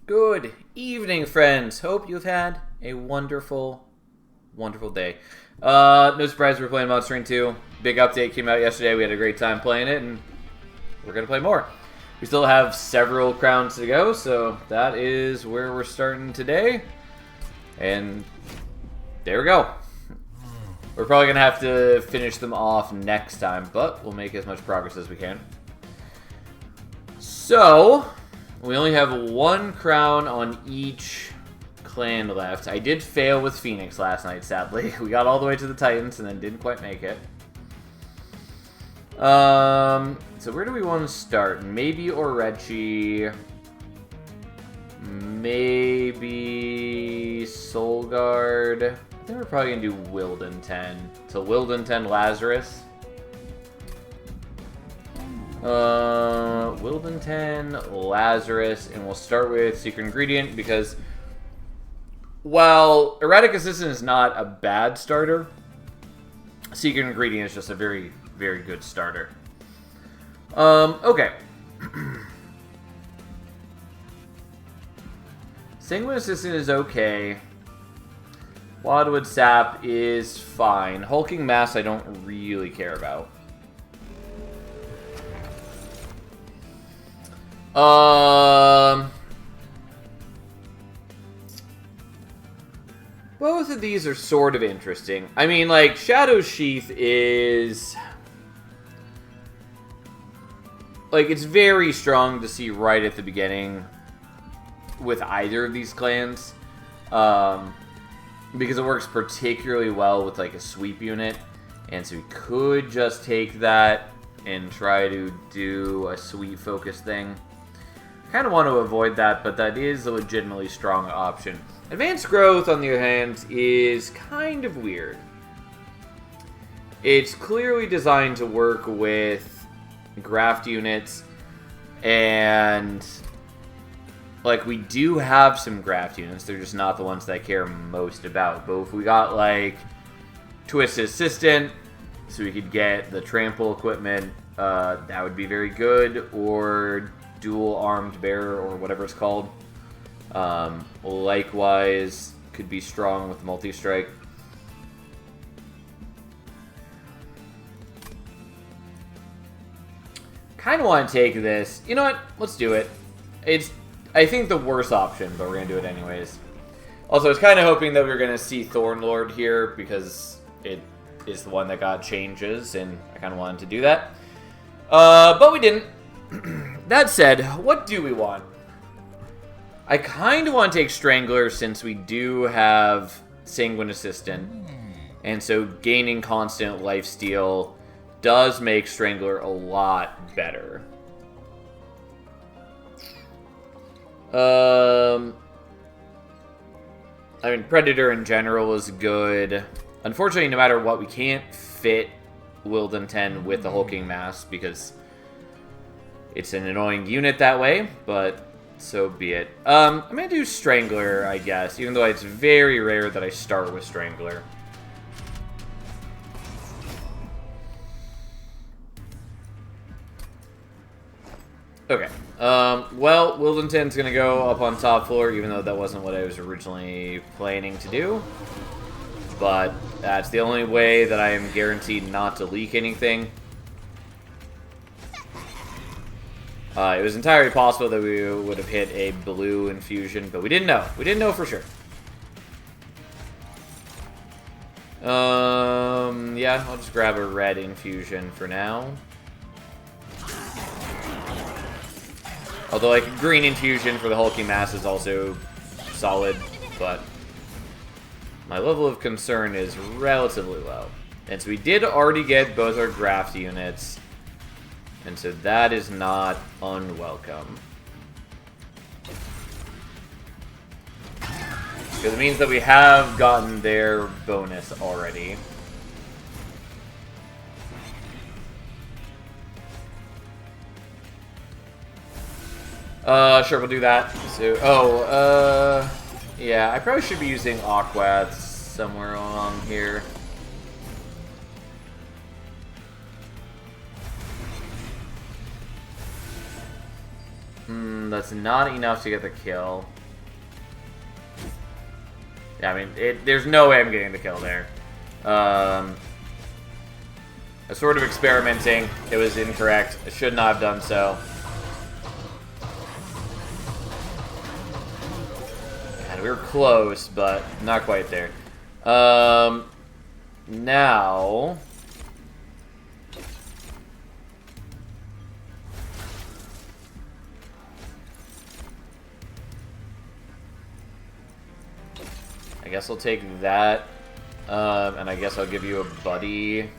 Good evening, friends. Hope you've had a wonderful, wonderful day. No surprise, we're playing Monster Hunter 2. Big update came out yesterday. We had a great time playing it, and we're going to play more. We still have several crowns to go, so that is where we're starting today. And there we go. We're probably going to have to finish them off next time, but we'll make as much progress as we can. So, we only have one crown on each clan left. I did fail with Phoenix last night, sadly. We got all the way to the Titans and then didn't quite make it. So where do we want to start? Maybe Orechi. Maybe Solgard. I think we're probably going to do Wilden 10. So Wilden 10 Lazarus. Wilden 10, Lazarus, and we'll start with Secret Ingredient because while Erratic Assistant is not a bad starter, Secret Ingredient is just a very, very good starter. Okay. Sanguine Assistant is okay. Wildwood Sap is fine. Hulking Mass I don't really care about. Both of these are sort of interesting. I mean, like, Shadow Sheath is... like, it's very strong to see right at the beginning with either of these clans. Because it works particularly well with, like, a sweep unit. And so we could just take that and try to do a sweep focus thing. Kind of want to avoid that, but that is a legitimately strong option. Advanced Growth, on the other hand, is kind of weird. It's clearly designed to work with graft units, and like we do have some graft units. They're just not the ones that I care most about. But if we got like Twisted Assistant, so we could get the trample equipment, that would be very good, or dual armed bearer or whatever it's called. Likewise, could be strong with multi-strike. Kind of want to take this. You know what? Let's do it. It's, I think, the worst option, but we're going to do it anyways. Also, I was kind of hoping that we were going to see Thornlord here because it is the one that got changes, and I kind of wanted to do that. But we didn't. That said, what do we want? I kind of want to take Strangler since we do have Sanguine Assistant. And so gaining constant lifesteal does make Strangler a lot better. I mean, Predator in general is good. Unfortunately, no matter what, we can't fit Wilden 10 with the Hulking Mass because it's an annoying unit that way, but so be it. I'm going to do Strangler, I guess, even though it's very rare that I start with Strangler. Okay. Well, Wilden 10's going to go up on top floor, even though that wasn't what I was originally planning to do. But that's the only way that I am guaranteed not to leak anything. It was entirely possible that we would have hit a blue infusion, but we didn't know. We didn't know for sure. Yeah, I'll just grab a red infusion for now. Although, like, green infusion for the Hulking Mass is also solid, but my level of concern is relatively low. And so we did already get both our graft units. And so that is not unwelcome. Because it means that we have gotten their bonus already. Sure, we'll do that. So, yeah, I probably should be using Aquath somewhere along here. That's not enough to get the kill. Yeah, I mean, there's no way I'm getting the kill there. I sort of experimenting. It was incorrect. I should not have done so. God, we were close, but not quite there. Now... I guess I'll take that, and I guess I'll give you a buddy.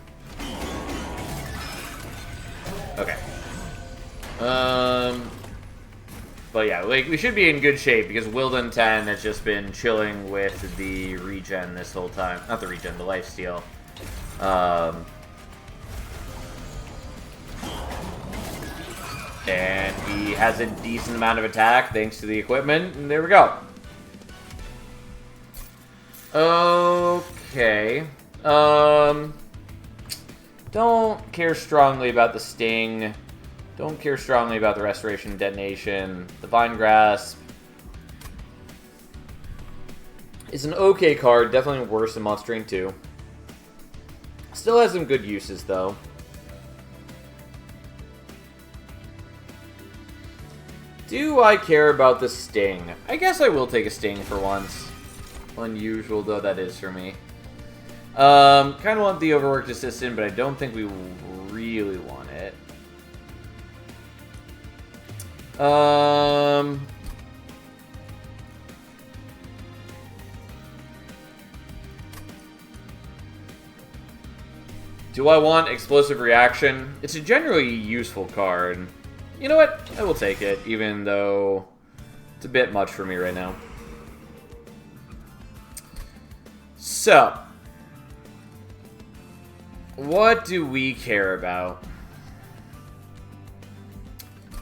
Okay. But yeah, like, we should be in good shape, because Wilden 10 has just been chilling with the regen this whole time. Not the regen, the lifesteal. And he has a decent amount of attack, thanks to the equipment, and there we go. Okay. Don't care strongly about the Sting. Don't care strongly about the Restoration and Detonation. The Vine Grasp is an okay card. Definitely worse than Monster Train 2. Still has some good uses, though. Do I care about the Sting? I guess I will take a Sting for once. Unusual though that is for me. Kind of want the Overworked Assistant, but I don't think we really want it. Do I want Explosive Reaction? It's a generally useful card. You know what? I will take it, even though it's a bit much for me right now. So, what do we care about?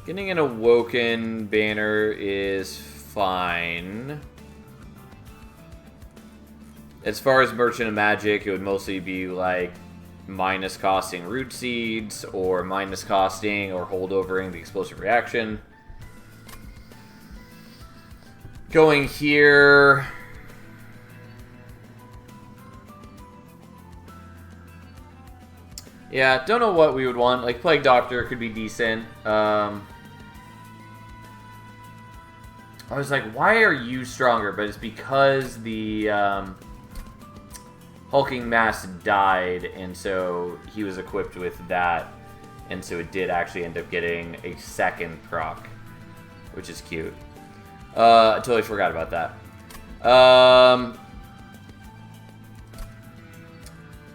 Getting an Awoken banner is fine. As far as Merchant of Magic, it would mostly be like minus costing Root Seeds, or minus costing or holdovering the Explosive Reaction. Going here... Yeah, don't know what we would want. Like, Plague Doctor could be decent. I was like, why are you stronger? But it's because the Hulking Mass died, and so he was equipped with that. And so it did actually end up getting a second proc, which is cute. I totally forgot about that.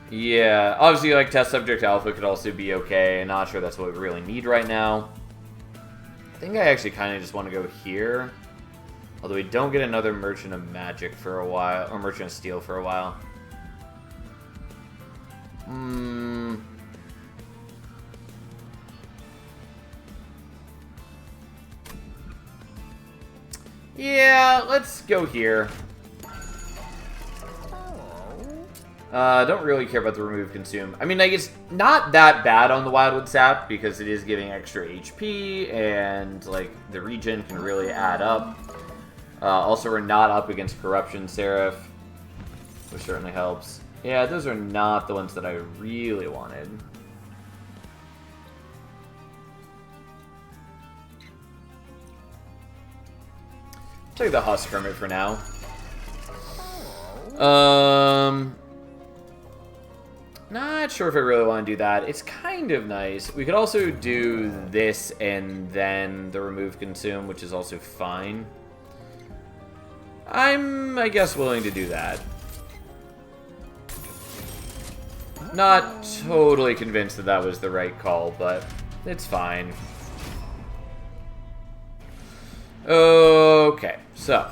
Yeah, obviously, like, Test Subject Alpha could also be okay. I'm not sure that's what we really need right now. I think I actually kind of just want to go here. Although we don't get another Merchant of Magic for a while, or Merchant of Steel for a while. Yeah, let's go here. Don't really care about the Remove Consume. I mean, like, it's not that bad on the Wildwood Sap because it is giving extra HP and, like, the regen can really add up. Also, we're not up against Corruption Seraph, which certainly helps. Yeah, those are not the ones that I really wanted. Take the Husk Hermit for now. Not sure if I really want to do that. It's kind of nice. We could also do this and then the Remove Consume, which is also fine. I'm, I guess, willing to do that. Not totally convinced that that was the right call, but it's fine. Okay, so.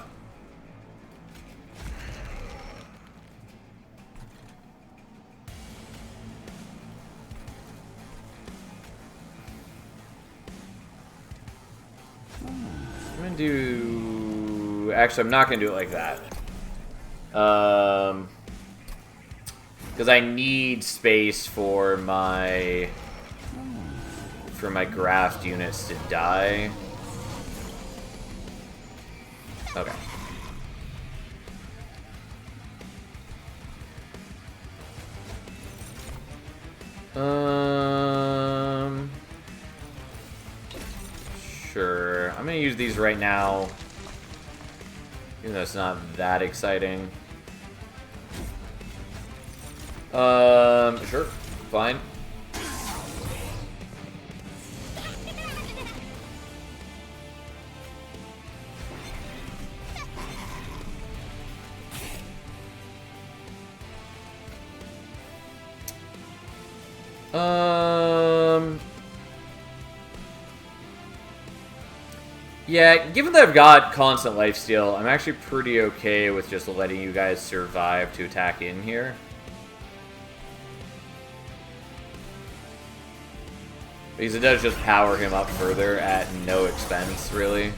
I'm gonna do... Actually, I'm not gonna do it like that. Because I need space for my graft units to die. Okay. Sure. I'm gonna use these right now. Even though it's not that exciting. Sure. Fine. Yeah, given that I've got constant lifesteal, I'm actually pretty okay with just letting you guys survive to attack in here. Because it does just power him up further at no expense, really.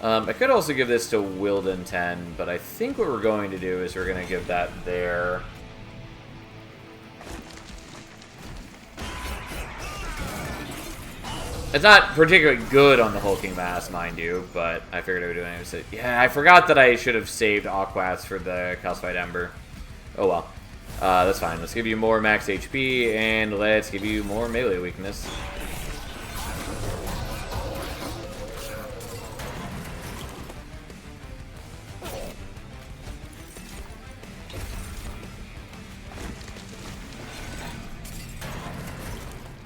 I could also give this to Wilden 10, but I think what we're going to do is we're going to give that there. It's not particularly good on the hulking mass, mind you, but I figured I would do it anyway. Yeah, I forgot that I should have saved Aquats for the Calcified Ember. Oh well. That's fine. Let's give you more max HP, and let's give you more melee weakness.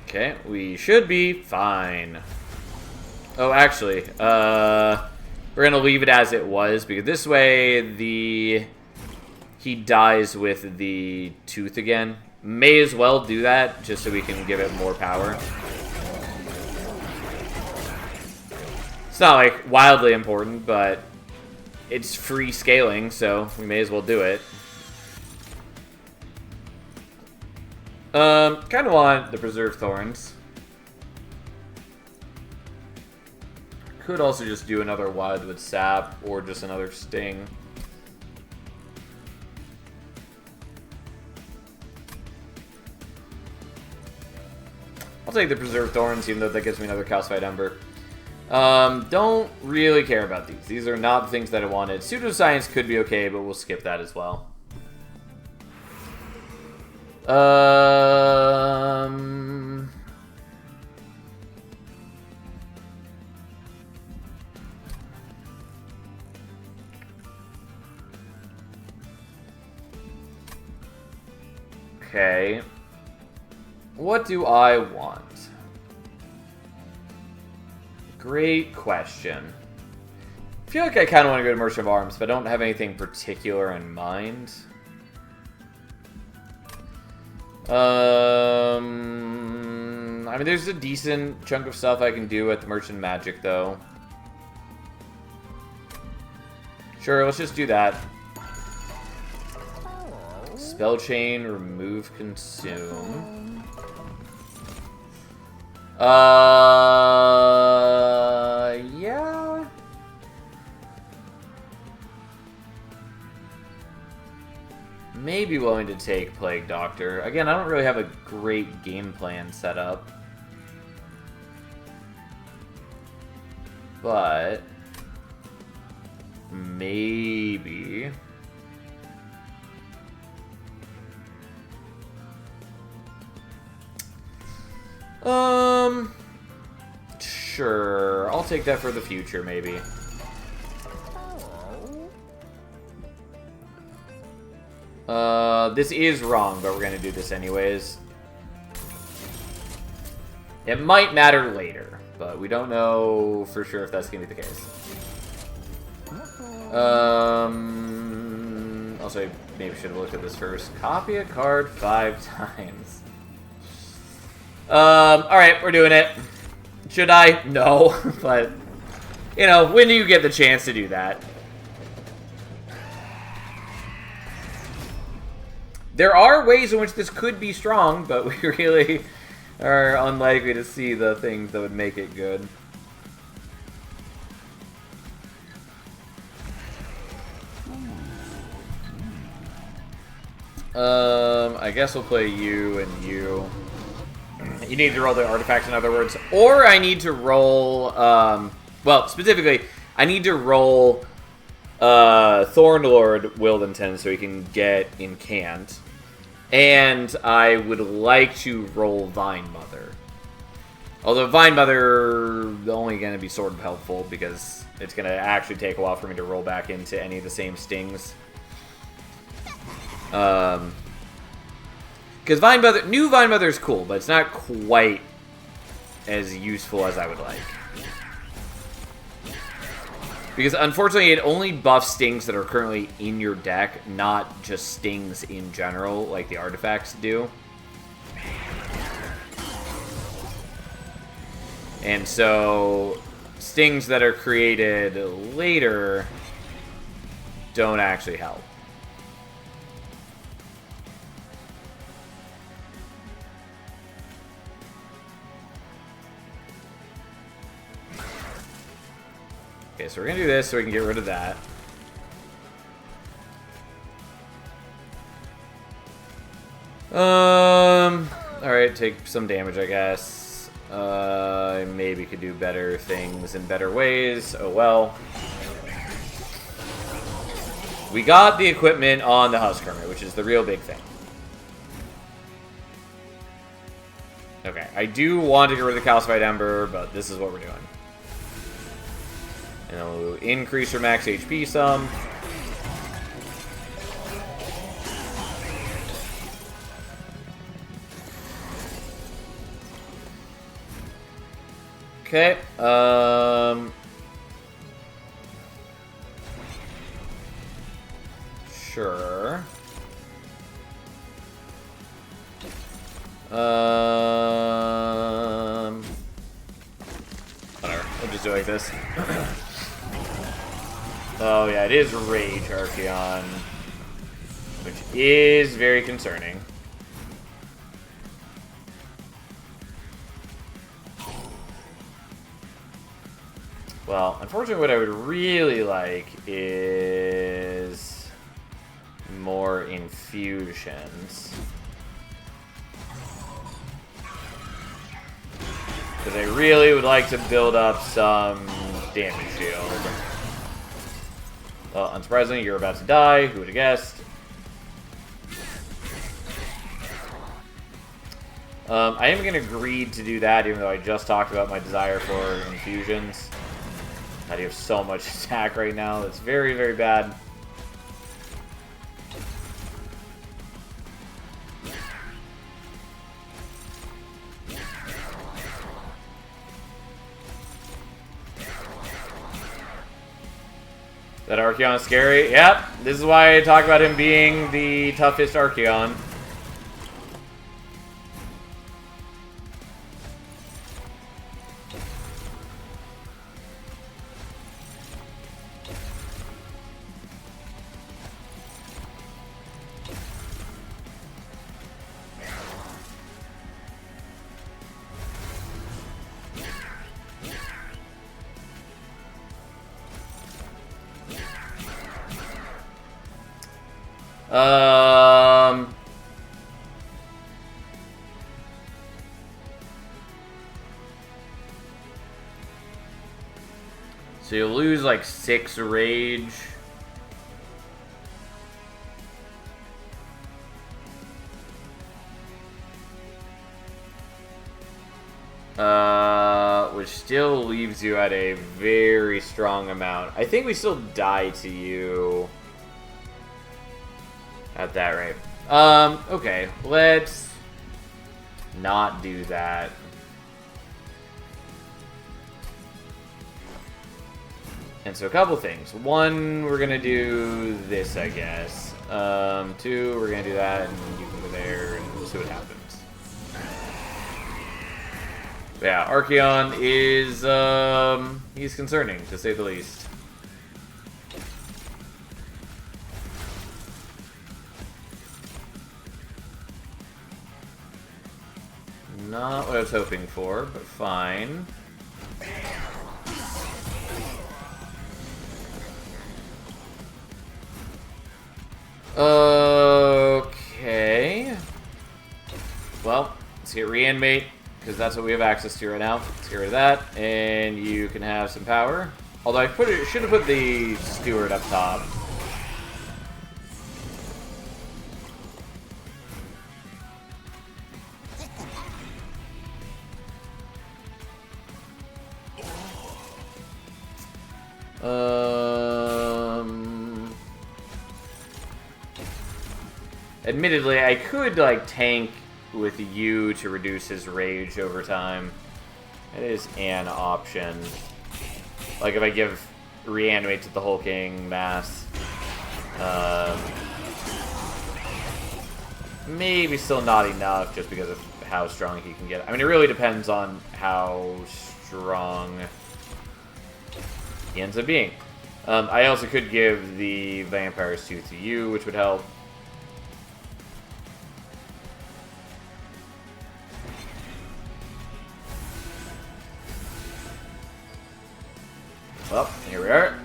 Okay, we should be fine. Oh, actually, we're gonna leave it as it was, because this way he dies with the tooth again. May as well do that, just so we can give it more power. It's not, like, wildly important, but it's free scaling, so we may as well do it. Kind of want the Preserved Thorns. Could also just do another Wildwood Sap, or just another Sting. I'll take the Preserved Thorns, even though that gives me another Calcified Ember. Don't really care about these. These are not the things that I wanted. Pseudoscience could be okay, but we'll skip that as well. Okay. What do I want? Great question. I feel like I kind of want to go to Merchant of Arms, but I don't have anything particular in mind. I mean, there's a decent chunk of stuff I can do at the Merchant Magic, though. Sure, let's just do that. Spell Chain, remove, consume. Yeah. Maybe willing to take Plague Doctor. Again, I don't really have a great game plan set up. But maybe. Sure. I'll take that for the future, maybe. This is wrong, but we're gonna do this anyways. It might matter later, but we don't know for sure if that's gonna be the case. Also, maybe should have looked at this first. Copy a card 5 times. Alright, we're doing it. Should I? No, but, you know, when do you get the chance to do that? There are ways in which this could be strong, but we really are unlikely to see the things that would make it good. I guess we'll play you and you. You need to roll the artifacts, in other words. Or I need to roll... well, specifically, I need to roll Thornlord Wildenton so he can get Incant. And I would like to roll Vine Mother. Although Vine Mother only going to be sort of helpful because it's going to actually take a while for me to roll back into any of the same stings. Because new Vine Mother is cool, but it's not quite as useful as I would like. Because unfortunately, it only buffs stings that are currently in your deck, not just stings in general, like the artifacts do. And so, stings that are created later don't actually help. Okay, so we're gonna do this so we can get rid of that. Alright, take some damage, I guess. Maybe could do better things in better ways. Oh well. We got the equipment on the Husk Hermit, which is the real big thing. Okay, I do want to get rid of the Calcified Ember, but this is what we're doing. And then we'll increase your max HP some. Okay, sure. Whatever, we'll just do it like this. Oh yeah, it is Rage Archeon, which is very concerning. Well, unfortunately what I would really like is more infusions. Because I really would like to build up some damage shield. Well, unsurprisingly, you're about to die. Who would have guessed? I am going to agree to do that, even though I just talked about my desire for infusions. I do have so much attack right now. It's very, very bad. That Archeon is scary. Yep, this is why I talk about him being the toughest Archeon. So you'll lose like 6 rage. Which still leaves you at a very strong amount. I think we still die to you at that rate. Okay, let's not do that. And so a couple things. One, we're gonna do this, I guess. 2, we're gonna do that, and you can go there, and we'll see what happens. But yeah, Archeon is, he's concerning, to say the least. Not what I was hoping for, but fine. Okay. Well, let's get Reanimate. because that's what we have access to right now. Let's get rid of that, and you can have some power. Although I should have put the steward up top. Admittedly, I could, like, tank with you to reduce his rage over time. That is an option. Like, if I give reanimate to the hulking mass. Maybe still not enough, just because of how strong he can get. I mean, it really depends on how strong he ends up being. I also could give the Vampire's Tooth to you, which would help. Well, here we are.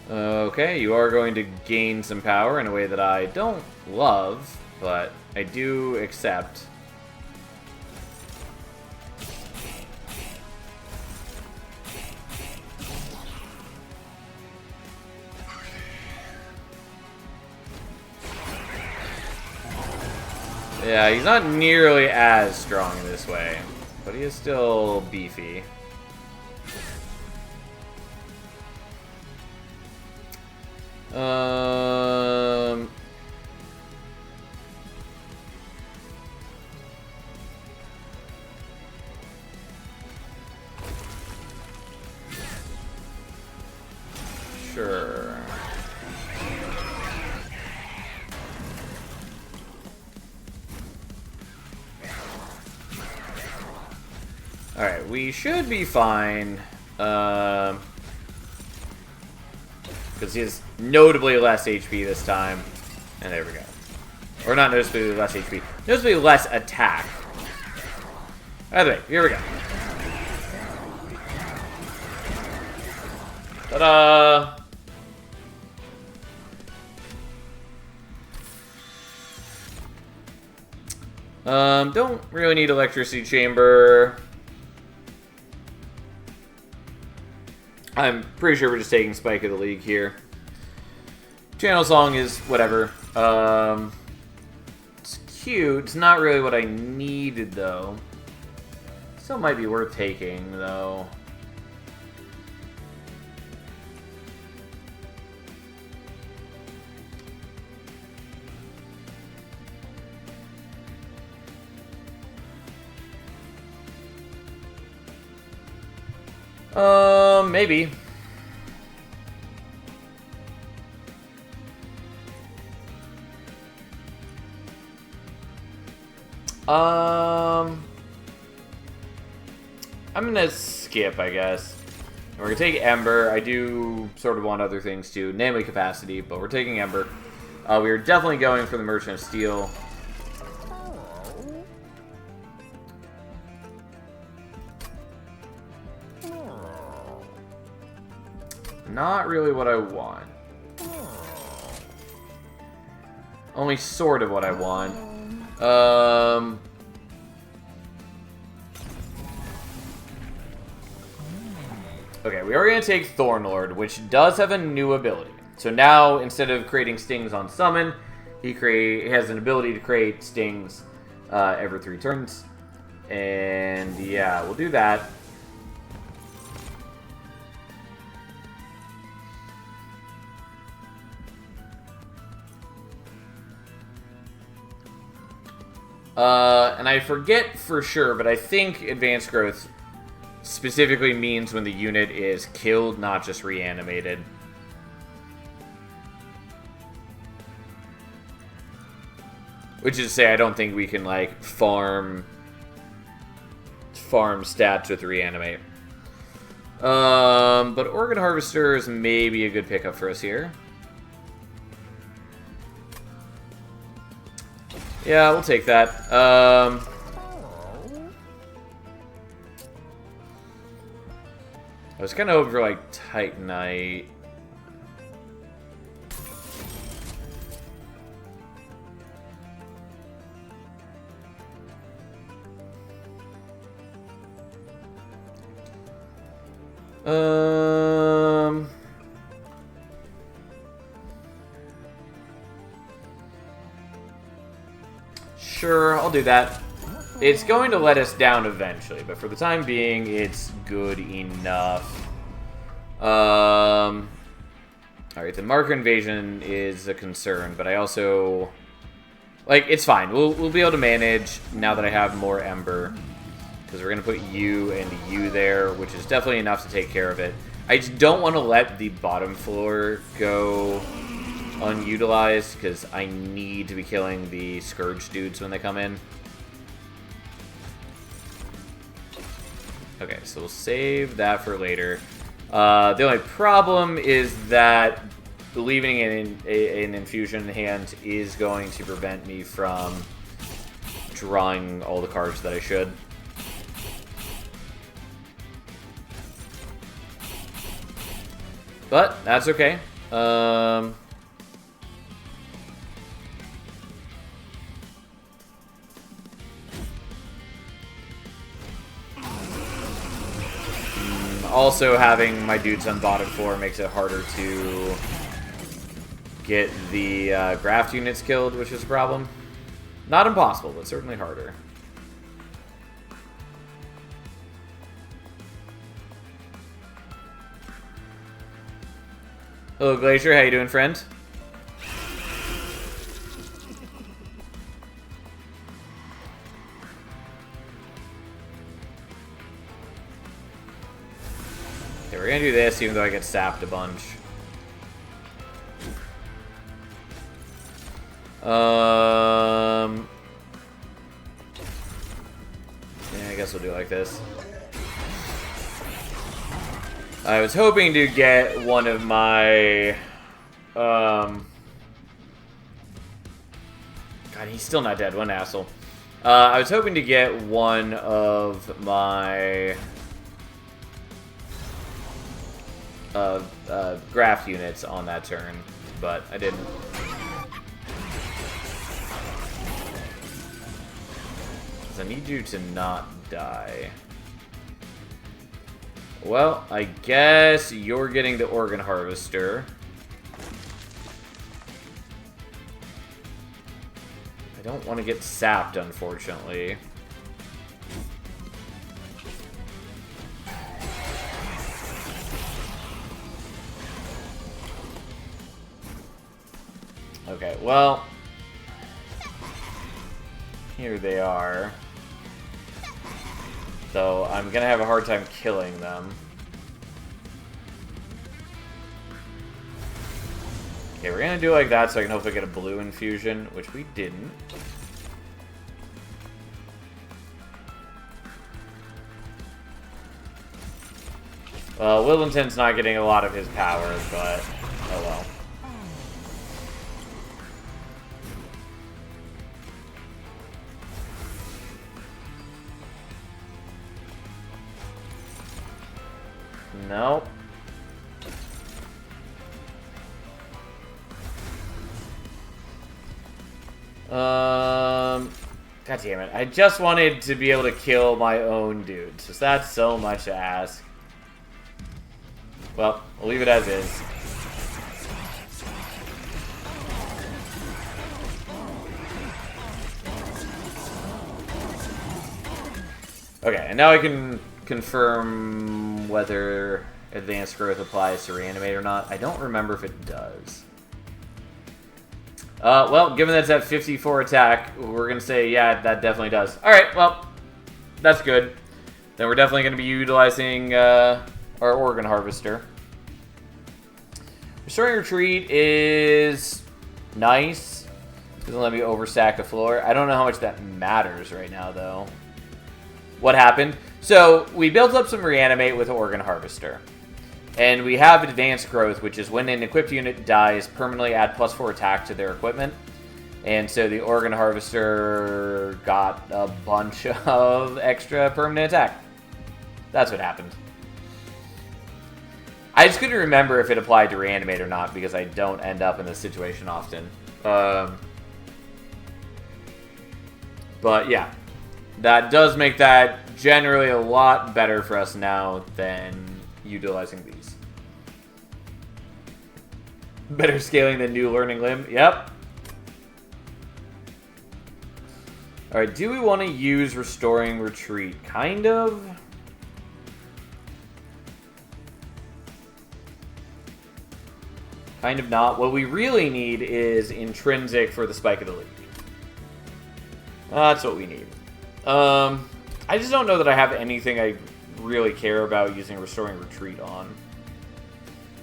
Okay, you are going to gain some power in a way that I don't love, but I do accept. Yeah, he's not nearly as strong in this way, but he is still beefy. Sure. Alright, we should be fine. Because he has notably less HP this time. And there we go. Or not noticeably less HP. Noticeably less attack. Either way, here we go. Ta-da! Don't really need Electricity Chamber. I'm pretty sure we're just taking Spike of the League here. Channel Song is whatever. It's cute. It's not really what I needed, though. Still might be worth taking, though. Maybe. I'm gonna skip, I guess. We're gonna take Ember. I do sort of want other things too, namely capacity, but we're taking Ember. We are definitely going for the Merchant of Steel. Not really what I want. Only sort of what I want. Okay, we are going to take Thornlord, which does have a new ability. So now, instead of creating stings on summon, he has an ability to create stings every 3 turns. And yeah, we'll do that. And I forget for sure, but I think Advanced Growth specifically means when the unit is killed, not just reanimated. Which is to say, I don't think we can, like, farm stats with reanimate. But Organ Harvester is maybe a good pickup for us here. Yeah, we'll take that. I was kind of hoping for, like, Titanite. Sure, I'll do that. It's going to let us down eventually, but for the time being, it's good enough. Alright, the marker invasion is a concern, but I also... Like, it's fine. We'll be able to manage now that I have more Ember. Because we're going to put you and you there, which is definitely enough to take care of it. I just don't want to let the bottom floor go unutilized, because I need to be killing the Scourge dudes when they come in. Okay, so we'll save that for later. The only problem is that leaving an infusion in hand is going to prevent me from drawing all the cards that I should. But that's okay. Also, having my dudes on bottom floor makes it harder to get the graft units killed, which is a problem. Not impossible, but certainly harder. Hello, Glacier. How you doing, friend? Okay, we're gonna do this, even though I get sapped a bunch. Yeah, I guess we'll do it like this. I was hoping to get one of my... God, he's still not dead. One asshole. I was hoping to get one of my... graft units on that turn, but I didn't. I need you to not die. Well, I guess you're getting the Organ Harvester. I don't want to get sapped, unfortunately. Okay, well, here they are. So I'm gonna have a hard time killing them. Okay, we're gonna do it like that so I can hopefully get a blue infusion, which we didn't. Well, Willington's not getting a lot of his power, but oh well. Nope. God damn it. I just wanted to be able to kill my own dudes. So that's so much to ask. Well, we'll leave it as is. Okay, and now I can confirm whether advanced growth applies to reanimate or not. I don't remember if it does. Well, given that it's at 54 attack, we're going to say, yeah, that definitely does. Alright, well, that's good. Then we're definitely going to be utilizing our Organ Harvester. Restoring Retreat is nice. It doesn't let me overstack the floor. I don't know how much that matters right now, though. What happened? So, we built up some Reanimate with Organ Harvester. And we have Advanced Growth, which is when an equipped unit dies, permanently add +4 attack to their equipment. And so the Organ Harvester got a bunch of extra permanent attack. That's what happened. I just couldn't remember if it applied to Reanimate or not, because I don't end up in this situation often. But yeah, that does make that generally a lot better for us now than utilizing these. Better scaling than new learning limb. Yep. Alright, do we want to use Restoring Retreat? Kind of. Kind of not. What we really need is Intrinsic for the Spike of the League. That's what we need. I just don't know that I have anything I really care about using Restoring Retreat on.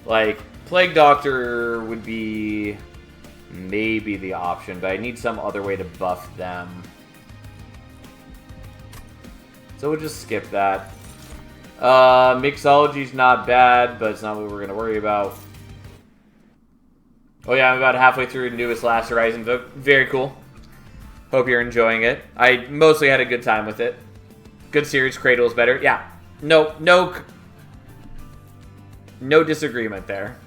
Like, Plague Doctor would be maybe the option, but I need some other way to buff them. So we'll just skip that. Mixology's not bad, but it's not what we're going to worry about. Oh yeah, I'm about halfway through the newest Last Horizon book. Very cool. Hope you're enjoying it. I mostly had a good time with it. Good series. Cradle's better. Yeah. No disagreement there.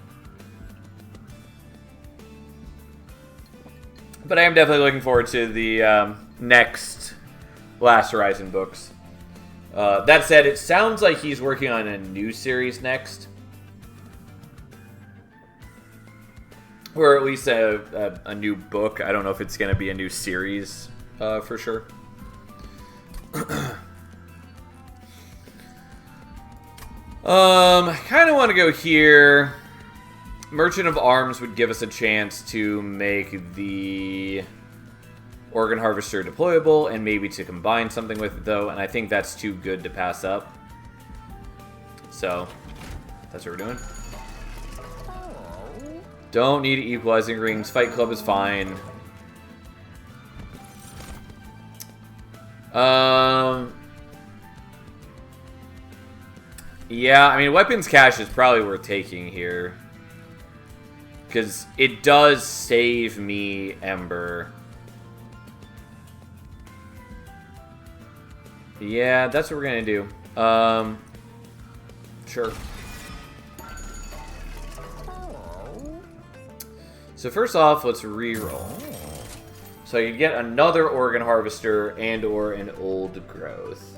But I am definitely looking forward to the next Last Horizon books. That said, it sounds like he's working on a new series next. Or at least a new book. I don't know if it's going to be a new series for sure. I kind of want to go here. Merchant of Arms would give us a chance to make the Organ Harvester deployable and maybe to combine something with it, though, and I think that's too good to pass up. So, that's what we're doing. Don't need equalizing rings. Fight Club is fine. Yeah, I mean, Weapons Cache is probably worth taking here. Because it does save me Ember. Yeah, that's what we're going to do. Sure. So first off, let's reroll. So you get another Organ Harvester and or an Old Growth.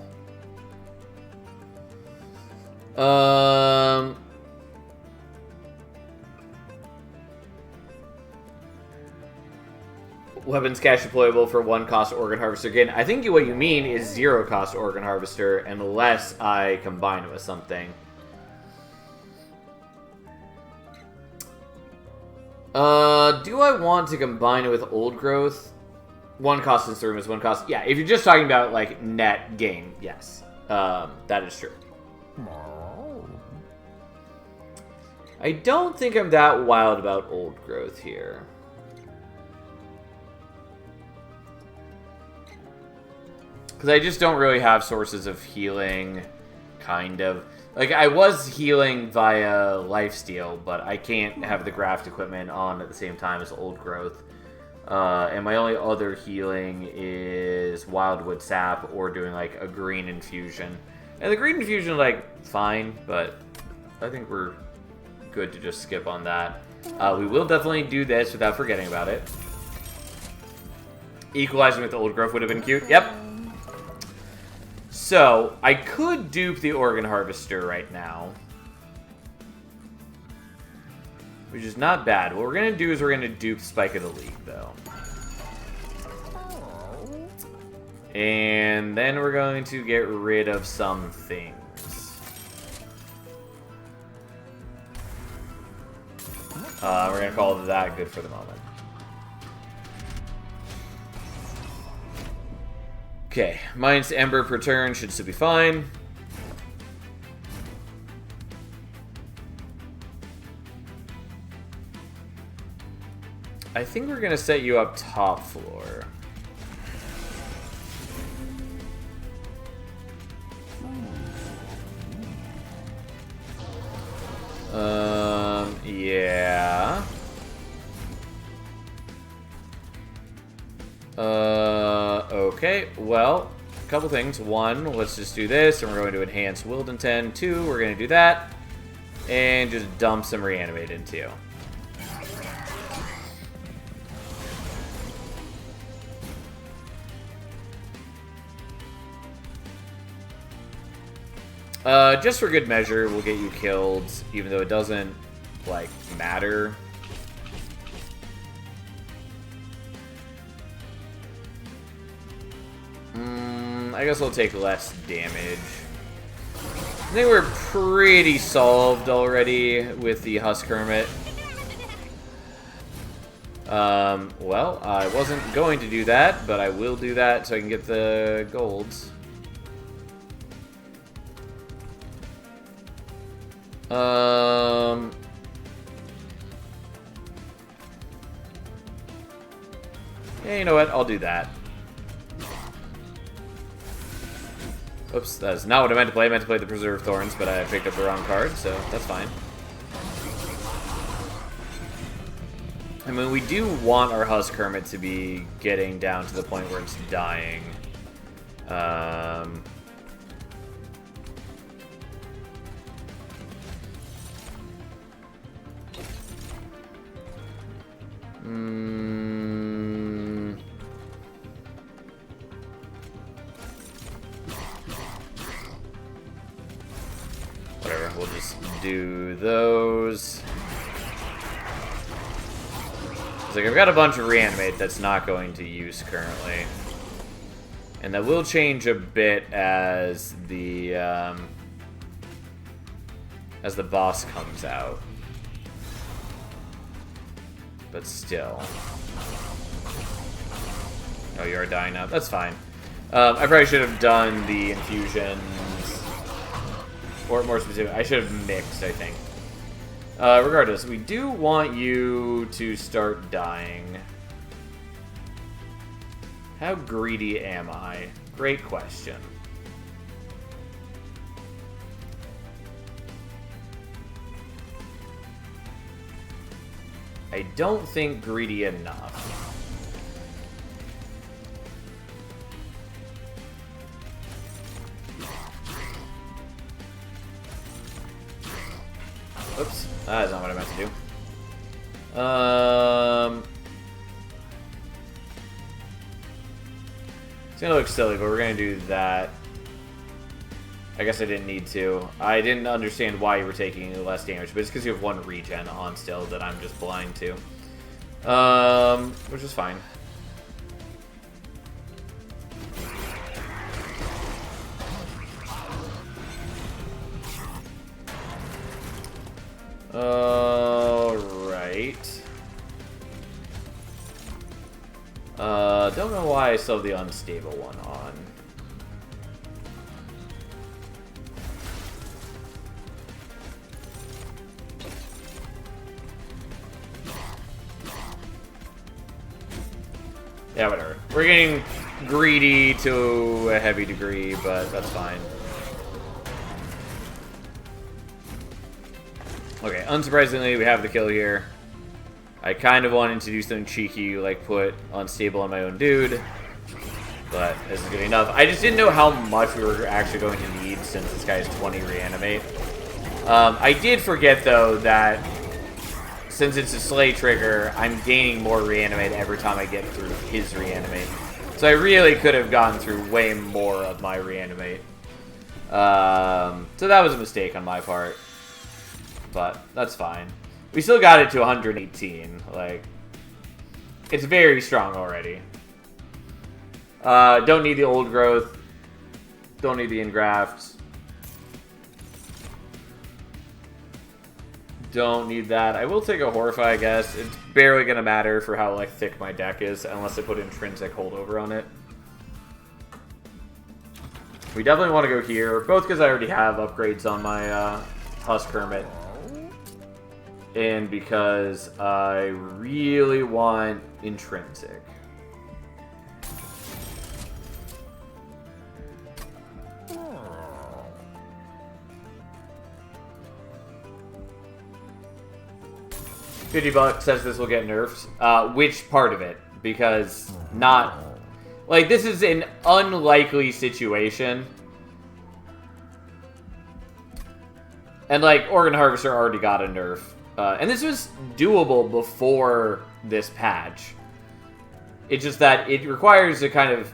Weapons Cache deployable for 1 cost Organ Harvester. Again, I think what you mean is 0 cost Organ Harvester unless I combine it with something. Do I want to combine it with Old Growth? 1 cost instruments, 1 cost. Yeah, if you're just talking about like net gain, yes, that is true. I don't think I'm that wild about Old Growth here. Because I just don't really have sources of healing, kind of. Like, I was healing via Lifesteal, but I can't have the Graft equipment on at the same time as Old Growth. And my only other healing is Wildwood Sap or doing, like, a Green Infusion. And the Green Infusion, like, fine, but I think we're good to just skip on that. We will definitely do this without forgetting about it. Equalizing with the Old Growth would have been cute. Yep. So, I could dupe the Organ Harvester right now. Which is not bad. What we're going to do is we're going to dupe Spike of the League, though. And then we're going to get rid of some things. We're going to call that good for the moment. Okay, minus Ember per turn should still be fine. I think we're going to set you up top floor. Yeah. Okay, well, a couple things. One, let's just do this, and we're going to enhance Wildenton. 2, we're going to do that, and just dump some Reanimate into you. Just for good measure, we'll get you killed, even though it doesn't, like, matter. I guess I'll take less damage. I think we're pretty solved already with the Husk Hermit. Well, I wasn't going to do that, but I will do that so I can get the golds. Yeah, you know what? I'll do that. Oops, that's not what I meant to play. I meant to play the Preserved Thorns, but I picked up the wrong card, so that's fine. I mean, we do want our Husk Hermit to be getting down to the point where it's dying. Whatever, we'll just do those. It's like I've got a bunch of Reanimate that's not going to use currently. And that will change a bit as the boss comes out. But still. Oh, you are dying now. That's fine. I probably should have done the infusions. Or more specific, I should have mixed, I think. Regardless, we do want you to start dying. How greedy am I? Great question. I don't think greedy enough. Oops, that is not what I meant to do. It's gonna look silly, but we're gonna do that. I guess I didn't need to. I didn't understand why you were taking less damage, but it's because you have one regen on still that I'm just blind to. Which is fine. Alright. Don't know why I still have the unstable one on. Yeah, whatever. We're getting greedy to a heavy degree, but that's fine. Okay, unsurprisingly, we have the kill here. I kind of wanted to do something cheeky, like put unstable on my own dude, but this is good enough. I just didn't know how much we were actually going to need since this guy has 20 reanimate. I did forget, though, that since it's a slay trigger, I'm gaining more reanimate every time I get through his reanimate. So I really could have gone through way more of my reanimate. So that was a mistake on my part. But that's fine. We still got it to 118. Like, it's very strong already. Don't need the old growth. Don't need the engrafts. Don't need that. I will take a Horrify, I guess. It's barely gonna matter for how like thick my deck is, unless I put intrinsic holdover on it. We definitely want to go here, both because I already have upgrades on my Husk Hermit, and because I really want intrinsic. $50 says this will get nerfed. Which part of it? Because not... Like, this is an unlikely situation. And, like, Organ Harvester already got a nerf. And this was doable before this patch. It's just that it requires a kind of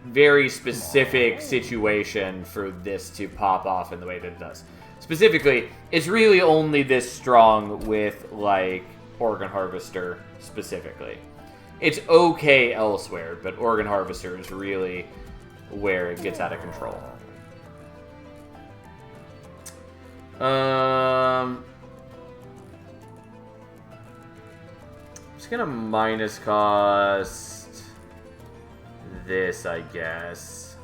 very specific situation for this to pop off in the way that it does. Specifically, it's really only this strong with, like, Organ Harvester specifically. It's okay elsewhere, but Organ Harvester is really where it gets out of control. I'm just gonna minus cost this, I guess.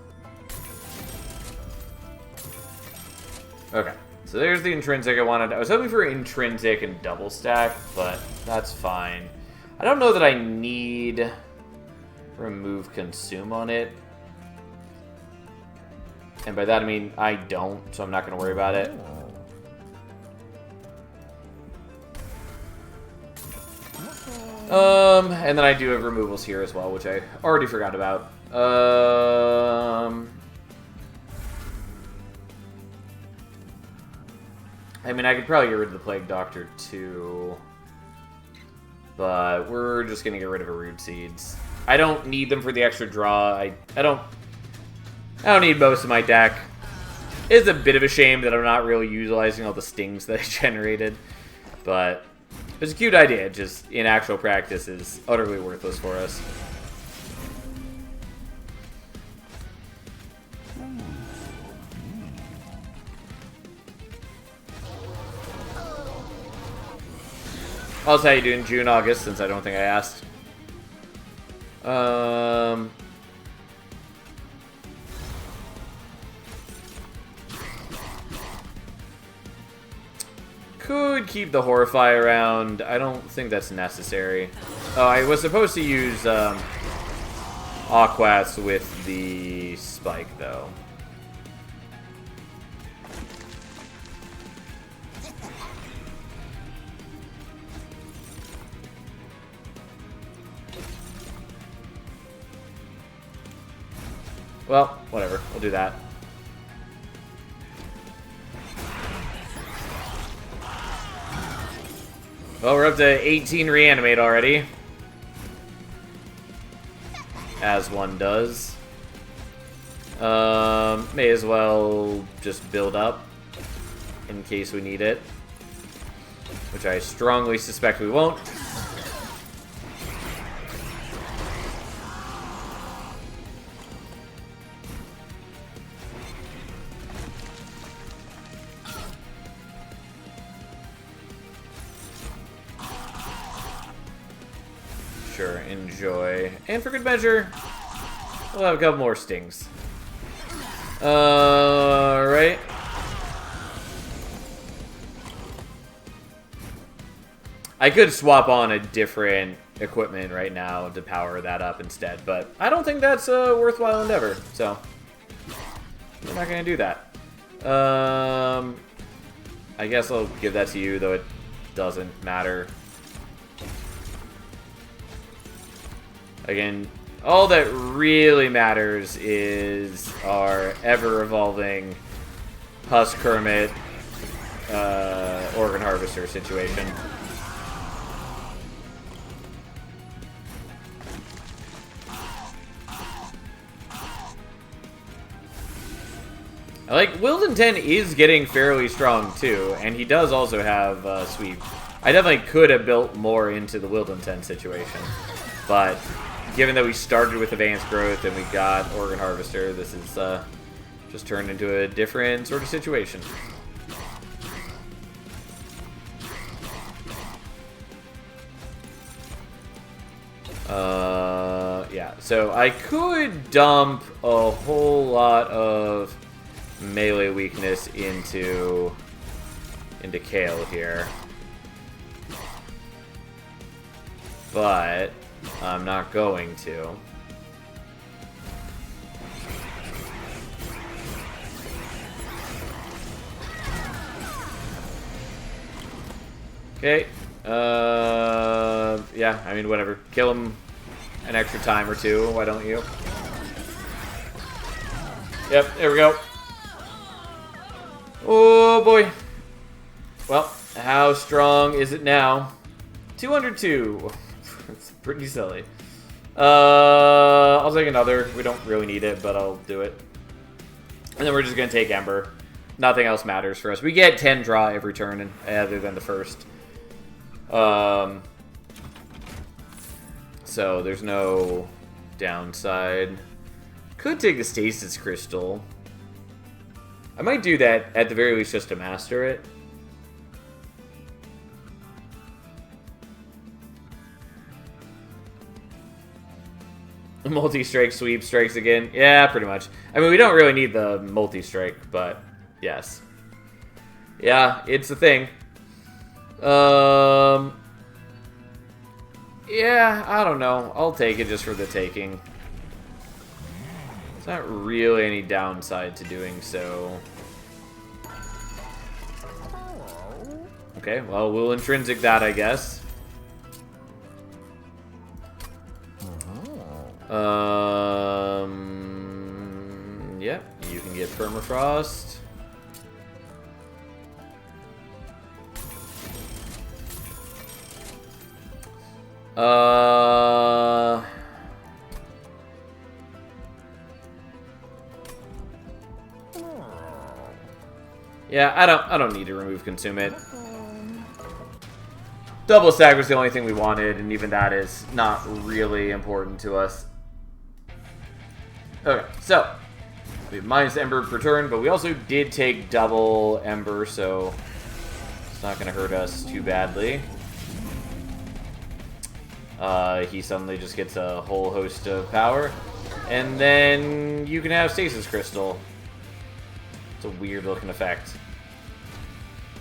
Okay, so there's the intrinsic I wanted. I was hoping for intrinsic and double stack, but that's fine. I don't know that I need remove consume on it. And by that I mean I don't, so I'm not going to worry about it. And then I do have removals here as well, which I already forgot about. I mean, I could probably get rid of the Plague Doctor too. But we're just going to get rid of Root Seeds. I don't need them for the extra draw. I don't need most of my deck. It's a bit of a shame that I'm not really utilizing all the stings that I generated. But it's a cute idea. Just in actual practice is utterly worthless for us. Also, how you doing June, August, since I don't think I asked. Could keep the Horrify around. I don't think that's necessary. Oh, I was supposed to use Aquas with the Spike, though. Well, whatever. We'll do that. Well, we're up to 18 reanimate already. As one does. May as well just build up in case we need it. Which I strongly suspect we won't. Sure, enjoy. And for good measure, we'll have a couple more stings. Right. I could swap on a different equipment right now to power that up instead, but I don't think that's a worthwhile endeavor, so we're not going to do that. I guess I'll give that to you, though it doesn't matter. Again, all that really matters is our ever-evolving Husk Kermit Organ Harvester situation. Like, Wilden 10 is getting fairly strong, too, and he does also have Sweep. I definitely could have built more into the Wilden 10 situation, but given that we started with Advanced Growth and we got Organ Harvester, this is just turned into a different sort of situation. Yeah, so I could dump a whole lot of melee weakness into Kale here, but I'm not going to. Okay. Yeah, I mean, whatever. Kill him an extra time or two, why don't you? Yep, there we go. Oh, boy. Well, how strong is it now? 202. It's pretty silly. I'll take another. We don't really need it, but I'll do it. And then we're just going to take Ember. Nothing else matters for us. We get 10 draw every turn, other than the first. So there's no downside. Could take the Stasis Crystal. I might do that at the very least just to master it. Multi-strike sweep strikes again. Yeah, pretty much. I mean, we don't really need the multi-strike, but yes. Yeah, it's a thing. Yeah, I don't know. I'll take it just for the taking. There's not really any downside to doing so. Okay, well, we'll intrinsic that, I guess. Yep, you can get Permafrost. Yeah, I don't need to remove Consume It. Double Stag was the only thing we wanted, and even that is not really important to us. Okay, so we have minus Ember per turn, but we also did take double Ember, so it's not going to hurt us too badly. He suddenly just gets a whole host of power. And then you can have Stasis Crystal. It's a weird looking effect.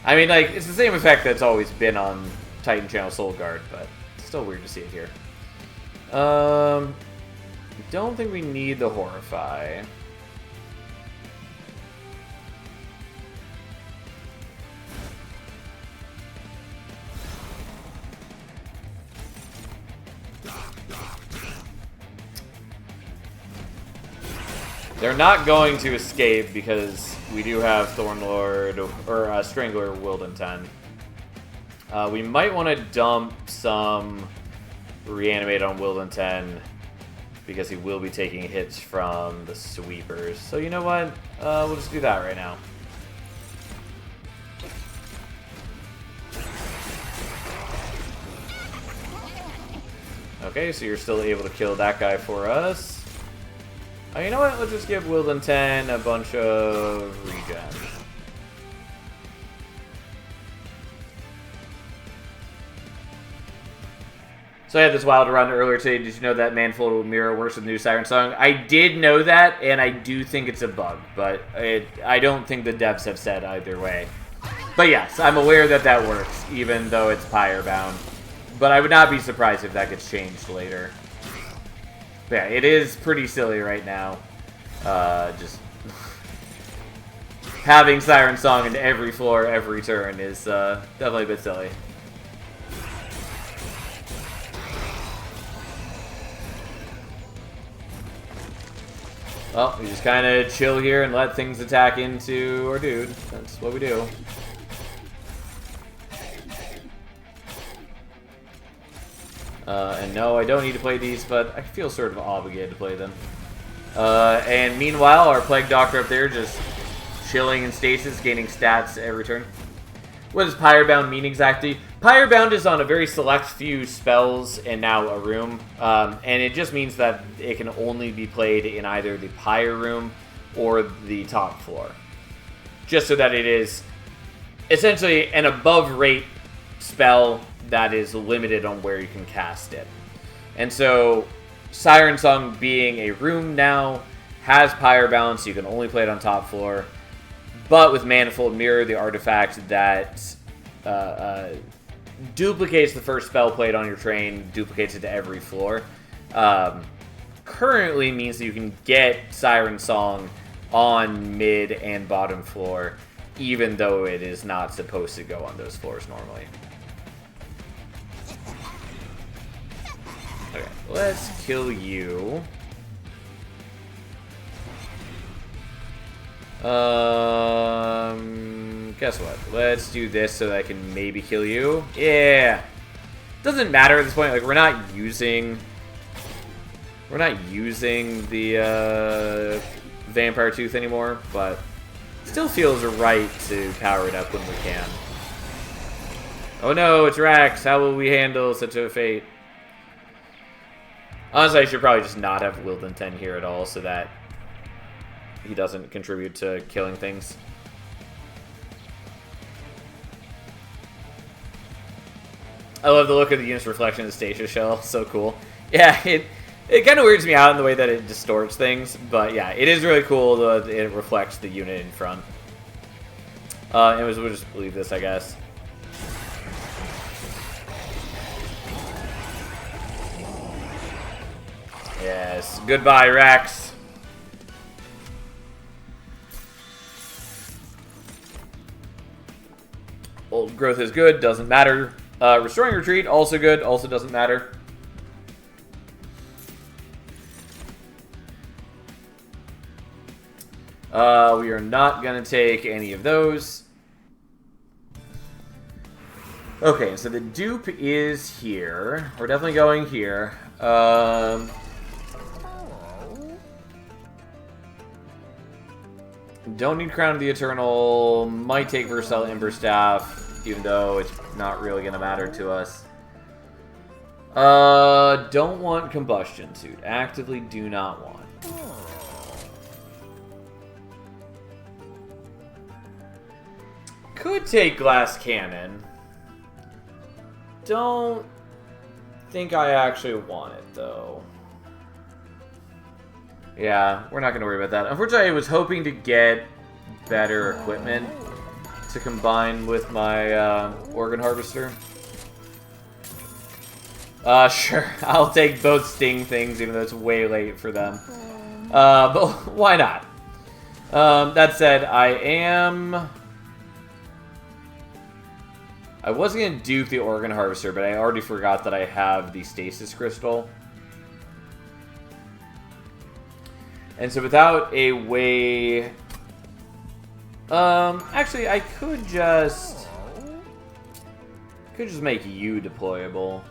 I mean, like, it's the same effect that's always been on Titan Channel Soul Guard, but it's still weird to see it here. Don't think we need the Horrify. They're not going to escape because we do have Thornlord or Strangler Wildenton. We might want to dump some Reanimate on Wildenton because he will be taking hits from the sweepers. So you know what? We'll just do that right now. Okay, so you're still able to kill that guy for us. Oh, you know what? Let's just give Wildenton a bunch of regen. So I had this wild run earlier today. Did you know that Manifold Mirror works with new Siren Song? I did know that, and I do think it's a bug, but I don't think the devs have said either way. But yes, I'm aware that that works, even though it's Pyre bound. But I would not be surprised if that gets changed later. But yeah, it is pretty silly right now. Just having Siren Song in every floor, every turn is definitely a bit silly. Well, we just kind of chill here and let things attack into our dude. That's what we do. And no, I don't need to play these, but I feel sort of obligated to play them. And meanwhile, our Plague Doctor up there just chilling in stasis, gaining stats every turn. What does Pyrebound mean exactly? Pyrebound is on a very select few spells and now a room. And it just means that it can only be played in either the Pyre room or the top floor. Just so that it is essentially an above rate spell that is limited on where you can cast it. And so Siren Song being a room now has Pyre balance, so you can only play it on top floor. But with Manifold Mirror, the artifact that duplicates the first spell played on your train, duplicates it to every floor, currently means that you can get Siren Song on mid and bottom floor, even though it is not supposed to go on those floors normally. Okay, let's kill you. Guess what? Let's do this so that I can maybe kill you. Yeah. Doesn't matter at this point. Like, we're not using We're not using the Vampire Tooth anymore, but still feels right to power it up when we can. Oh no, it's Rax. How will we handle such a fate? Honestly, I should probably just not have Wilden 10 here at all so that he doesn't contribute to killing things. I love the look of the unit's reflection in the Stasis Shell. So cool. Yeah, it kind of weirds me out in the way that it distorts things, but yeah, it is really cool that it reflects the unit in front. Anyways, we'll just leave this, I guess. Yes, goodbye, Rax. Old growth is good, doesn't matter. Restoring retreat, also good, also doesn't matter. We are not going to take any of those. Okay, so the dupe is here. We're definitely going here. Don't need Crown of the Eternal. Might take Versatile Ember Staff, even though it's not really going to matter to us. Don't want Combustion Suit. Actively do not want. Could take Glass Cannon. Don't think I actually want it, though. Yeah, we're not going to worry about that. Unfortunately, I was hoping to get better equipment to combine with my Organ Harvester. Sure. I'll take both Sting things, even though it's way late for them. But why not? That said, I was going to dupe the Organ Harvester, but I already forgot that I have the Stasis Crystal. And so without a way... actually, I could just make you deployable.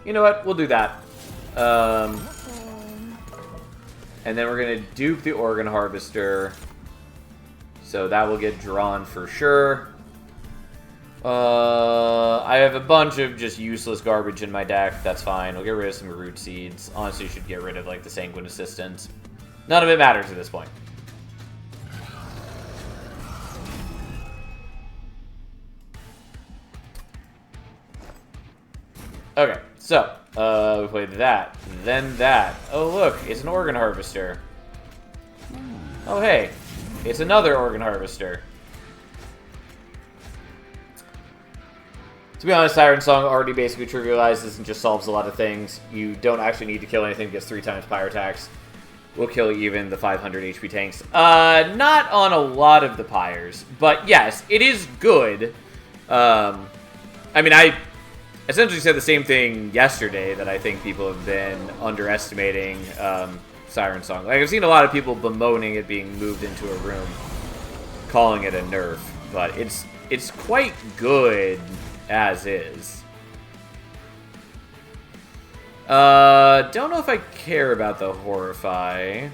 You know what? We'll do that. And then we're going to dupe the Organ Harvester. So that will get drawn for sure. I have a bunch of just useless garbage in my deck. That's fine. We'll get rid of some Root Seeds. Honestly, should get rid of, like, the Sanguine Assistant. None of it matters at this point. Okay, so, we played that, then that. Oh, look, it's an Organ Harvester. Oh, hey, it's another Organ Harvester. To be honest, Siren Song already basically trivializes and just solves a lot of things. You don't actually need to kill anything that gets 3 times Pyre attacks. We'll kill even the 500 HP tanks. Not on a lot of the Pyres, but yes, it is good. I mean, I essentially said the same thing yesterday, that I think people have been underestimating Siren Song. Like, I've seen a lot of people bemoaning it being moved into a room, calling it a nerf, but it's quite good as is. Don't know if I care about the Horrify.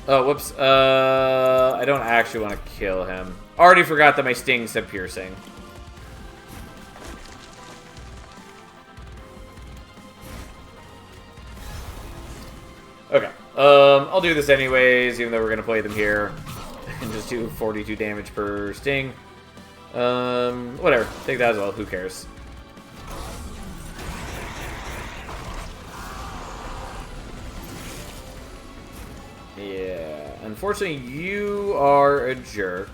Oh, whoops. I don't actually want to kill him. Already forgot that my stings have piercing. Okay. I'll do this anyways, even though we're going to play them here. And just do 42 damage per sting. Whatever. Take that as well. Who cares? Yeah. Unfortunately, you are a jerk.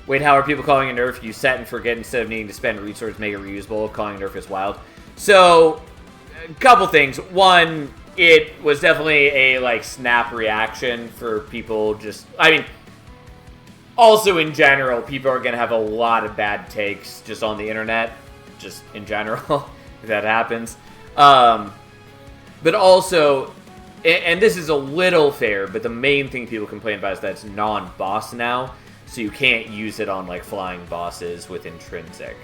Wait, how are people calling a nerf? You set and forget instead of needing to spend resources, make it reusable. Calling a nerf is wild. So, a couple things. One, it was definitely a, like, snap reaction for people just... I mean, also in general, people are going to have a lot of bad takes just on the internet. just in general, if that happens. But also, and this is a little fair, but the main thing people complain about is that it's non-boss now, so you can't use it on like flying bosses with Intrinsic.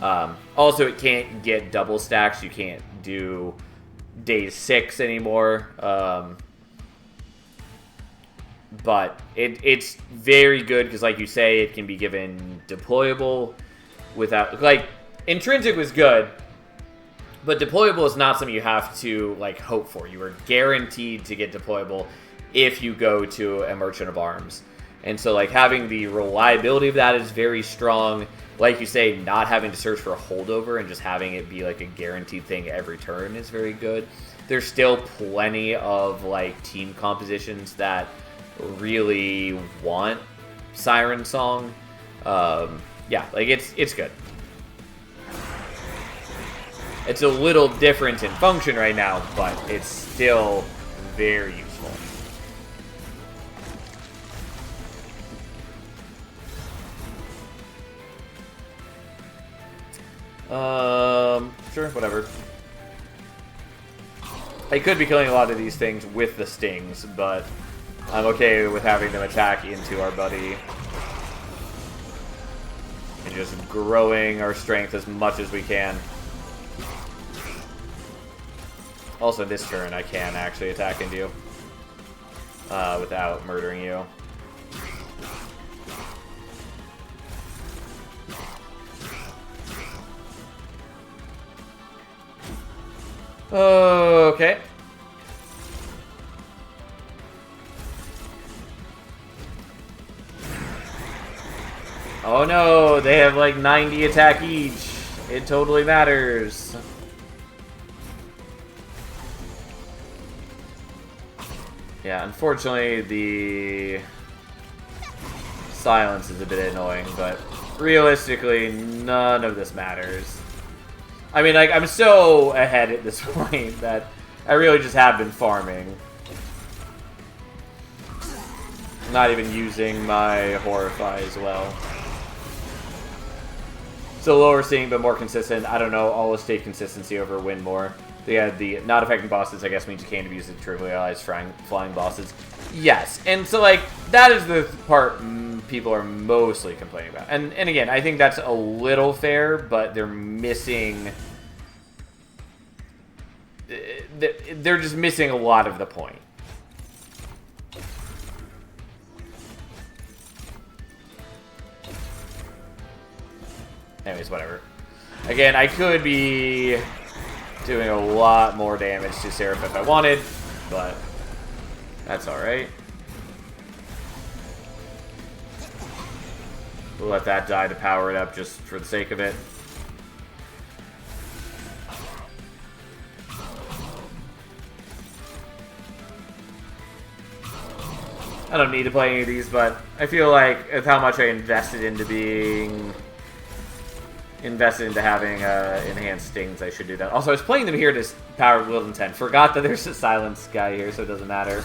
Also, it can't get double stacks. You can't do day 6 anymore. But it's very good because, like you say, it can be given deployable without... Like, Intrinsic was good, but deployable is not something you have to, like, hope for. You are guaranteed to get deployable if you go to a Merchant of Arms. And so, like, having the reliability of that is very strong. Like you say, not having to search for a holdover and just having it be, like, a guaranteed thing every turn is very good. There's still plenty of, like, team compositions that really want Siren Song. Yeah, like, it's good. It's a little different in function right now, but it's still very useful. Sure, whatever. I could be killing a lot of these things with the stings, but I'm okay with having them attack into our buddy. And just growing our strength as much as we can. Also, this turn, I can actually attack into you. Without murdering you. Okay. Oh no, they have like 90 attack each. It totally matters. Yeah, unfortunately the silence is a bit annoying, but realistically none of this matters. I mean, like, I'm so ahead at this point that I really just have been farming. Not even using my Horrify as well. So lower seeing, but more consistent. I don't know, always stay consistency over win more. Yeah, the not affecting bosses, I guess, means you can't abuse it to trivialize flying bosses. Yes, and so, like, that is the part people are mostly complaining about. And again, I think that's a little fair, but they're missing... They're just missing a lot of the point. Anyways, whatever. Again, I could be doing a lot more damage to Seraph if I wanted, but that's alright. We'll let that die to power it up just for the sake of it. I don't need to play any of these, but I feel like with how much I invested into having enhanced stings, I should do that. Also, I was playing them here to power Will Intent. Forgot that there's a silence guy here, so it doesn't matter.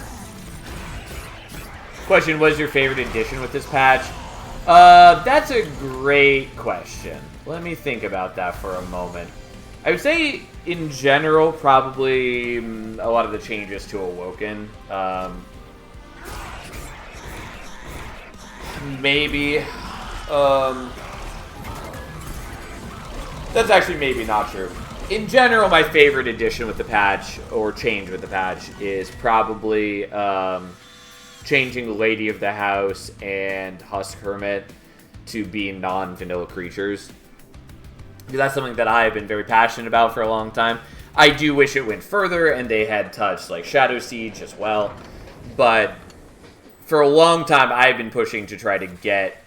Question, what is your favorite addition with this patch? That's a great question. Let me think about that for a moment. I would say, in general, probably a lot of the changes to Awoken. Maybe. That's actually maybe not true. In general, my favorite addition with the patch, or change with the patch, is probably changing Lady of the House and Husk Hermit to be non-vanilla creatures. Because that's something that I have been very passionate about for a long time. I do wish it went further, and they had touched like Shadow Siege as well. But for a long time, I've been pushing to try to get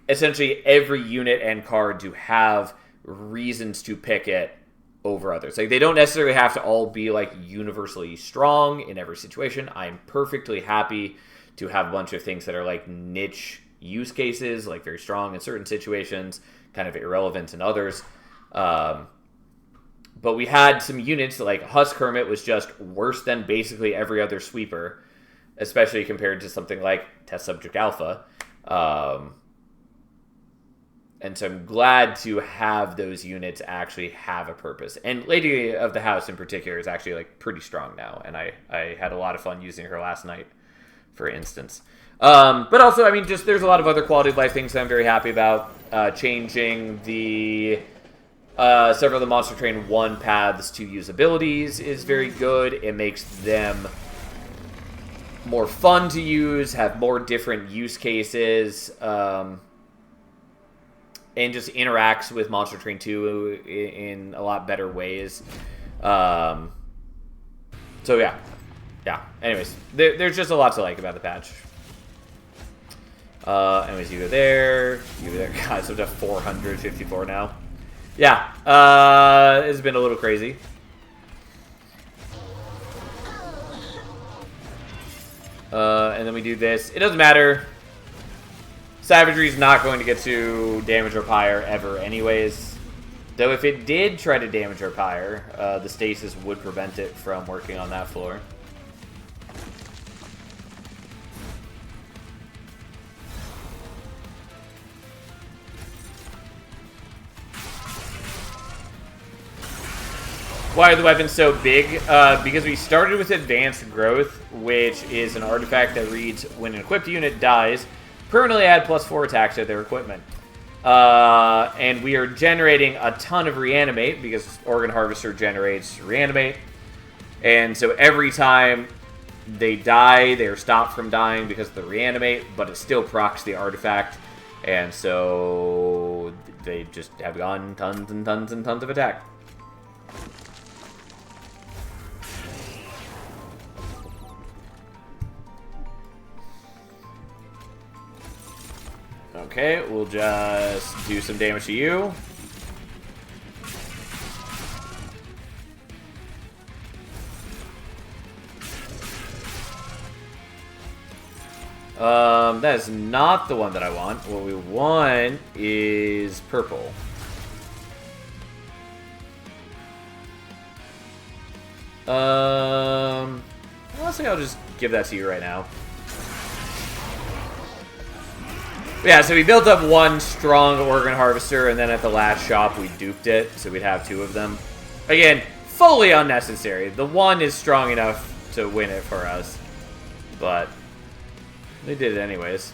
essentially every unit and card to have reasons to pick it over others. Like, they don't necessarily have to all be like universally strong in every situation. I'm perfectly happy to have a bunch of things that are like niche use cases, like very strong in certain situations, kind of irrelevant in others. But we had some units like Husk Hermit was just worse than basically every other sweeper, especially compared to something like Test Subject Alpha. And so I'm glad to have those units actually have a purpose. And Lady of the House in particular is actually like pretty strong now. And I had a lot of fun using her last night, for instance. But also, I mean, just there's a lot of other quality of life things that I'm very happy about. Changing the several of the Monster Train 1 paths to use abilities is very good. It makes them more fun to use, have more different use cases, and just interacts with Monster Train 2 in a lot better ways. So yeah. Anyways, there's just a lot to like about the patch. Anyways, you go there. God, so I'm at 454 now. Yeah, it's been a little crazy. And then we do this. It doesn't matter. Savagery is not going to get to damage our Pyre ever anyways. Though if it did try to damage our Pyre, the stasis would prevent it from working on that floor. Why are the weapons so big? Because we started with Advanced Growth, which is an artifact that reads, when an equipped unit dies, permanently add +4 attack to their equipment. And we are generating a ton of Reanimate, because Organ Harvester generates Reanimate. And so every time they die, they are stopped from dying because of the Reanimate, but it still procs the artifact. And so they just have gotten tons and tons and tons of attack. Okay, we'll just do some damage to you. That is not the one that I want. What we want is purple. Honestly, I'll just give that to you right now. Yeah, so we built up one strong Organ Harvester, and then at the last shop we duped it, so we'd have 2 of them. Again, fully unnecessary. The one is strong enough to win it for us, but they did it anyways.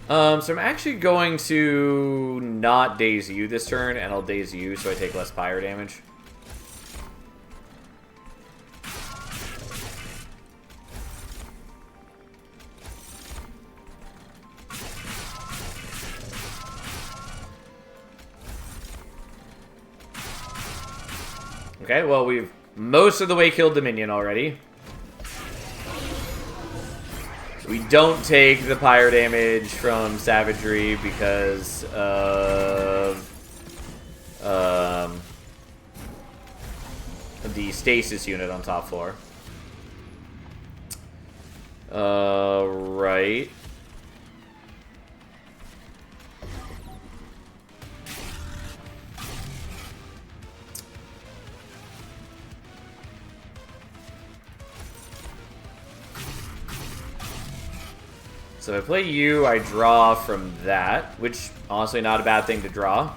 So I'm actually going to not daze you this turn, and I'll daze you so I take less Pyre damage. Okay, well, we've most of the way killed Dominion already. We don't take the Pyre damage from Savagery because of the Stasis unit on top floor. Right. So if I play you, I draw from that, which honestly not a bad thing to draw.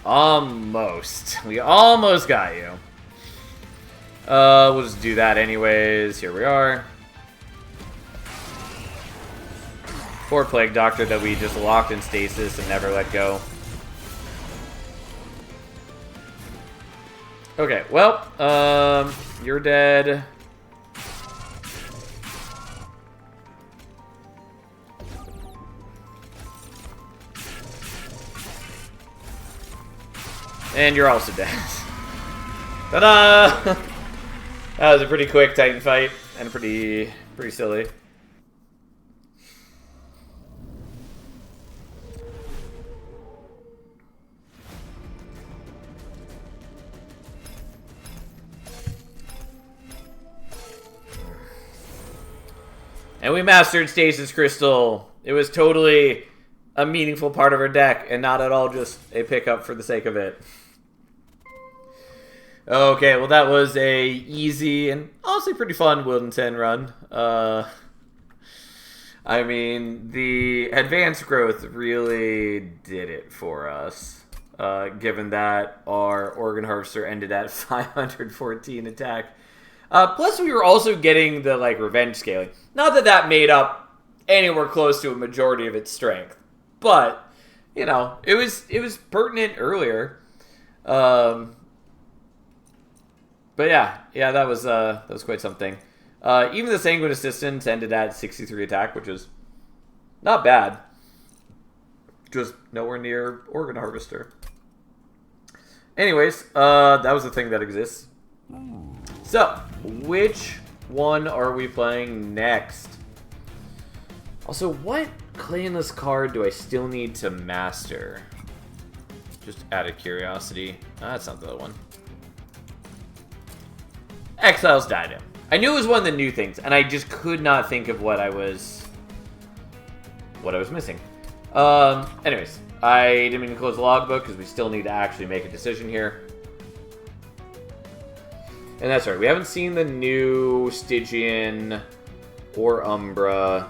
Almost. We almost got you. We'll just do that anyways. Here we are. Poor Plague Doctor that we just locked in stasis and never let go. Okay, well, you're dead. And you're also dead. Ta-da! That was a pretty quick Titan fight and pretty silly. And we mastered Stasis Crystal It was totally a meaningful part of our deck, and not at all just a pickup for the sake of it. Okay, well that was a easy and honestly pretty fun Wilton run. I mean, the advanced growth really did it for us. Given that our Organ Harvester ended at 514 attack. Plus, we were also getting the revenge scaling. Not that that made up anywhere close to a majority of its strength, but it was pertinent earlier. But yeah, that was quite something. Even the Sanguine Assistant ended at 63 attack, which is not bad. Just nowhere near Organ Harvester. Anyways, that was the thing that exists. So, which one are we playing next? Also, what clanless card do I still need to master? Just out of curiosity. That's not the other one. Exiles Diadem. I knew it was one of the new things, and I just could not think of what I was missing. Anyways, I didn't mean to close the logbook because we still need to actually make a decision here. And that's right, we haven't seen the new Stygian, or Umbra,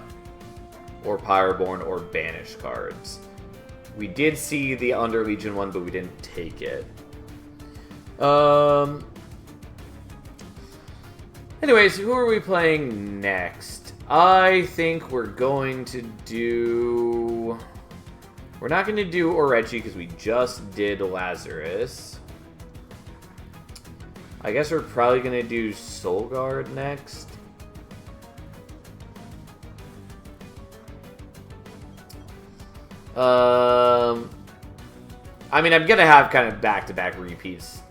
or Pyroborn, or Banish cards. We did see the Under Legion one, but we didn't take it. Anyways, who are we playing next? I think we're going to do... We're not going to do Orechi because we just did Lazarus. I guess we're probably going to do Soulguard next. I mean, I'm going to have kind of back-to-back repeats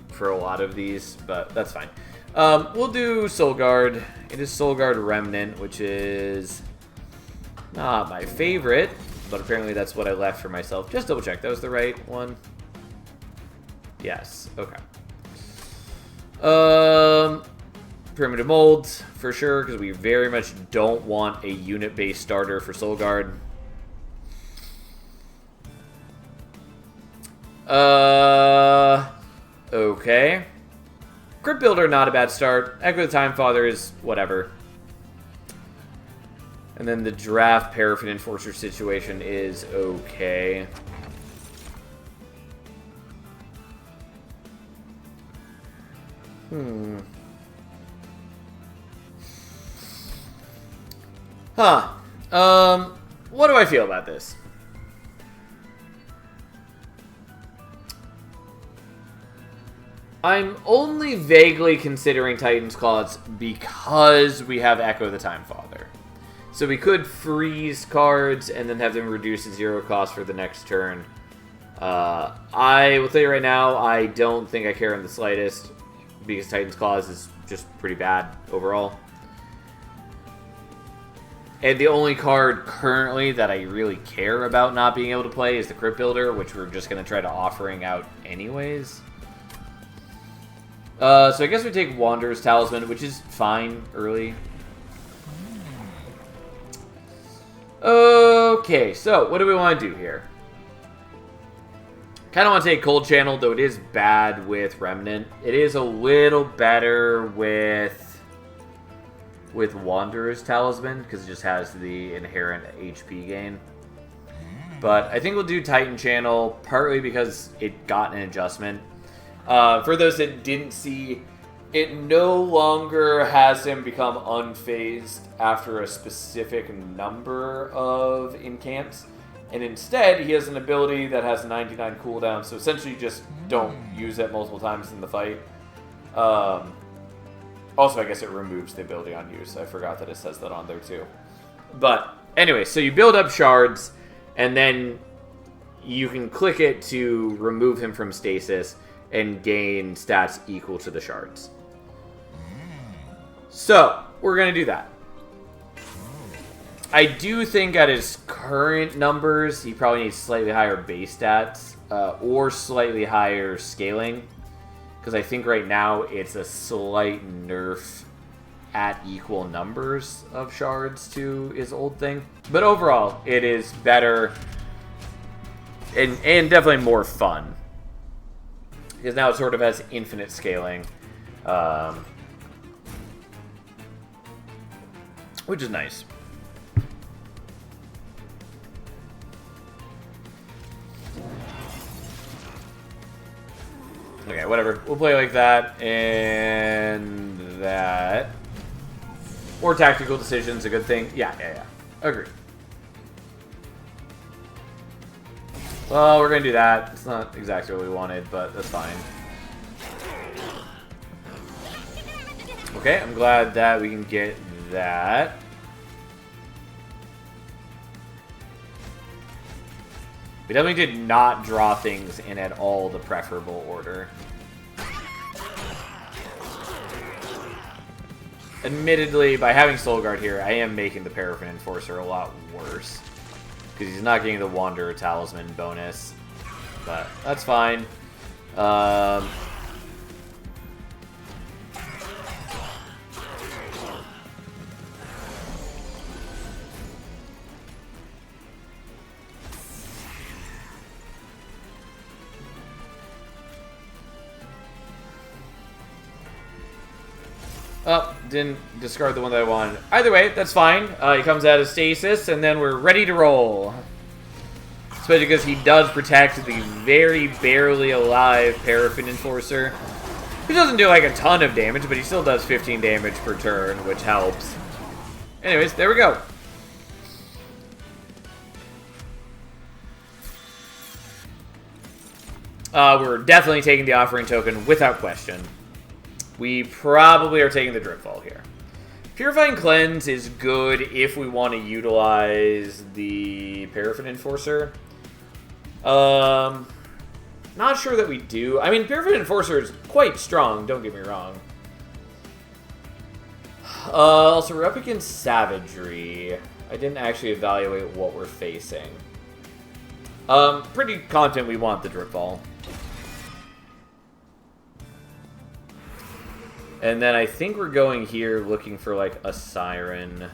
for a lot of these, but that's fine. We'll do Soulguard. It is Soulguard Remnant, which is not my favorite, but apparently that's what I left for myself. Just double check. That was the right one? Yes. Okay. Primitive Molds, for sure, because we very much don't want a unit-based starter for Soulguard. Okay. Crypt Builder, not a bad start. Echo the Time Father is whatever. And then the Draft Paraffin Enforcer situation is okay. What do I feel about this? I'm only vaguely considering Titan's Claws because we have Echo the Time Father. So we could freeze cards and then have them reduce to 0 cost for the next turn. I will tell you right now, I don't think I care in the slightest because Titan's Claws is just pretty bad overall. And the only card currently that I really care about not being able to play is the Crypt Builder, which we're just going to try to offering out anyways. So I guess we take Wanderer's Talisman, which is fine early. Okay, so what do we want to do here? Kind of want to take Cold Channel, though it is bad with Remnant. It is a little better with Wanderer's Talisman, because it just has the inherent HP gain. But I think we'll do Titan Channel, partly because it got an adjustment. For those that didn't see, it no longer has him become unfazed after a specific number of incants. And instead, he has an ability that has 99 cooldown, so essentially you just don't use it multiple times in the fight. Also, I guess it removes the ability on use. I forgot that it says that on there too. But anyway, so you build up shards, and then you can click it to remove him from stasis and gain stats equal to the shards. So, we're going to do that. I do think at his current numbers, he probably needs slightly higher base stats, or slightly higher scaling. Because I think right now it's a slight nerf at equal numbers of shards to his old thing. But overall, it is better and definitely more fun. Because now it sort of has infinite scaling. Which is nice. Okay, whatever. We'll play like that and that. More tactical decisions, a good thing. Yeah. Agreed. Well, we're going to do that. It's not exactly what we wanted, but that's fine. Okay, I'm glad that we can get that. We definitely did not draw things in at all the preferable order. Admittedly, by having Soul Guard here, I am making the Paraffin Enforcer a lot worse. Because he's not getting the Wanderer Talisman bonus. But that's fine. Oh, didn't discard the one that I wanted. Either way, that's fine. He comes out of stasis, and then we're ready to roll. Especially because he does protect the very barely alive Paraffin Enforcer. He doesn't do like a ton of damage, but he still does 15 damage per turn, which helps. Anyways, there we go. We're definitely taking the Offering Token without question. We probably are taking the Dripfall here. Purifying Cleanse is good if we want to utilize the Paraffin Enforcer. Not sure that we do. I mean, Paraffin Enforcer is quite strong, don't get me wrong. Also, we're up against Savagery. I didn't actually evaluate what we're facing. Pretty confident we want the Dripfall. And then I think we're going here looking for, like, a Siren.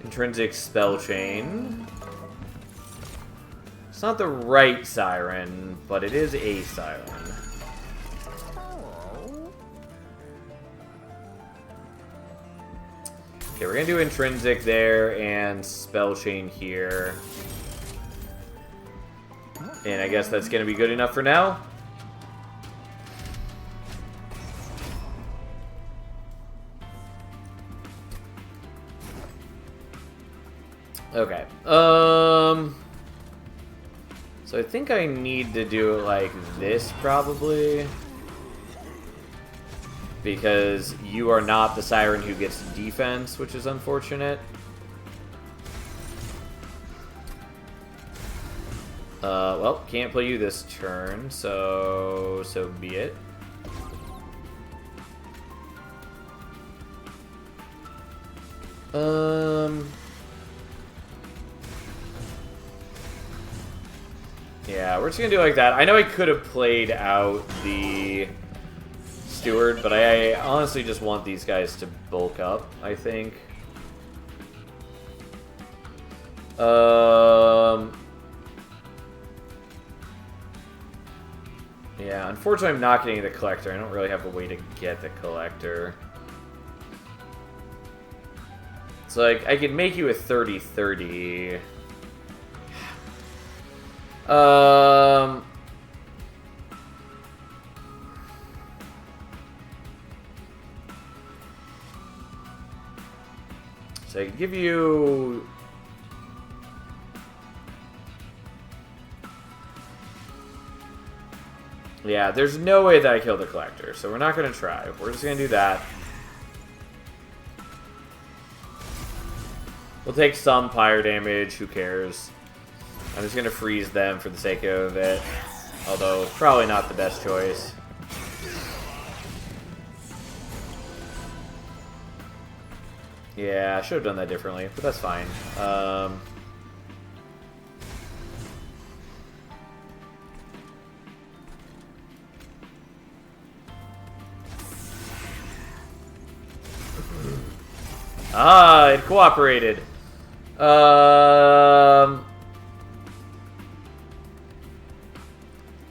Intrinsic Spell Chain. It's not the right Siren, but it is a Siren. Okay, we're gonna do Intrinsic there and Spell Chain here. And I guess that's gonna be good enough for now. Okay. So I think I need to do it like this, probably. Because you are not the Siren who gets defense, which is unfortunate. Well, can't play you this turn, so be it. Yeah, we're just gonna do it like that. I know I could have played out the Steward, but I honestly just want these guys to bulk up, I think. Yeah, unfortunately I'm not getting the Collector. I don't really have a way to get the Collector. It's like, I could make you a 30-30. So I could give you... Yeah, there's no way that I kill the Collector, so we're not going to try. We're just going to do that. We'll take some Pyre damage, who cares. I'm just going to freeze them for the sake of it. Although, probably not the best choice. Yeah, I should have done that differently, but that's fine. Ah, it cooperated.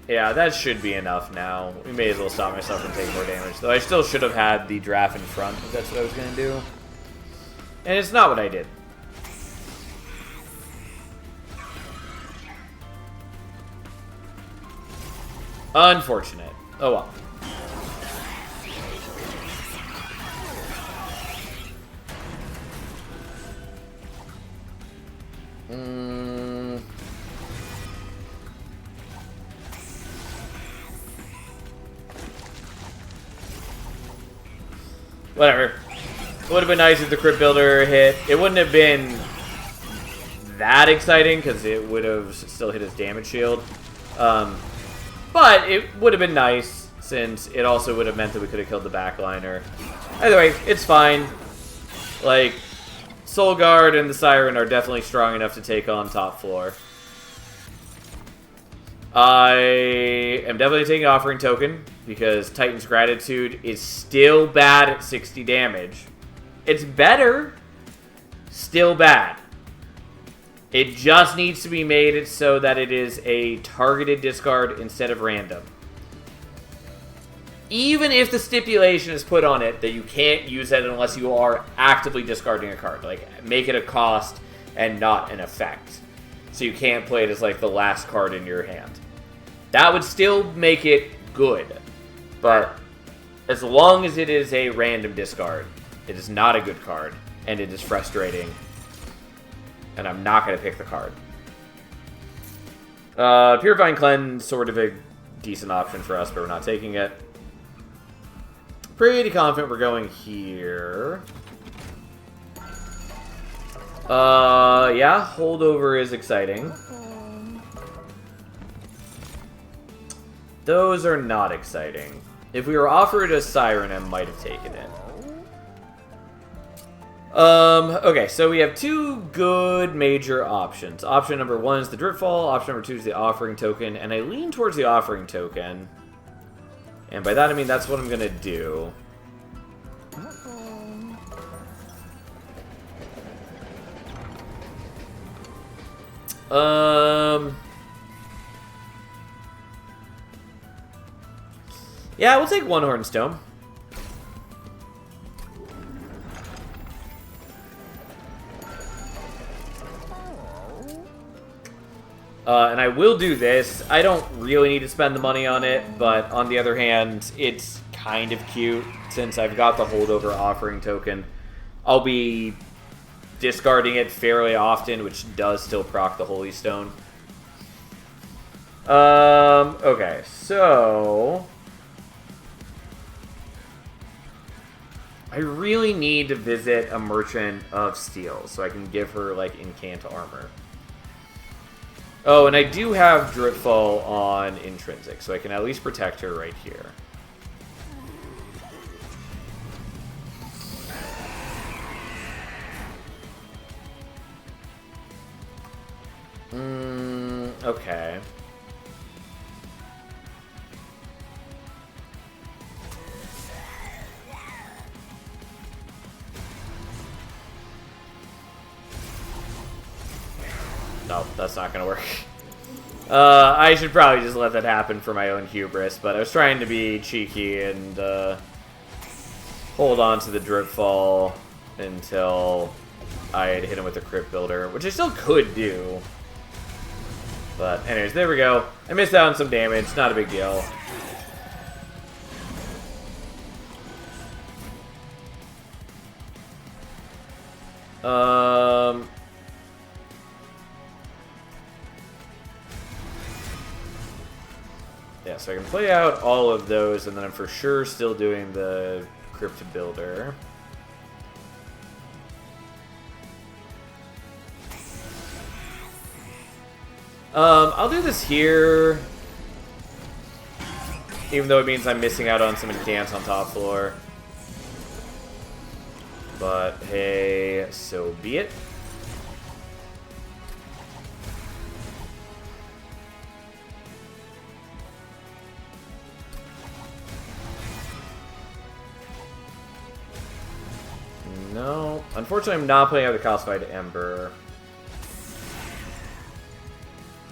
Yeah, that should be enough now. We may as well stop myself from taking more damage. Though I still should have had the draft in front, if that's what I was going to do. And it's not what I did. Unfortunate. Oh well. Whatever. It would have been nice if the Crypt Builder hit. It wouldn't have been that exciting because it would have still hit his damage shield. But it would have been nice since it also would have meant that we could have killed the backliner. Either way, it's fine. Like, Soul Guard and the Siren are definitely strong enough to take on top floor. I am definitely taking Offering Token because Titan's Gratitude is still bad at 60 damage. It's better, still bad. It just needs to be made so that it is a targeted discard instead of random. Even if the stipulation is put on it that you can't use it unless you are actively discarding a card. Like, make it a cost and not an effect. So you can't play it as, like, the last card in your hand. That would still make it good. But as long as it is a random discard, it is not a good card. And it is frustrating. And I'm not going to pick the card. Purifying Cleanse, sort of a decent option for us, but we're not taking it. Pretty confident we're going here. Yeah, Holdover is exciting. Those are not exciting. If we were offered a Siren, I might have taken it. Okay, so we have two good major options. Option number one is the Dripfall. Option number two is the Offering Token. And I lean towards the Offering Token. And by that I mean that's what I'm going to do. Yeah, we'll take one Hornstone. And I will do this. I don't really need to spend the money on it, but on the other hand, it's kind of cute since I've got the Holdover Offering Token. I'll be discarding it fairly often, which does still proc the Holy Stone. Okay, so I really need to visit a Merchant of Steel so I can give her, like, Incant Armor. Oh, and I do have Dripfall on Intrinsic, so I can at least protect her right here. Okay. No, that's not gonna work. I should probably just let that happen for my own hubris, but I was trying to be cheeky and hold on to the Dripfall until I had hit him with the Crypt Builder, which I still could do. But anyways, there we go. I missed out on some damage, not a big deal. Yeah, so I can play out all of those, and then I'm for sure still doing the Crypt Builder. I'll do this here, even though it means I'm missing out on some incants on top floor. But hey, so be it. No, Unfortunately, I'm not playing out the Calcified Ember.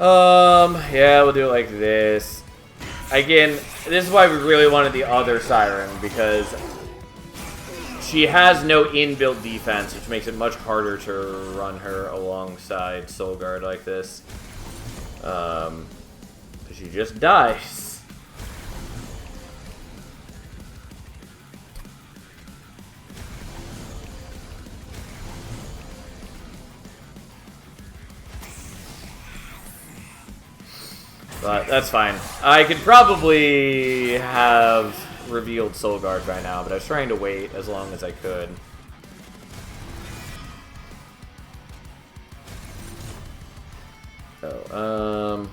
Yeah, we'll do it like this. Again, this is why we really wanted the other Siren, because she has no inbuilt defense, which makes it much harder to run her alongside Soul Guard like this. She just dies. But that's fine. I could probably have revealed Soul Guard by now, but I was trying to wait as long as I could. Oh,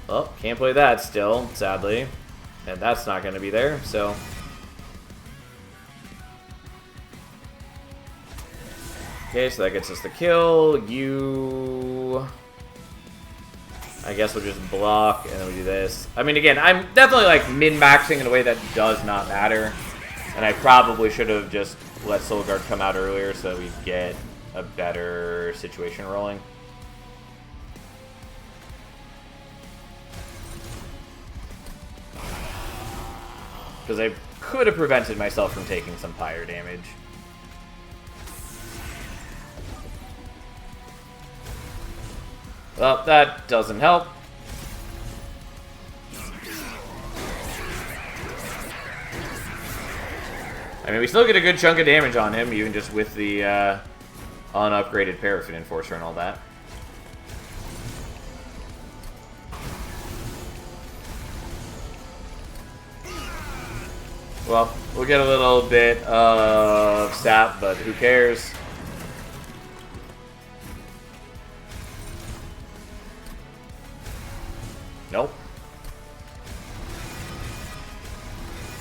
oh, can't play that still, sadly. And that's not going to be there, so... Okay, so that gets us the kill. You... I guess we'll just block, and then we do this. I mean, again, I'm definitely, like, min-maxing in a way that does not matter. And I probably should have just let Soul Guard come out earlier so that we get a better situation rolling. Because I could have prevented myself from taking some pyre damage. Well, that doesn't help. I mean, we still get a good chunk of damage on him, even just with the unupgraded Paraffin Enforcer and all that. Well, we'll get a little bit of sap, but who cares? Nope.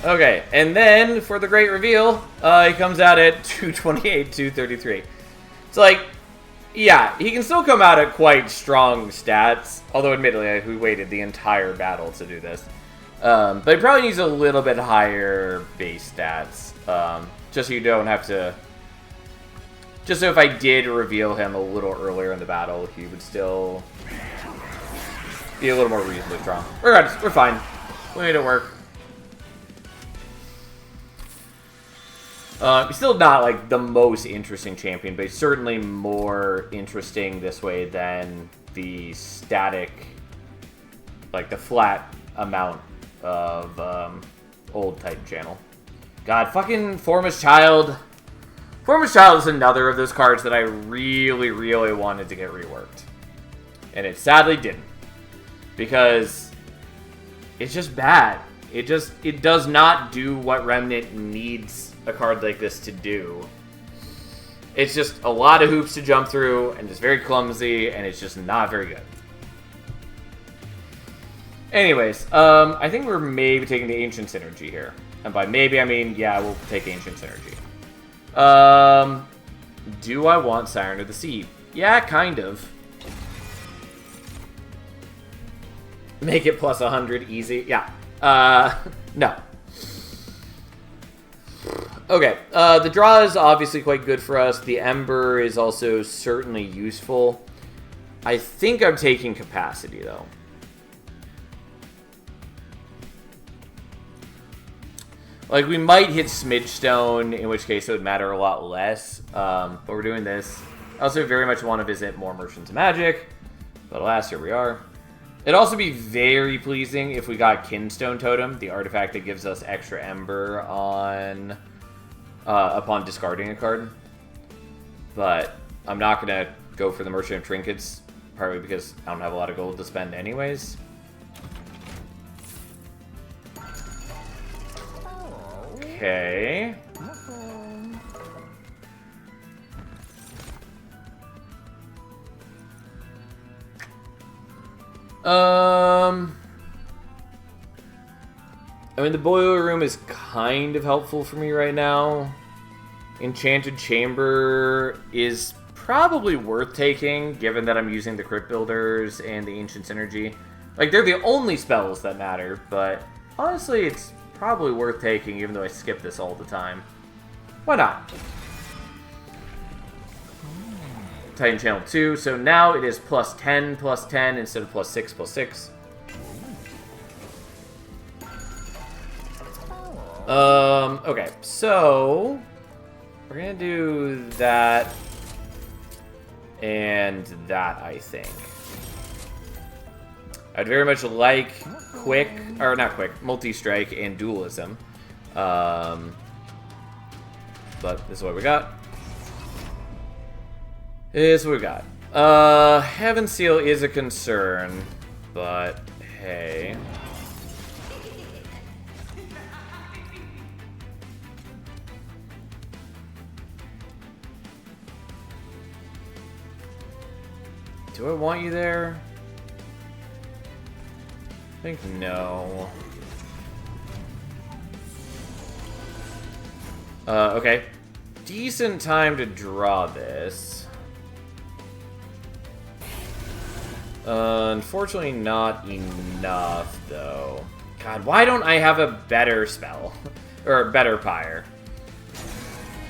Okay, and then for the great reveal, he comes out at 228, 233. It's like, yeah, he can still come out at quite strong stats, although admittedly, we waited the entire battle to do this. But he probably needs a little bit higher base stats, just so you don't have to... Just so if I did reveal him a little earlier in the battle, he would still be a little more reasonably strong. Regardless, we're fine. We made it work. He's still not, like, the most interesting champion, but he's certainly more interesting this way than the static, like, the flat amount of old Titan channel. God, fucking Formus Child. Formus Child is another of those cards that I really, really wanted to get reworked. And it sadly didn't. Because it's just bad. It does not do what Remnant needs a card like this to do. It's just a lot of hoops to jump through, and it's very clumsy, and it's just not very good. Anyways, I think we're maybe taking the Ancient Synergy here. And by maybe, I mean, yeah, we'll take Ancient Synergy. Do I want Siren of the Sea? Yeah, kind of. Make it plus 100 easy. Yeah. No. Okay. The draw is obviously quite good for us. The Ember is also certainly useful. I think I'm taking Capacity, though. Like, we might hit Smidgestone, in which case it would matter a lot less. But we're doing this. I also very much want to visit more Merchants of Magic. But alas, here we are. It'd also be very pleasing if we got Kinstone Totem, the artifact that gives us extra Ember on upon discarding a card. But I'm not going to go for the Merchant of Trinkets, partly because I don't have a lot of gold to spend anyways. Okay. I mean, the Boiler Room is kind of helpful for me right now. Enchanted Chamber is probably worth taking, given that I'm using the Crypt Builders and the Ancient Synergy. Like, they're the only spells that matter, but honestly, it's probably worth taking, even though I skip this all the time. Why not? Titan Channel 2, so now it is +10 instead of +6. Okay, so we're gonna do that and that, I think. I'd very much like multi-strike and dualism. But this is what we got. Here's what we got. Heaven Seal is a concern, but hey. Do I want you there? I think no. Okay. Decent time to draw this. Unfortunately not enough, though. God, why don't I have a better spell? Or a better Pyre?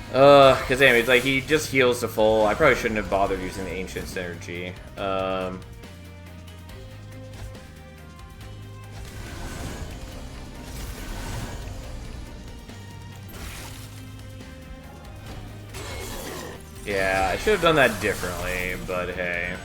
Because anyway, it's like he just heals to full. I probably shouldn't have bothered using the Ancient Synergy. Yeah, I should have done that differently, but hey.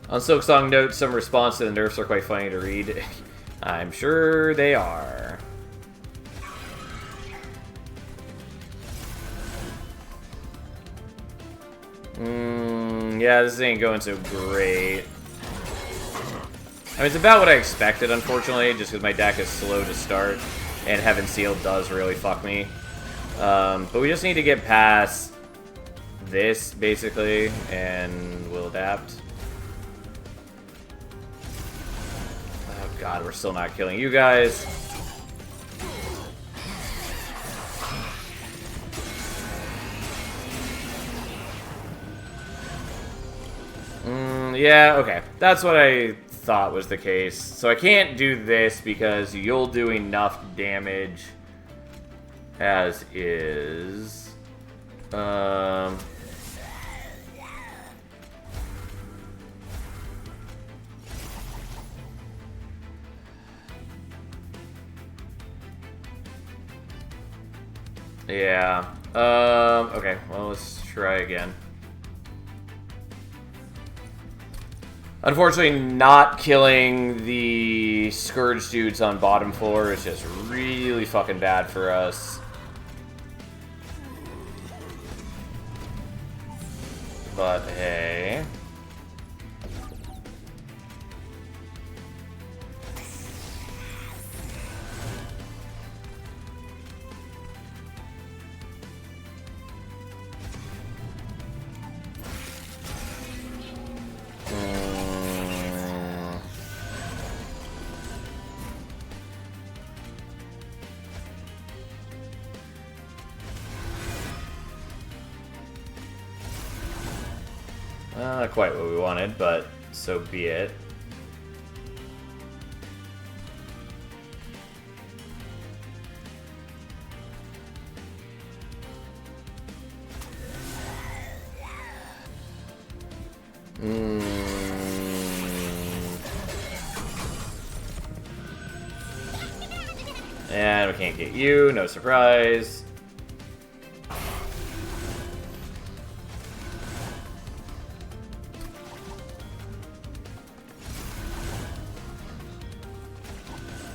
On Silksong notes, some response to the nerfs are quite funny to read. I'm sure they are. Yeah, this ain't going so great. I mean, it's about what I expected, unfortunately, just because my deck is slow to start, and Heaven Seal does really fuck me. But we just need to get past this, basically, and we'll adapt. Oh god, we're still not killing you guys. Yeah, okay. That's what I thought was the case. So I can't do this because you'll do enough damage as is. Yeah. Okay, well, let's try again. Unfortunately, not killing the Scourge dudes on bottom floor is just really fucking bad for us. But hey. Not quite what we wanted, but so be it. And we can't get you, no surprise.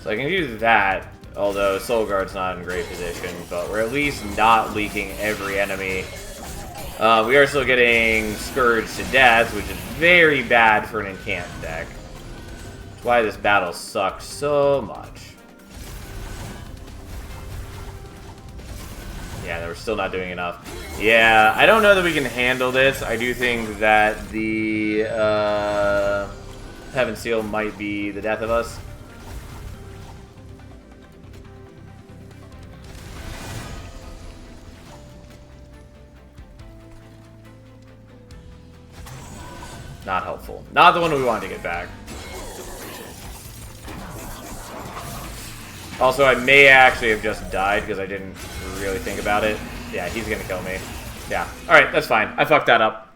So I can do that, although Soul Guard's not in great position, but we're at least not leaking every enemy. We are still getting Scourged to death, which is very bad for an Incant deck. That's why this battle sucks so much. Yeah, we're still not doing enough. Yeah, I don't know that we can handle this. I do think that the Heaven Seal might be the death of us. Not helpful. Not the one we wanted to get back. Also, I may actually have just died because I didn't really think about it. Yeah, he's gonna kill me. Yeah. Alright, that's fine. I fucked that up.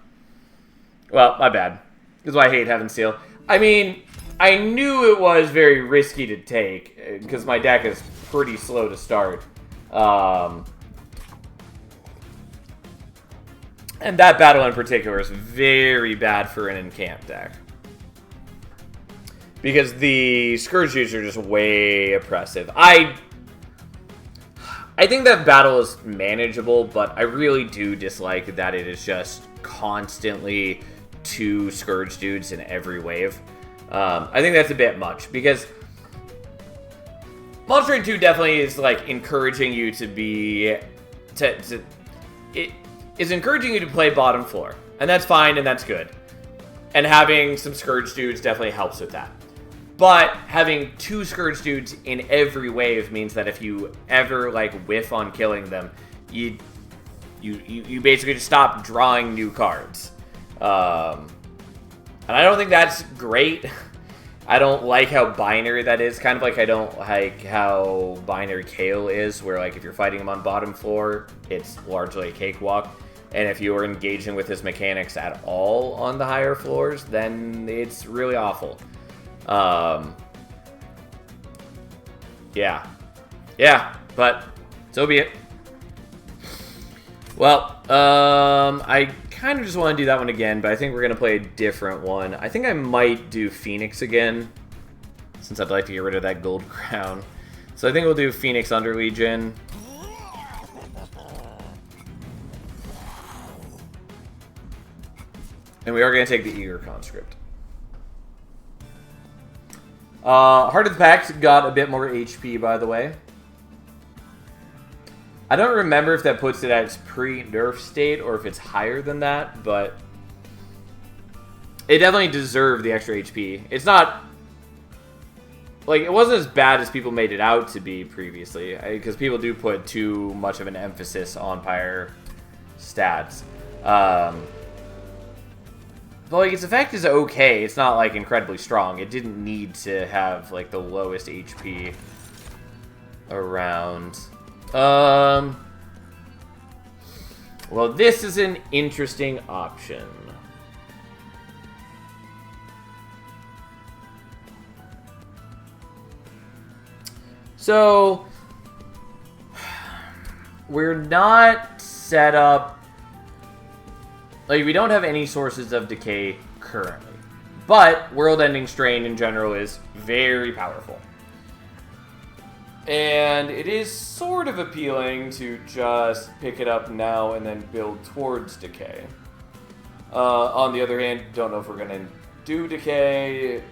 Well, my bad. This is why I hate Heaven Seal. I mean, I knew it was very risky to take because my deck is pretty slow to start. And that battle in particular is very bad for an Encamp deck. Because the Scourge Dudes are just way oppressive. I think that battle is manageable, but I really do dislike that it is just constantly 2 Scourge Dudes in every wave. I think that's a bit much, because Monster Train 2 definitely is like encouraging you to be... It is encouraging you to play bottom floor, and that's fine and that's good. And having some Scourge Dudes definitely helps with that. But having 2 Scourge Dudes in every wave means that if you ever like whiff on killing them, you basically just stop drawing new cards. And I don't think that's great. I don't like how binary that is. Kind of like I don't like how binary Kale is, where like if you're fighting him on bottom floor, it's largely a cakewalk. And if you are engaging with his mechanics at all on the higher floors, then it's really awful. Yeah, but so be it. Well, I kind of just want to do that one again, but I think we're going to play a different one. I think I might do Phoenix again, since I'd like to get rid of that gold crown. So I think we'll do Phoenix Under Legion. And we are going to take the Eager Conscript. Heart of the Pact got a bit more HP, by the way. I don't remember if that puts it at its pre-nerf state or if it's higher than that, but it definitely deserved the extra HP. It's not... Like, it wasn't as bad as people made it out to be previously, because people do put too much of an emphasis on Pyre stats. But, like, its effect is okay. It's not, like, incredibly strong. It didn't need to have, like, the lowest HP around. Well, this is an interesting option. So, we're not set up... Like, we don't have any sources of decay currently. But World-Ending Strain in general is very powerful. And it is sort of appealing to just pick it up now and then build towards decay. On the other hand, don't know if we're going to do decay.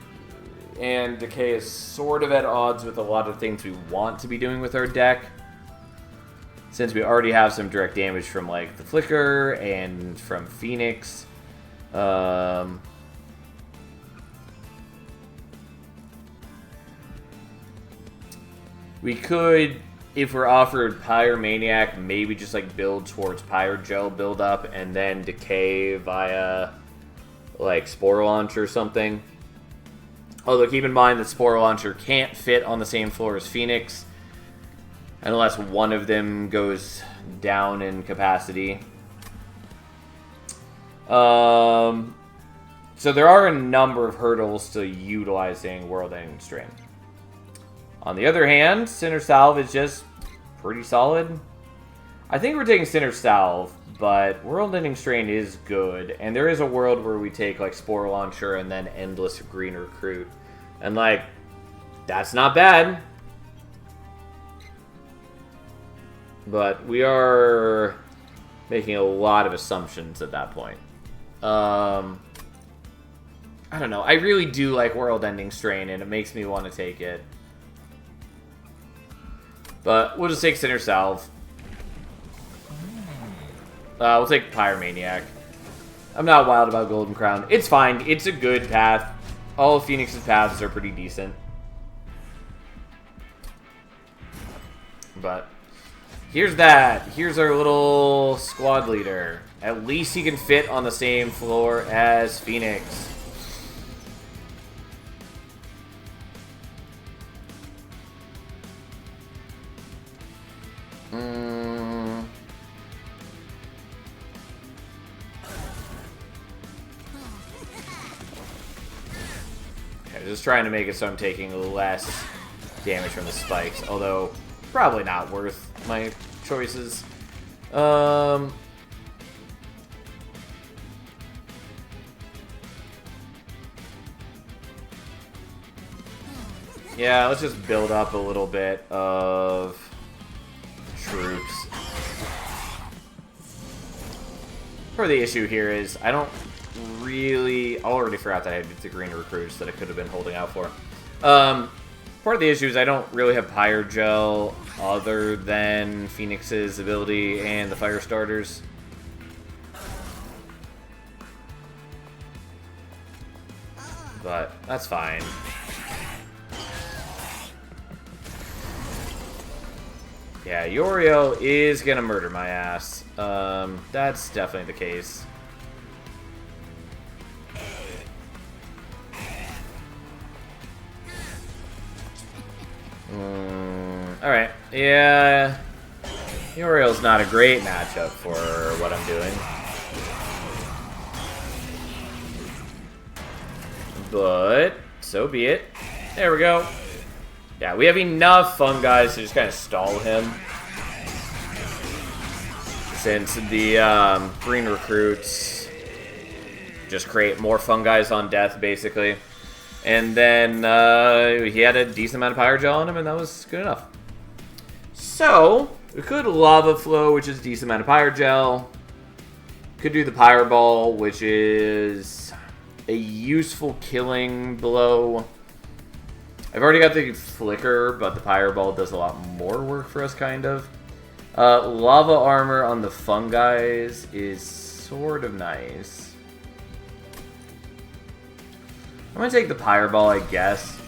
And decay is sort of at odds with a lot of things we want to be doing with our deck. Since we already have some direct damage from, like, the Flicker and from Phoenix. We could, if we're offered Pyre Maniac, maybe just, like, build towards Pyre Gel build-up and then decay via, like, Spore Launcher or something. Although, keep in mind that Spore Launcher can't fit on the same floor as Phoenix, unless one of them goes down in capacity. So there are a number of hurdles to utilizing World-Ending Strain. On the other hand, Sinner Salve is just pretty solid. I think we're taking Sinner Salve, but World-Ending Strain is good. And there is a world where we take, like, Spore Launcher and then Endless Green Recruit. And, like, that's not bad. But we are making a lot of assumptions at that point. I don't know. I really do like World-Ending Strain, and it makes me want to take it. But we'll just take Sinner Salve. We'll take Pyre Maniac. I'm not wild about Golden Crown. It's fine. It's a good path. All of Phoenix's paths are pretty decent. But Here's that. Here's our little squad leader. At least he can fit on the same floor as Phoenix. Okay, just trying to make it so I'm taking less damage from the spikes, although probably not worth my choices. Yeah, let's just build up a little bit of troops. Part of the issue here is I don't really... I already forgot that I had the green recruits that I could have been holding out for. Part of the issue is I don't really have Pyre Gel other than Phoenix's ability and the fire starters. But that's fine. Yeah, Uriel is gonna murder my ass. That's definitely the case. Alright, yeah. Uriel's not a great matchup for what I'm doing. But, so be it. There we go. Yeah, we have enough fungi to just kind of stall him. Since the green recruits just create more fungi on death, basically. And then he had a decent amount of Pyre Gel on him, and that was good enough. So, we could Lava Flow, which is a decent amount of Pyre Gel. Could do the Pyre Ball, which is a useful killing blow. I've already got the Flicker, but the Pyre Ball does a lot more work for us, kind of. Lava Armor on the fungi is sort of nice. I'm going to take the Pyre Ball, I guess.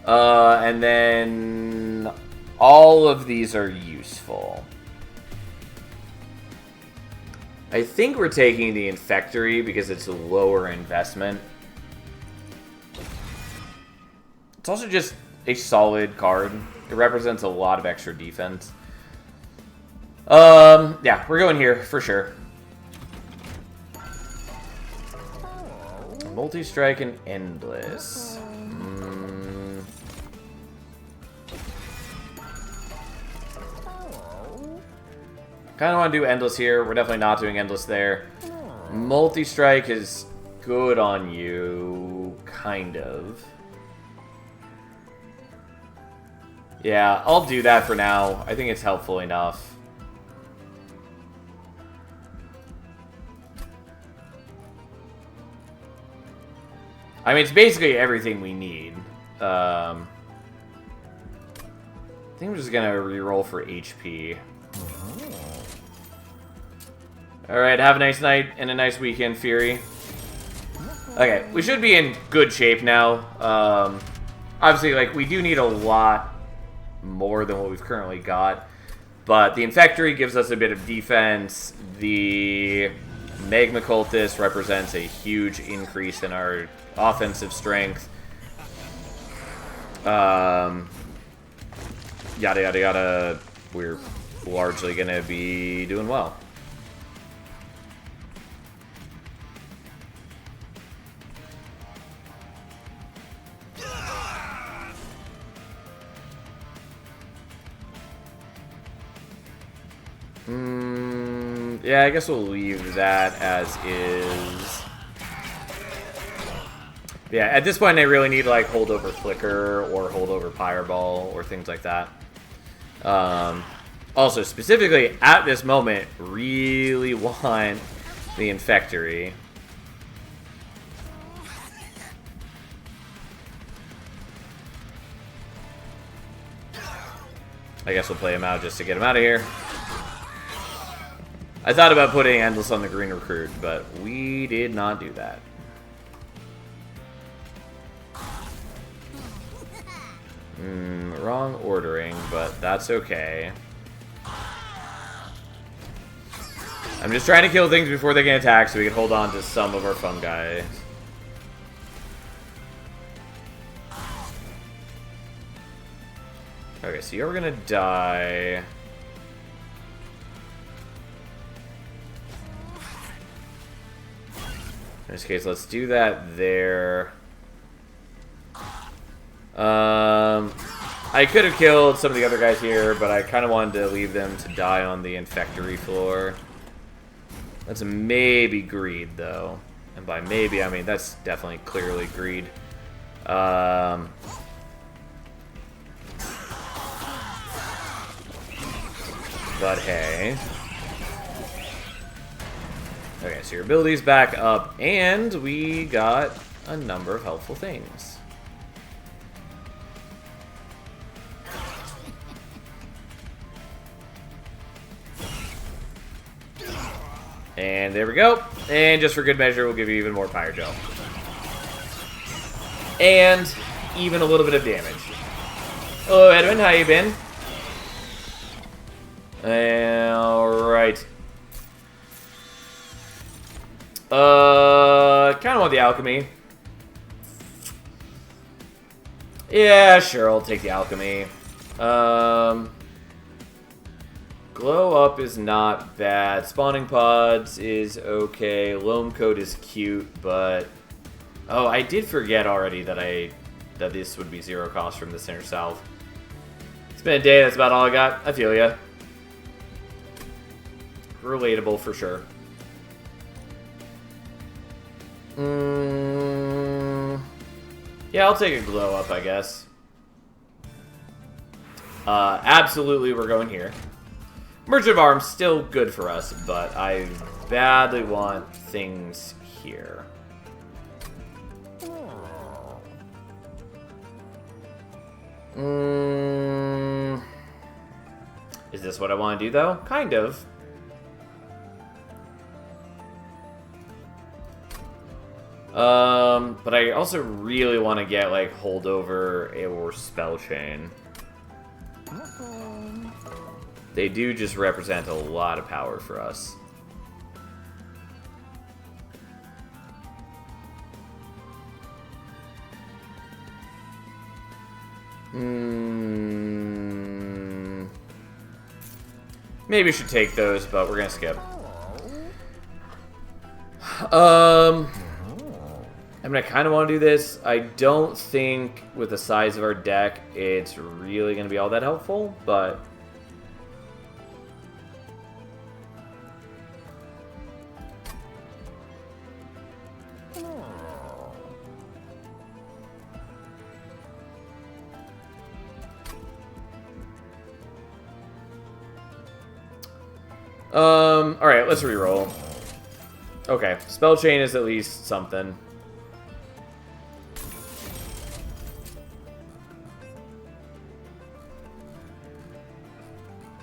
And then all of these are useful. I think we're taking the Infectory because it's a lower investment. It's also just a solid card. It represents a lot of extra defense. Yeah, we're going here for sure. Multi-strike and Endless. Kind of want to do Endless here. We're definitely not doing Endless there. Multi-strike is good on you, kind of. Yeah, I'll do that for now. I think it's helpful enough. I mean, it's basically everything we need. I think I'm just gonna reroll for HP. Alright, have a nice night and a nice weekend, Fury. Okay, we should be in good shape now. Obviously, like, we do need a lot more than what we've currently got. But the Infectory gives us a bit of defense. The Magma Cultist represents a huge increase in our offensive strength. Yada yada yada. We're largely going to be doing well. Yeah, I guess we'll leave that as is. Yeah, at this point I really need to like hold over Flicker or hold over Pyre Ball or things like that. Also, specifically at this moment, really want the Infectory. I guess we'll play him out just to get him out of here. I thought about putting Endless on the green recruit, but we did not do that. Wrong ordering, but that's okay. I'm just trying to kill things before they can attack so we can hold on to some of our fungi. Okay, so you're gonna die. In this case, let's do that there. I could have killed some of the other guys here, but I kind of wanted to leave them to die on the infectory floor. That's maybe greed, though. And by maybe, I mean that's definitely clearly greed. But hey. Okay, so your ability's back up, and we got a number of helpful things. And there we go. And just for good measure, we'll give you even more Pyrogel. And even a little bit of damage. Hello, Edwin. How you been? Alright. Kind of want the alchemy. Yeah, sure, I'll take the alchemy. Glow up is not bad. Spawning pods is okay. Loam coat is cute, but oh, I did forget already that this would be 0 cost from the Center South. It's been a day. That's about all I got. I feel ya. Relatable for sure. Yeah, I'll take a glow up, I guess. Absolutely, we're going here. Merchant of Arms, still good for us, but I badly want things here. Is this what I want to do, though? Kind of. But I also really want to get, like, Holdover or Spell Chain. They do just represent a lot of power for us. Maybe we should take those, but we're gonna skip. I mean, I kind of want to do this. I don't think with the size of our deck, it's really gonna be all that helpful, but alright, let's reroll. Okay, Spell Chain is at least something.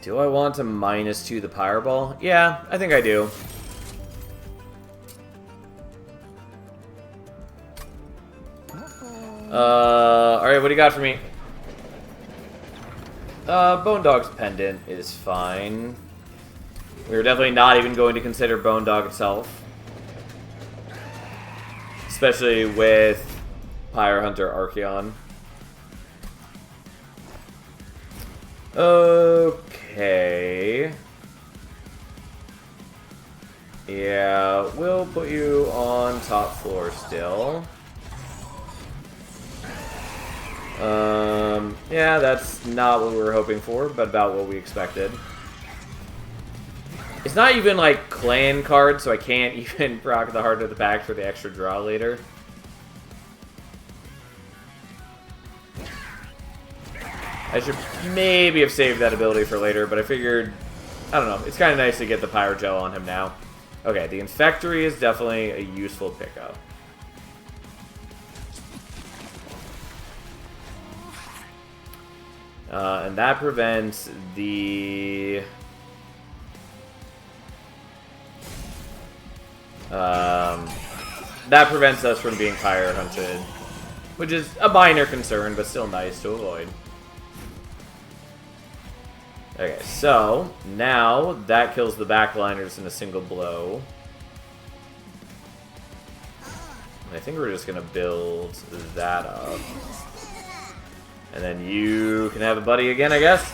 Do I want to -2 the Pyreball? Yeah, I think I do. Alright, what do you got for me? Bone Dog's Pendant is fine. We were definitely not even going to consider Bone Dog itself. Especially with Pyre Hunter Archeon. Okay. Yeah, we'll put you on top floor still. Yeah, that's not what we were hoping for, but about what we expected. It's not even, like, clan cards, so I can't even proc the Heart of the Pack for the extra draw later. I should maybe have saved that ability for later, but I figured, I don't know, it's kind of nice to get the Pyrogel on him now. Okay, the Infectory is definitely a useful pickup. And that prevents the... that prevents us from being Pyre Hunted, which is a minor concern, but still nice to avoid. Okay, so now that kills the backliners in a single blow. I think we're just going to build that up. And then you can have a buddy again, I guess.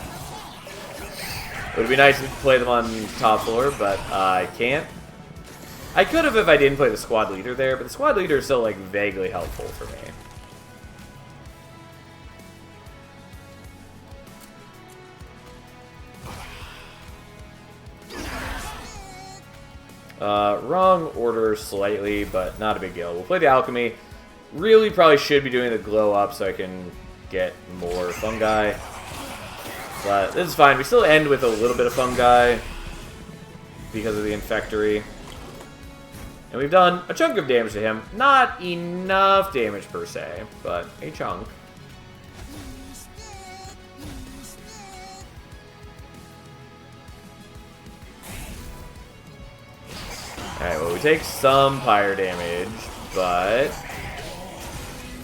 It would be nice to play them on top floor, but I can't. I could have if I didn't play the squad leader there, but the squad leader is still, like, vaguely helpful for me. Wrong order slightly, but not a big deal. We'll play the alchemy. Really probably should be doing the glow up so I can get more fungi. But this is fine. We still end with a little bit of fungi because of the infectory. And we've done a chunk of damage to him. Not enough damage per se, but a chunk. Alright, well, we take some pyre damage, but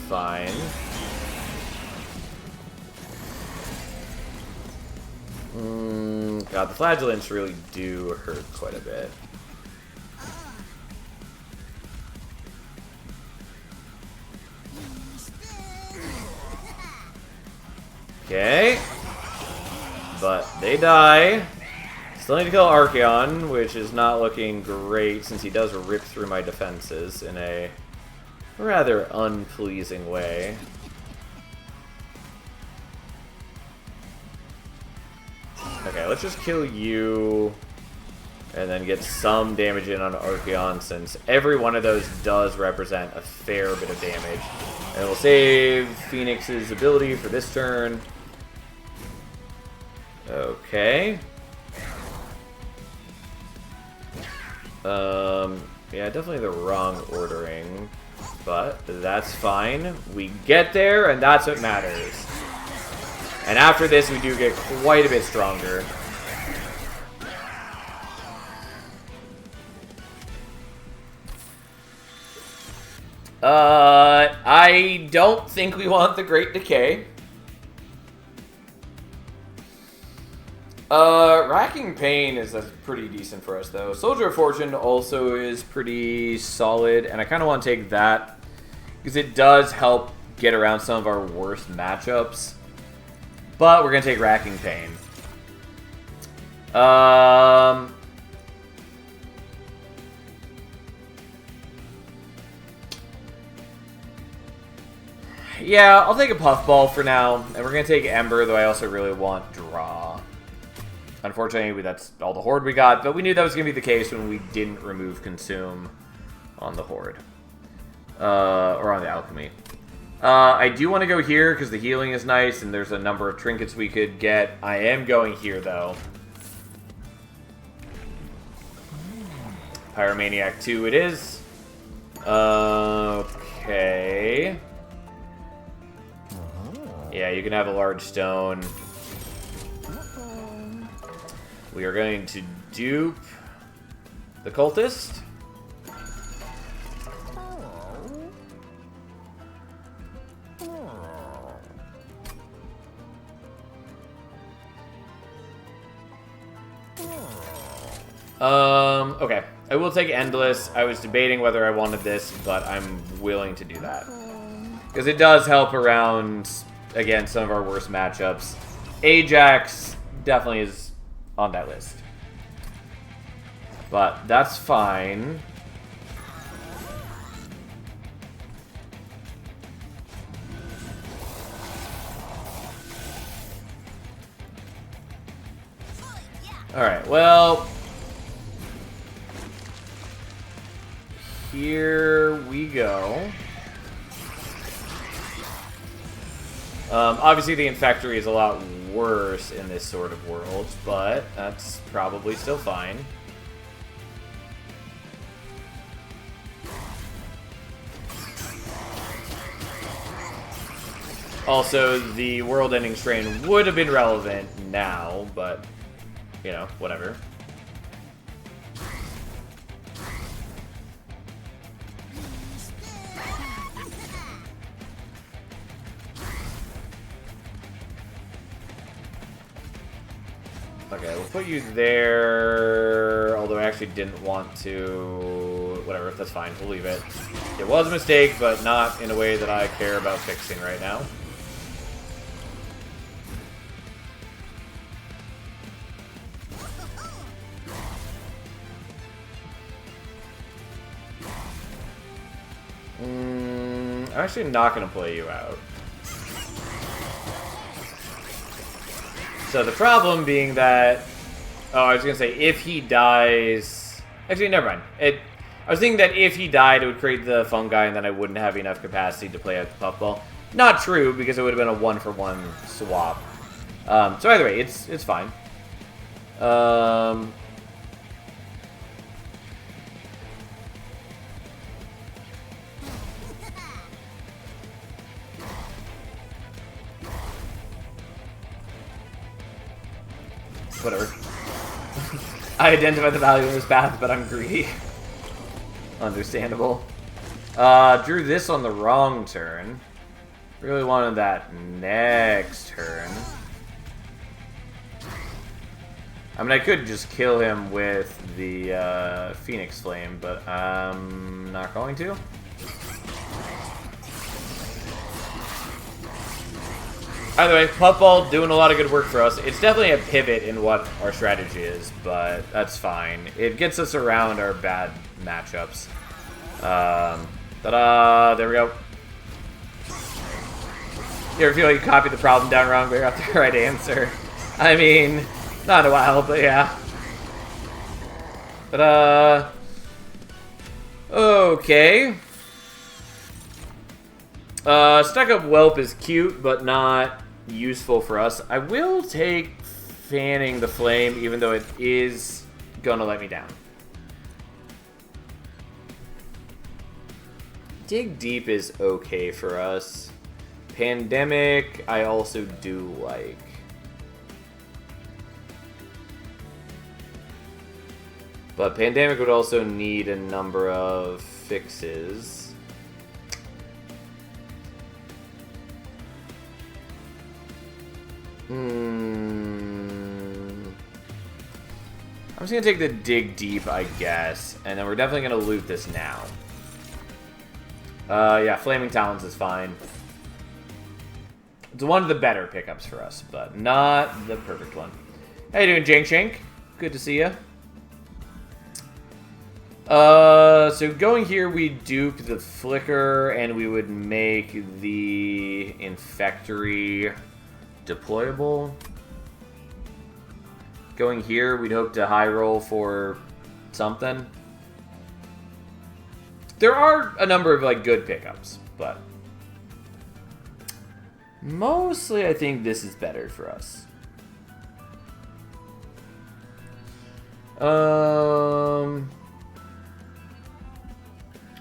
fine. God, the flagellants really do hurt quite a bit. Okay. But they die. Still need to kill Archaon, which is not looking great since he does rip through my defenses in a rather unpleasing way. Okay, let's just kill you and then get some damage in on Archaon since every one of those does represent a fair bit of damage. And we'll save Phoenix's ability for this turn. Okay. Yeah, definitely the wrong ordering, but that's fine. We get there, and that's what matters. And after this, we do get quite a bit stronger. I don't think we want the Great Decay. Racking Pain is pretty decent for us, though. Soldier of Fortune also is pretty solid, and I kind of want to take that because it does help get around some of our worst matchups. But we're going to take Racking Pain. Yeah, I'll take a Puffball for now, and we're going to take Ember, though I also really want Draw. Unfortunately, that's all the Horde we got, but we knew that was going to be the case when we didn't remove Consume on the Horde. Or on the Alchemy. I do want to go here because the healing is nice, and there's a number of trinkets we could get. I am going here, though. Pyromaniac 2 it is. Okay. Yeah, you can have a large stone. We are going to dupe the cultist. Okay. I will take Endless. I was debating whether I wanted this, but I'm willing to do that. Because it does help around, again, some of our worst matchups. Ajax definitely is on that list. But that's fine. Alright, well, here we go. Obviously the Infectory is a lot worse in this sort of world, but that's probably still fine. Also, the world-ending strain would have been relevant now, but, you know, whatever. Okay, we'll put you there, although I actually didn't want to... Whatever, that's fine, we'll leave it. It was a mistake, but not in a way that I care about fixing right now. I'm actually not going to play you out. So the problem being that... Oh, I was going to say, if he dies... Actually, never mind. I was thinking that if he died, it would create the fungi, and then I wouldn't have enough capacity to play out the puffball. Not true, because it would have been a one-for-one swap. So either way, it's fine. Whatever. I identify the value in this path, but I'm greedy. Understandable. Drew this on the wrong turn. Really wanted that next turn. I mean, I could just kill him with the Phoenix Flame, but I'm not going to. Either way, Puffball doing a lot of good work for us. It's definitely a pivot in what our strategy is, but that's fine. It gets us around our bad matchups. Ta-da! There we go. You ever feel like you copied the problem down wrong, but you got the right answer? I mean, not in a while, but yeah. Ta-da! Okay. Stuck Up Whelp is cute, but not useful for us. I will take Fanning the Flame, even though it is gonna let me down. Dig Deep is okay for us. Pandemic, I also do like. But Pandemic would also need a number of fixes. I'm just gonna take the Dig Deep, I guess, and then we're definitely gonna loot this now. Yeah, Flaming Talons is fine. It's one of the better pickups for us, but not the perfect one. How you doing, Jank Shank? Good to see you. So going here, we dupe the Flicker, and we would make the Infectory deployable. Going here, we'd hope to high roll for something. There are a number of like good pickups, but mostly I think this is better for us.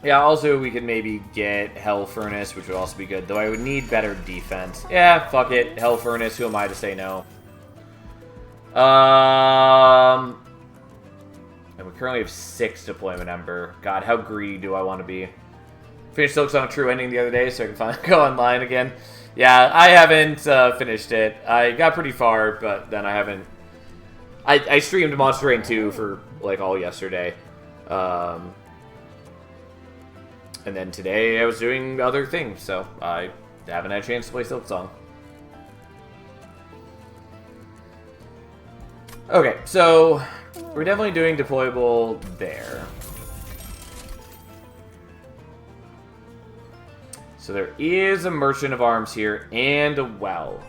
Yeah, also we could maybe get Hell Furnace, which would also be good, though I would need better defense. Yeah, fuck it. Hell Furnace, who am I to say no? And we currently have 6 Deployment Ember. God, how greedy do I want to be? Finished Silks on a True Ending the other day, so I can finally go online again. Yeah, I haven't finished it. I got pretty far, but then I haven't... I streamed Monster Train 2 for, like, all yesterday. And then today I was doing other things, so I haven't had a chance to play Silksong. Okay, so we're definitely doing deployable there. So there is a Merchant of Arms here and a well.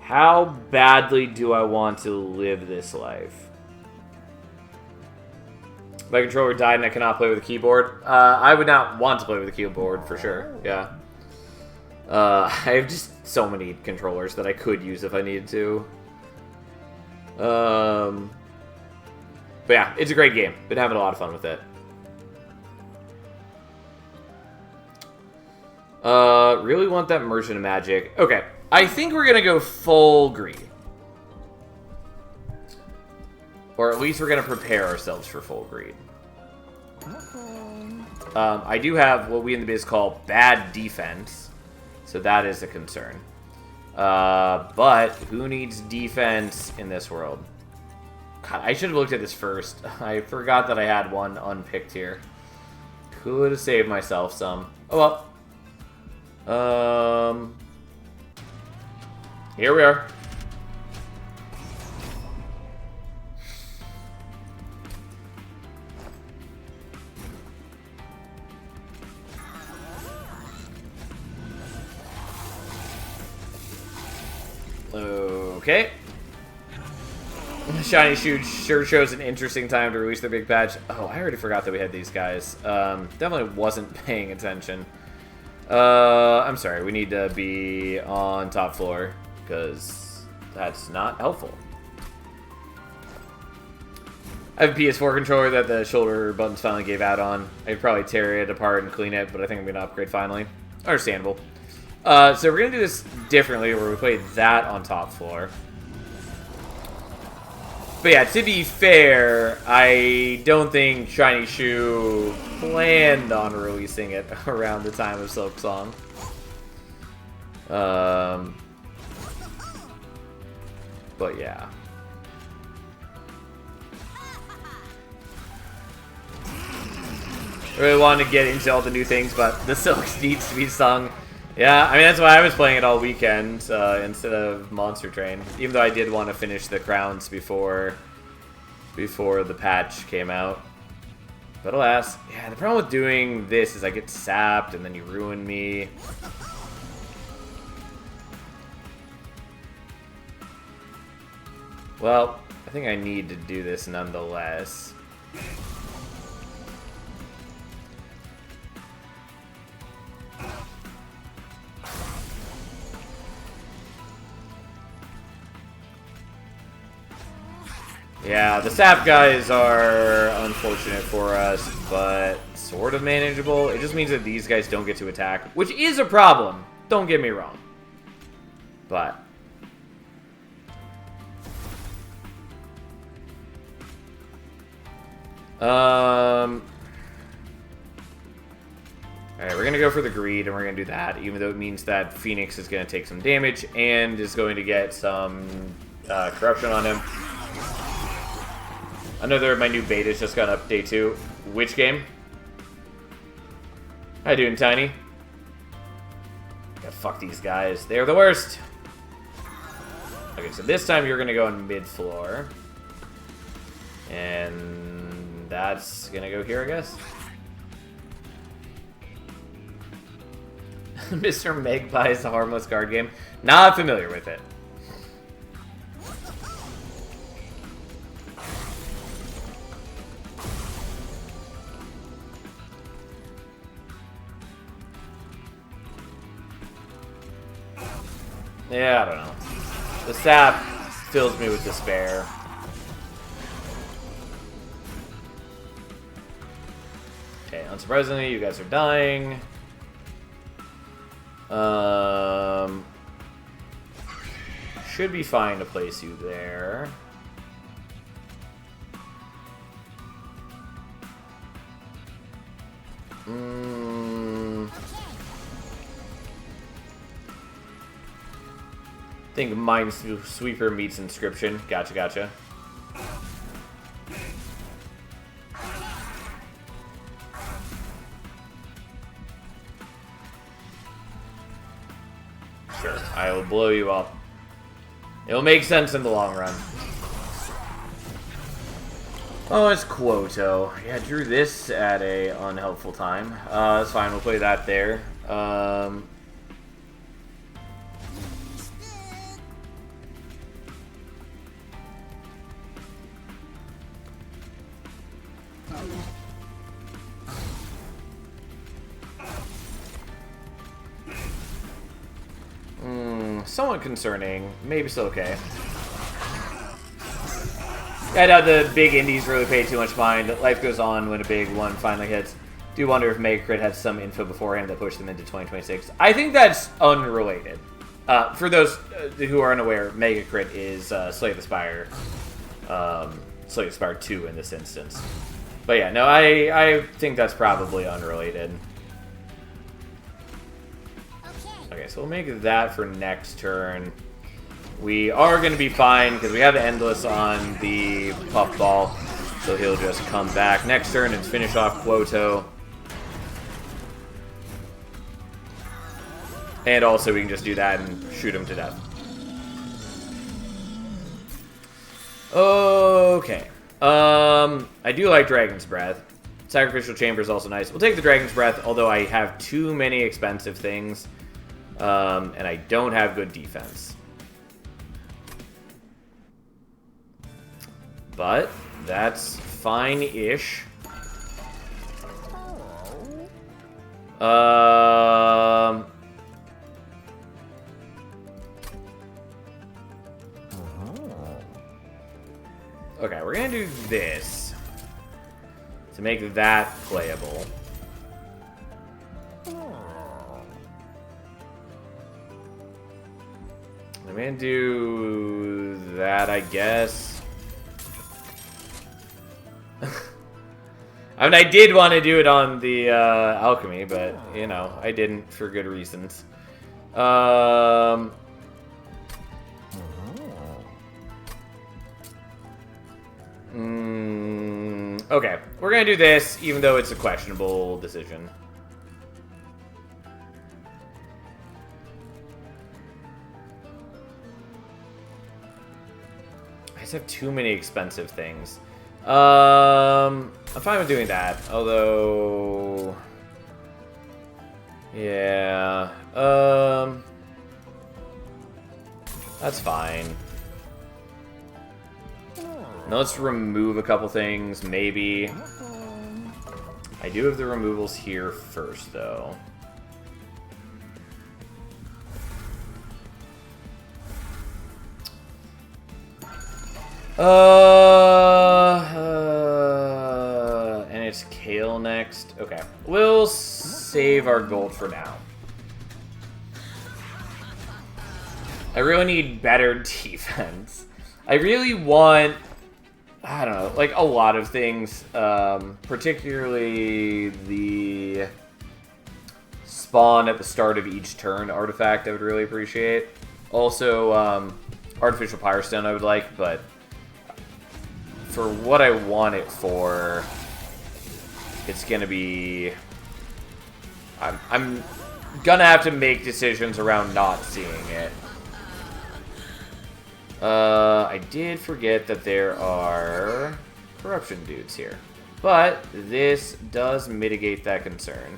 How badly do I want to live this life? My controller died and I cannot play with a keyboard. I would not want to play with a keyboard for sure. Yeah. I have just so many controllers that I could use if I needed to. But yeah, it's a great game. Been having a lot of fun with it. Really want that Merchant of Magic. Okay, I think we're gonna go full greed. Or at least we're going to prepare ourselves for full greed. I do have what we in the biz call bad defense. So that is a concern. But who needs defense in this world? God, I should have looked at this first. I forgot that I had one unpicked here. Could have saved myself some. Oh well. Here we are. Okay. Shiny Shoe sure shows an interesting time to release their big patch. Oh, I already forgot that we had these guys. Definitely wasn't paying attention. I'm sorry, we need to be on top floor, because that's not helpful. I have a PS4 controller that the shoulder buttons finally gave out on. I'd probably tear it apart and clean it, but I think I'm going to upgrade finally. Understandable. So we're going to do this differently, where we play that on top floor. But yeah, to be fair, I don't think Shiny Shoe planned on releasing it around the time of Silk Song. But yeah. I really wanted to get into all the new things, but the Silks needs to be sung. Yeah, I mean, that's why I was playing it all weekend instead of Monster Train. Even though I did want to finish the crowns before the patch came out. But alas, yeah, the problem with doing this is I get sapped and then you ruin me. Well, I think I need to do this nonetheless. Yeah, the sap guys are unfortunate for us, but sort of manageable. It just means that these guys don't get to attack, which is a problem. Don't get me wrong. But alright, we're gonna go for the greed, and we're gonna do that, even though it means that Phoenix is gonna take some damage and is going to get some corruption on him. Another of my new betas just got update 2. Which game? How you doing, Tiny? Yeah, fuck these guys. They're the worst. Okay, so this time you're gonna go on mid-floor. And that's gonna go here, I guess. Mr. Magpie is a harmless card game. Not familiar with it. Yeah, I don't know. The sap fills me with despair. Okay, unsurprisingly, you guys are dying. Should be fine to place you there. I think Minesweeper meets Inscription. Gotcha, gotcha. Sure, I will blow you up. It'll make sense in the long run. Oh, it's Quoto. Yeah, drew this at a unhelpful time. That's fine, we'll play that there. Somewhat concerning. Maybe still okay. I doubt the big indies really pay too much mind. Life goes on when a big one finally hits. Do wonder if Megacrit had some info beforehand that pushed them into 2026. I think that's unrelated. For those who are unaware, Megacrit is Slay the Spire. Slay the Spire 2 in this instance. But yeah, no, I think that's probably unrelated. Okay, so we'll make that for next turn. We are going to be fine because we have Endless on the Puffball. So he'll just come back next turn and finish off Quoto. And also we can just do that and shoot him to death. Okay. I do like Dragon's Breath. Sacrificial Chamber is also nice. We'll take the Dragon's Breath, although I have too many expensive things. And I don't have good defense. But that's fine-ish. Okay, we're gonna do this to make that playable. I'm gonna do that, I guess. I mean, I did want to do it on the alchemy, but, you know, I didn't for good reasons. Okay, we're gonna do this, even though it's a questionable decision. I just have too many expensive things. I'm fine with doing that, although... Yeah, that's fine. Now let's remove a couple things, maybe. I do have the removals here first, though. And it's Kale next. Okay. We'll save our gold for now. I really need better defense. I really want, I don't know, like a lot of things, particularly the spawn at the start of each turn artifact I would really appreciate. Also, Artificial Pyrostone I would like, but for what I want it for, it's gonna be... I'm gonna have to make decisions around not seeing it. I did forget that there are corruption dudes here. But this does mitigate that concern.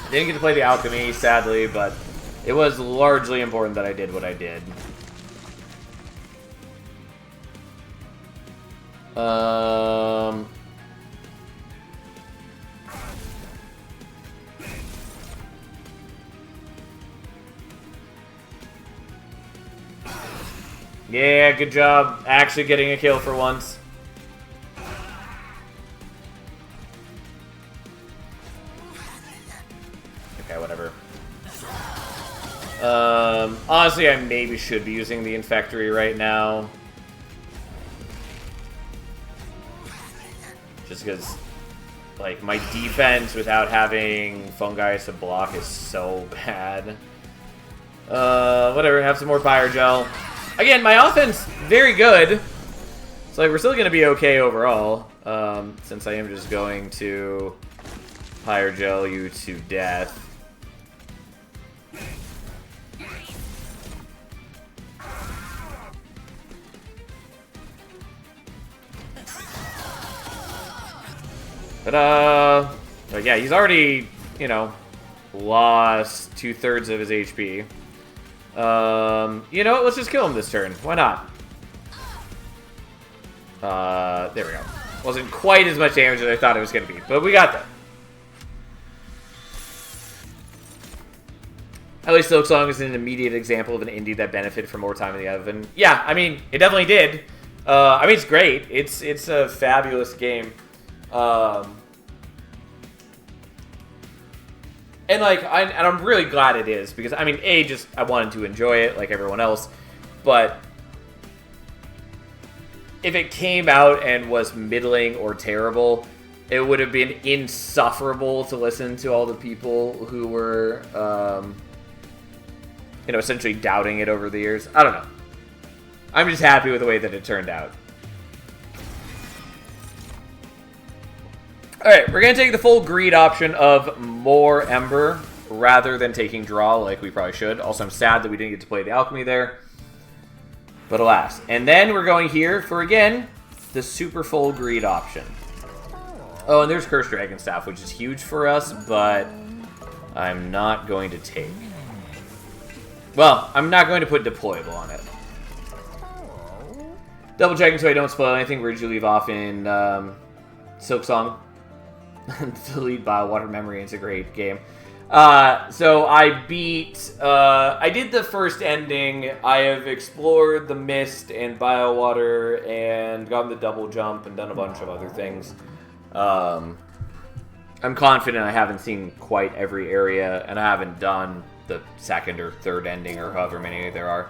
Didn't get to play the alchemy, sadly, but it was largely important that I did what I did. Yeah, good job actually getting a kill for once. Okay, whatever. Honestly, I maybe should be using the Infectory right now. Just because, like, my defense without having Fungi to block is so bad. Whatever, have some more Fire Gel. Again, my offense, very good. So, like, we're still going to be okay overall. Since I am just going to Fire Gel you to death. But, like, yeah, he's already, you know, lost 2/3 of his HP. You know what? Let's just kill him this turn. Why not? There we go. Wasn't quite as much damage as I thought it was going to be, but we got that. At least Silksong is an immediate example of an indie that benefited from more time in the oven. Yeah, I mean, it definitely did. I mean, it's great. It's a fabulous game. And like, I'm really glad it is, because I mean, I wanted to enjoy it like everyone else, but if it came out and was middling or terrible, it would have been insufferable to listen to all the people who were, you know, essentially doubting it over the years. I don't know. I'm just happy with the way that it turned out. Alright, we're going to take the full greed option of more Ember rather than taking draw like we probably should. Also, I'm sad that we didn't get to play the alchemy there. But alas. And then we're going here for, again, the super full greed option. Oh, and there's Cursed Dragon Staff, which is huge for us, but I'm not going to take. Well, I'm not going to put deployable on it. Double checking so I don't spoil anything. Where did you leave off in Silksong? Delete Biowater Memory. It's a great game. So I beat... I did the first ending. I have explored the Mist and Biowater and gotten the double jump and done a bunch of other things. I'm confident I haven't seen quite every area, and I haven't done the second or third ending or however many there are.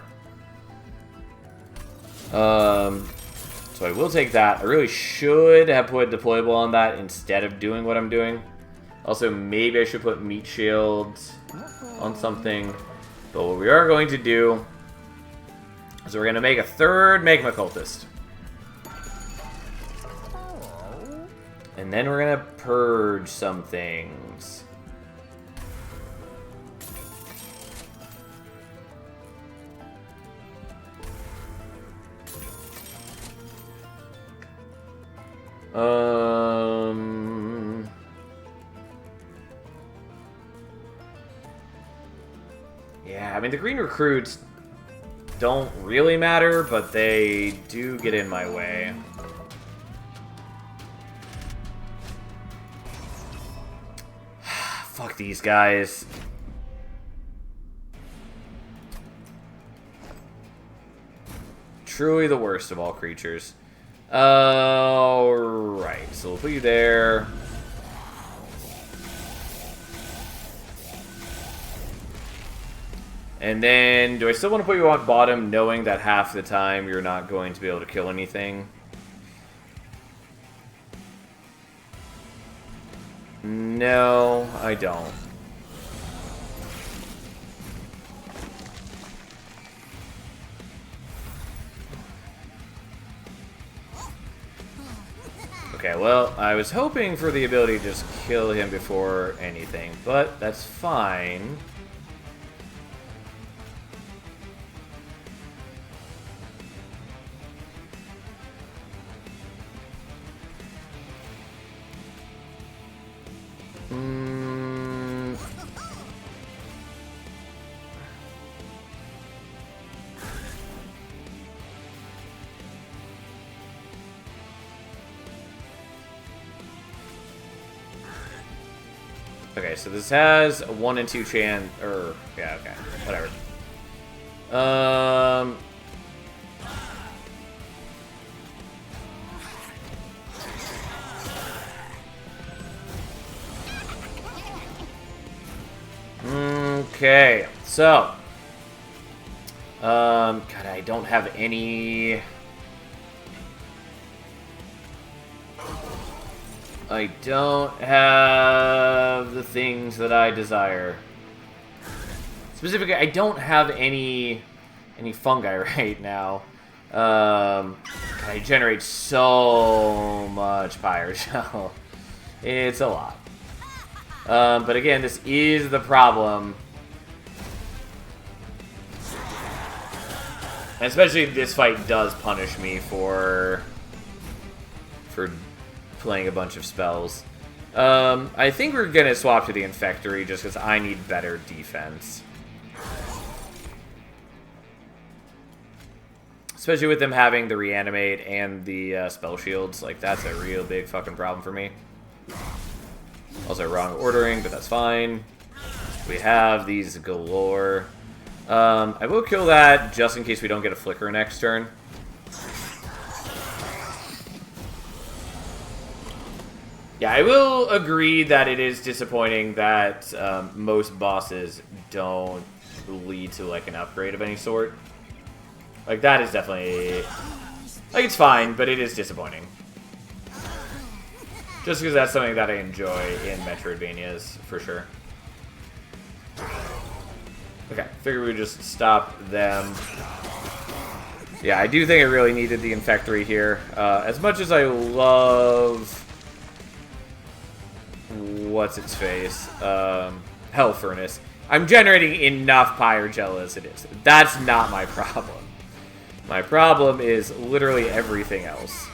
So I will take that. I really should have put deployable on that instead of doing what I'm doing. Also, maybe I should put meat shields on something. But what we are going to do is we're going to make a third Magma Cultist. And then we're going to purge some things. Yeah, I mean, the green recruits don't really matter, but they do get in my way. Fuck these guys. Truly the worst of all creatures. Alright, so we'll put you there. And then, do I still want to put you on bottom, knowing that half the time you're not going to be able to kill anything? No, I don't. Okay, well, I was hoping for the ability to just kill him before anything, but that's fine. Okay, so this has a 1 and 2 chance, or, yeah, okay, whatever. Okay, so, God, I don't have any... I don't have the things that I desire. Specifically, I don't have any fungi right now. I generate so much Pyre Shell. It's a lot. But again, this is the problem. And especially this fight does punish me for playing a bunch of spells. I think we're gonna swap to the Infectory just because I need better defense. Especially with them having the Reanimate and the Spell Shields. Like, that's a real big fucking problem for me. Also, wrong ordering, but that's fine. We have these galore. I will kill that just in case we don't get a Flicker next turn. Yeah, I will agree that it is disappointing that most bosses don't lead to, like, an upgrade of any sort. Like, that is definitely Like, it's fine, but it is disappointing. Just because that's something that I enjoy in Metroidvanias, for sure. Okay, figure we would just stop them. Yeah, I do think I really needed the Infectory here. As much as I love... What's its face? Hell Furnace. I'm generating enough Pyrogel as it is. That's not my problem. My problem is literally everything else.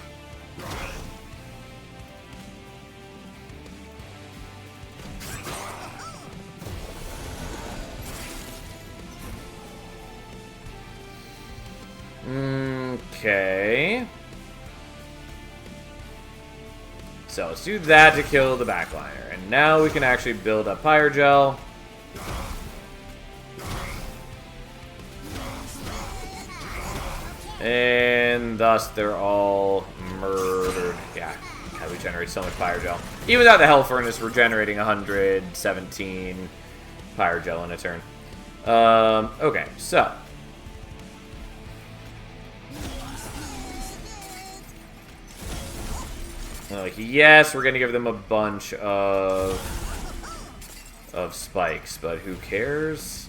Okay. So let's do that to kill the backliner. And now we can actually build up Pyrogel. And thus they're all murdered. Yeah, God, we generate so much Pyrogel. Even without the Hell Furnace, we're generating 117 Pyrogel in a turn. Okay, so. Like, yes, we're gonna give them a bunch of spikes, but who cares?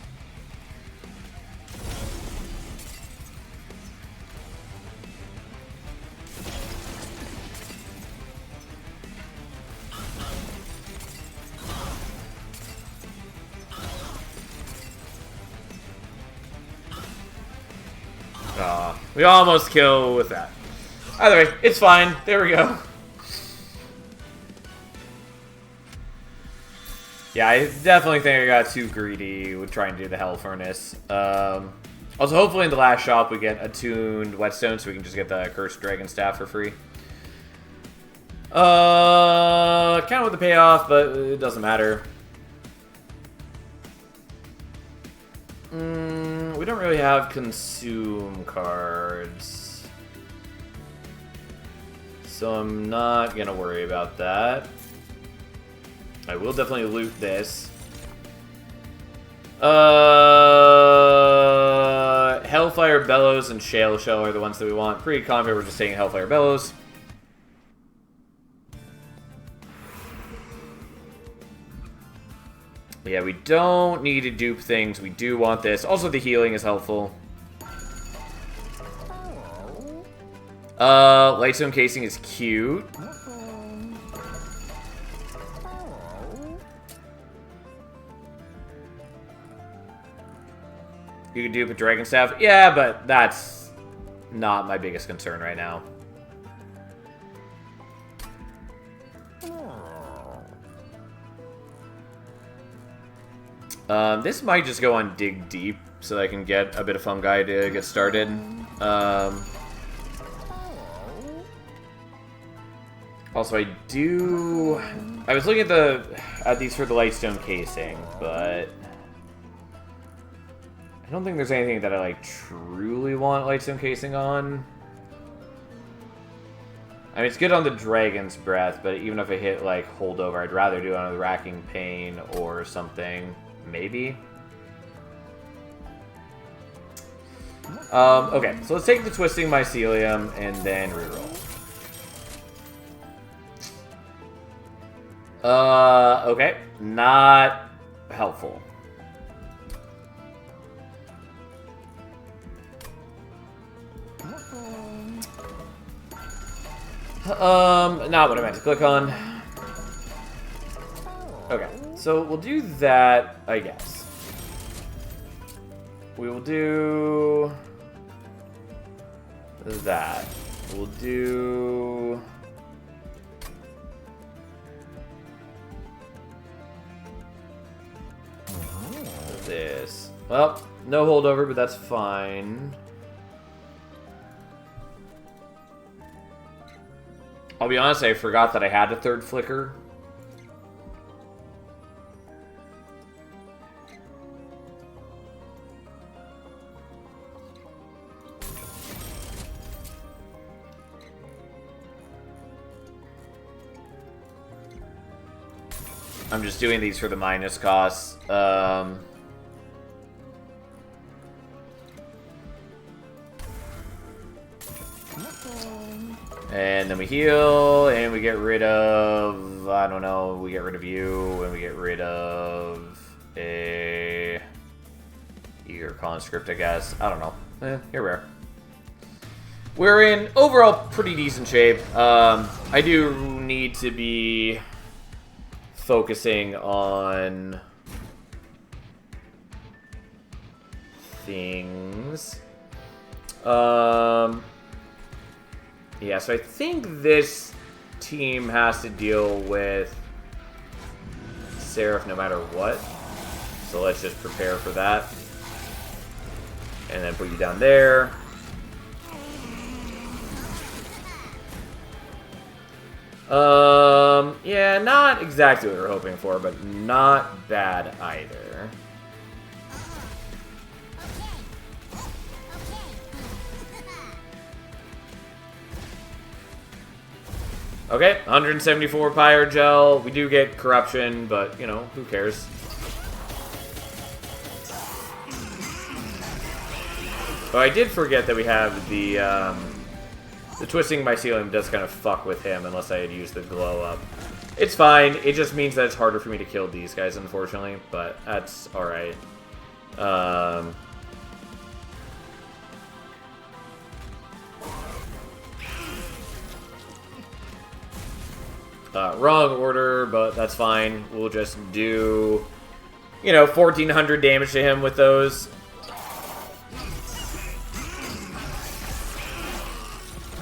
We almost kill with that. Either way, it's fine. There we go. Yeah, I definitely think I got too greedy with trying to do the Hell Furnace. Also, hopefully in the last shop we get attuned whetstone so we can just get the Cursed Dragon Staff for free. Kind of with the payoff, but it doesn't matter. We don't really have consume cards, so I'm not gonna worry about that. I will definitely loot this. Hellfire Bellows and Shale Shell are the ones that we want. Pre-combat, we're just taking Hellfire Bellows. Yeah, we don't need to dupe things. We do want this. Also, the healing is helpful. Lightstone Casing is cute. You could dupe a Dragon Staff. Yeah, but that's not my biggest concern right now. This might just go on Dig Deep so that I can get a bit of fungi to get started. Also, I was looking at these for the Lightstone Casing, but I don't think there's anything that I like truly want Lightstone Casing on. I mean, it's good on the Dragon's Breath, but even if I hit like Holdover, I'd rather do it on the Racking Pain or something. Maybe. Okay, so let's take the Twisting Mycelium and then reroll. Okay, not helpful. Not what I meant to click on. Okay, so we'll do that, I guess. We will do that. We'll do this. Well, no holdover, but that's fine. I'll be honest, I forgot that I had a third flicker. I'm just doing these for the minus costs. And then we heal, and we get rid of, I don't know, we get rid of you, and we get rid of a Eager Conscript, I guess. I don't know. Here we are. We're in overall pretty decent shape. I do need to be focusing on things. Yeah, so I think this team has to deal with Seraph no matter what. So let's just prepare for that. And then put you down there. Yeah, not exactly what we were hoping for, but not bad either. Okay, 174 Pyre Gel. We do get Corruption, but, you know, who cares? Oh, I did forget that we have the Twisting Mycelium does kind of fuck with him unless I had used the Glow Up. It's fine. It just means that it's harder for me to kill these guys, unfortunately, but that's alright. Wrong order, but that's fine. We'll just do, you know, 1,400 damage to him with those.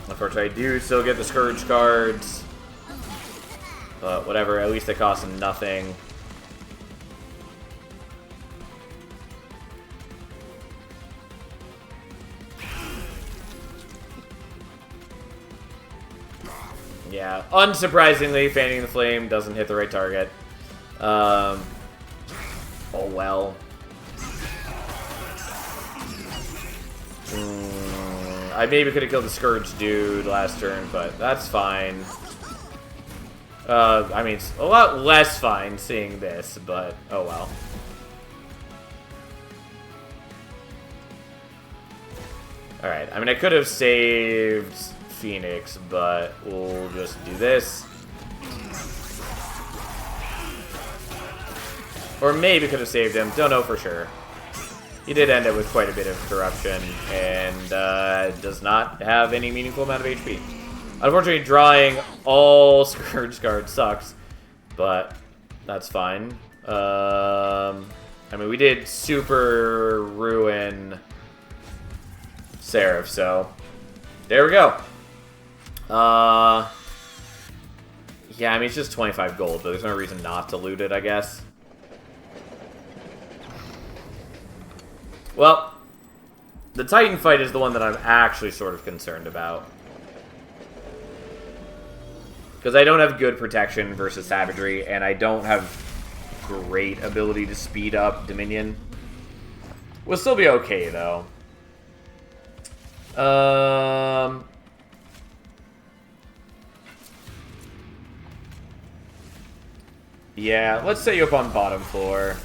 Unfortunately, I do still get the Scourge cards. But whatever, at least they cost him nothing. Yeah, unsurprisingly, Fanning the Flame doesn't hit the right target. Oh well. I maybe could have killed the Scourge dude last turn, but that's fine. I mean, it's a lot less fine seeing this, but oh well. Alright, I mean, I could have saved Phoenix, but we'll just do this. Or maybe could have saved him, don't know for sure. He did end up with quite a bit of corruption, and does not have any meaningful amount of HP. Unfortunately, drawing all Scourge cards sucks, but that's fine. I mean, we did super ruin Seraph, so there we go. Yeah, I mean, it's just 25 gold, but there's no reason not to loot it, I guess. Well, the Titan fight is the one that I'm actually sort of concerned about. Because I don't have good protection versus Savagery, and I don't have great ability to speed up Dominion. We'll still be okay, though. Yeah, let's set you up on bottom floor.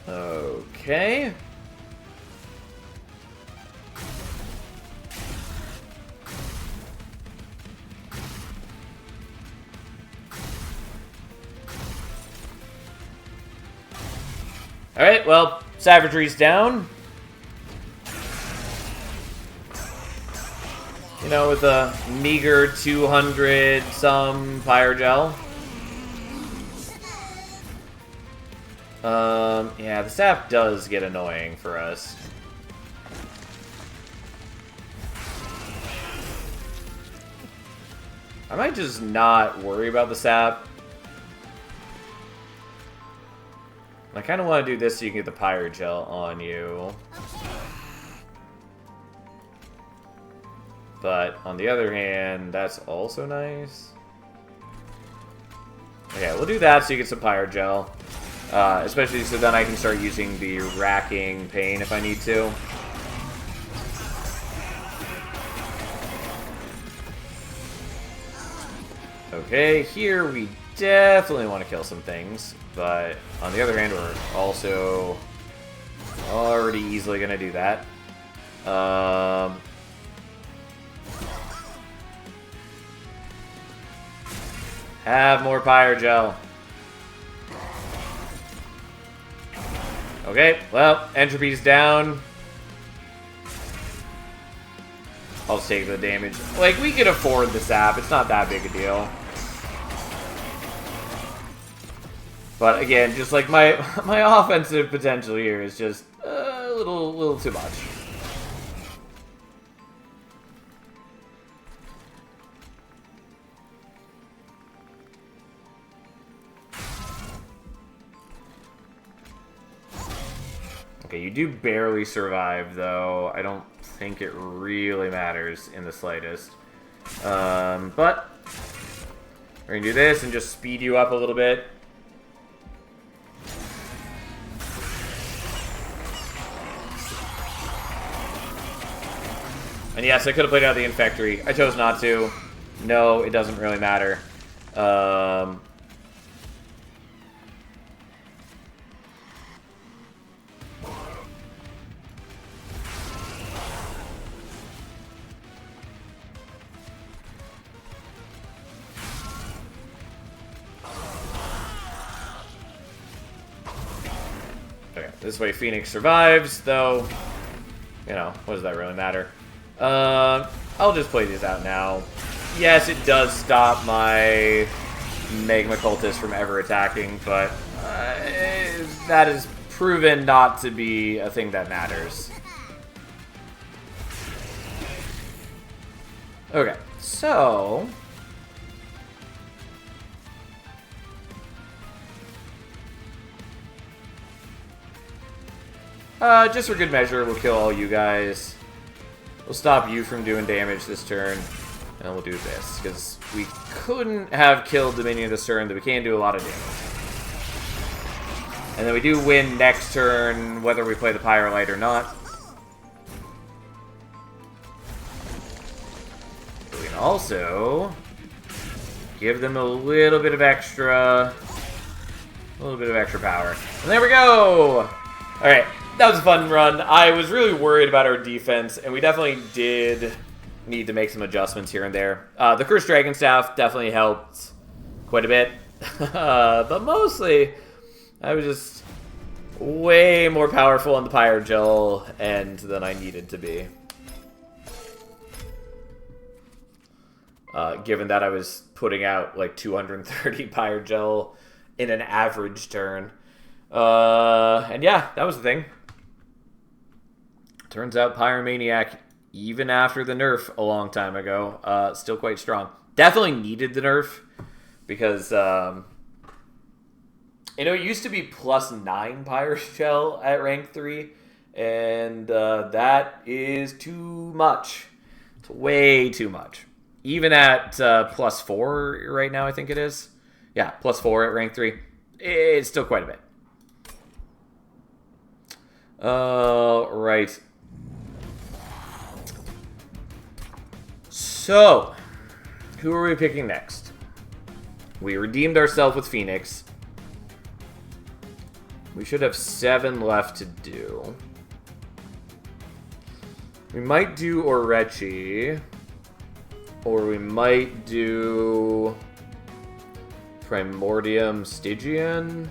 Okay. Alright, well, Savagery's down. You know, with a meager 200-some Pyre Gel. Yeah, the sap does get annoying for us. I might just not worry about the sap. I kind of want to do this so you can get the Pyre Gel on you. But, on the other hand, that's also nice. Okay, we'll do that so you get some Pyre Gel. Especially so then I can start using the Racking Pain if I need to. Okay, here we definitely want to kill some things, but on the other hand, we're also already easily going to do that. Have more Pyrogel. Okay, well, entropy's down. I'll just take the damage. Like, we can afford the sap. It's not that big a deal. But again, just like my offensive potential here is just a little too much. Okay, you do barely survive, though. I don't think it really matters in the slightest. But we're gonna do this and just speed you up a little bit. And yes, I could have played out the Infectory. I chose not to. No, it doesn't really matter. Okay, this way Phoenix survives, though, you know, what does that really matter? I'll just play these out now. Yes, it does stop my Magma Cultist from ever attacking, but that is proven not to be a thing that matters. Okay, so just for good measure, we'll kill all you guys. We'll stop you from doing damage this turn, and we'll do this, because we couldn't have killed Dominion this turn, but we can do a lot of damage. And then we do win next turn, whether we play the Pyrolite or not. We can also give them a little bit of extra power. And there we go! Alright. That was a fun run. I was really worried about our defense, and we definitely did need to make some adjustments here and there. The Cursed Dragon Staff definitely helped quite a bit. But mostly, I was just way more powerful on the Pyrogel end than I needed to be. Given that I was putting out like 230 Pyrogel in an average turn. And yeah, that was the thing. Turns out Pyromaniac, even after the nerf a long time ago, still quite strong. Definitely needed the nerf, because, you know, it used to be +9 Pyrogel at rank 3, and that is too much. It's way too much. Even at +4 right now, I think it is. Yeah, +4 at rank 3. It's still quite a bit. Right. So, who are we picking next? We redeemed ourselves with Phoenix. We should have 7 left to do. We might do Orechi. Or we might do Primordium Stygian.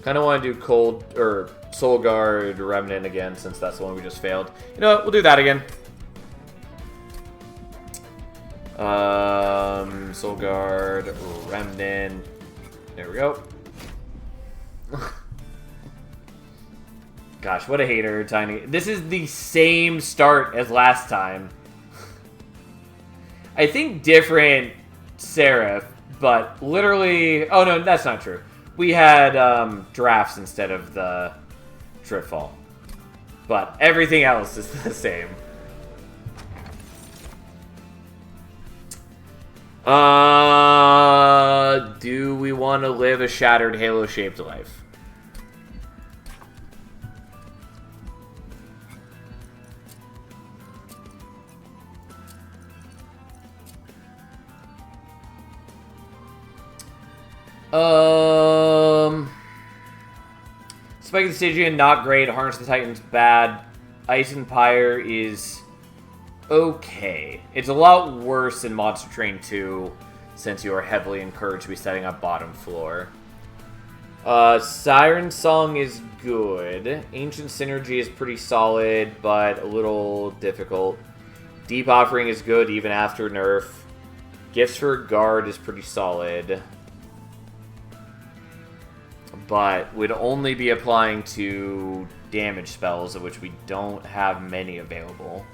Kind of want to do Soul Guard Remnant again, since that's the one we just failed. You know what? We'll do that again. Soul Guard Remnant. There we go. Gosh, what a hater, Tiny. This is the same start as last time. I think different Seraph, but literally... Oh, no, that's not true. We had drafts instead of the Driftfall. But everything else is the same. Do we want to live a shattered Halo-shaped life? Spike the Stygian, not great. Harness the Titans, bad. Ice and Pyre is okay. It's a lot worse than Monster Train 2, since you are heavily encouraged to be setting up bottom floor. Siren Song is good. Ancient Synergy is pretty solid, but a little difficult. Deep Offering is good even after nerf. Gifts for Guard is pretty solid, but would only be applying to damage spells, of which we don't have many available.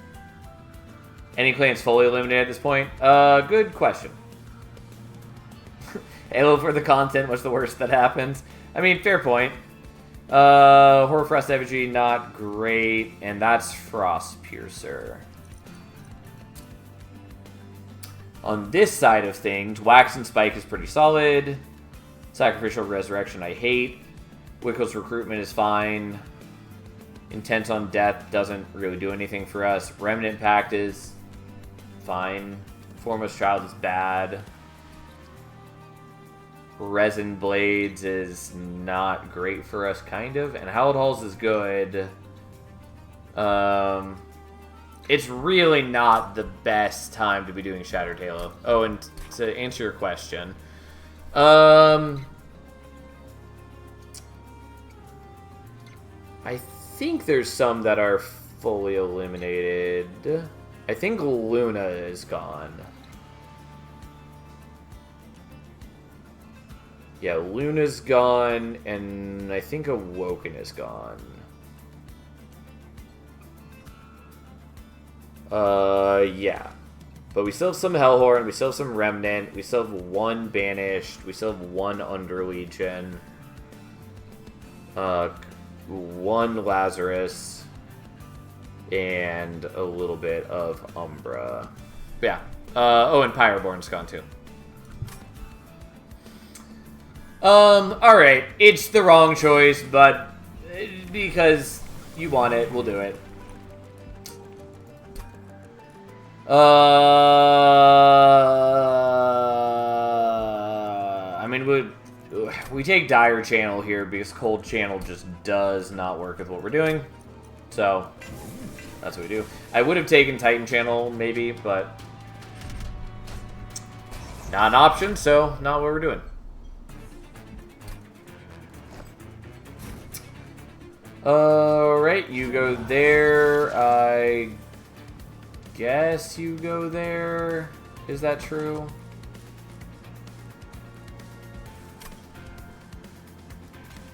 Any clans fully eliminated at this point? Good question. Halo for the content, what's the worst that happens? I mean, fair point. Horrorfrost Effigy, not great, and that's Frostpiercer. On this side of things, Wax and Spike is pretty solid. Sacrificial Resurrection I hate. Wickel's Recruitment is fine. Intent on Death doesn't really do anything for us. Remnant Pact is fine. Foremost Child is bad. Resin Blades is not great for us, kind of. And Hallowed Halls is good. It's really not the best time to be doing Shattered Halo. Oh, and to answer your question, I think there's some that are fully eliminated. I think Luna is gone. Yeah, Luna's gone, and I think Awoken is gone. Yeah. But we still have some Hellhorn, we still have some Remnant, we still have one Banished, we still have one Underlegion, one Lazarus, and a little bit of Umbra. Yeah. Oh, and Pyroborn's gone too. Alright. It's the wrong choice, but because you want it, we'll do it. I mean, we take Dire Channel here because Cold Channel just does not work with what we're doing. So, that's what we do. I would have taken Titan Channel, maybe, but not an option, so not what we're doing. Alright, you go there. I guess you go there. Is that true?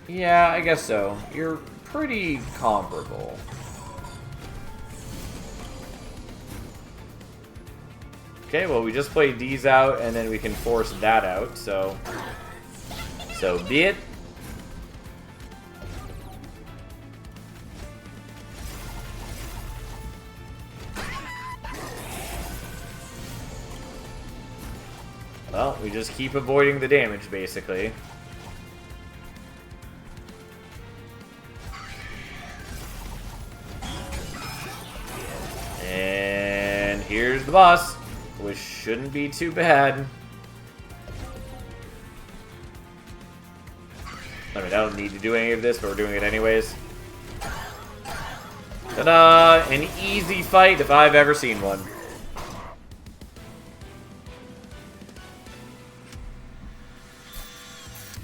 Yeah, I guess so. You're pretty comparable. Okay, well, we just played these out, and then we can force that out, so be it. Well, we just keep avoiding the damage, basically. And here's the boss, which shouldn't be too bad. I mean, I don't need to do any of this, but we're doing it anyways. Ta-da! An easy fight if I've ever seen one.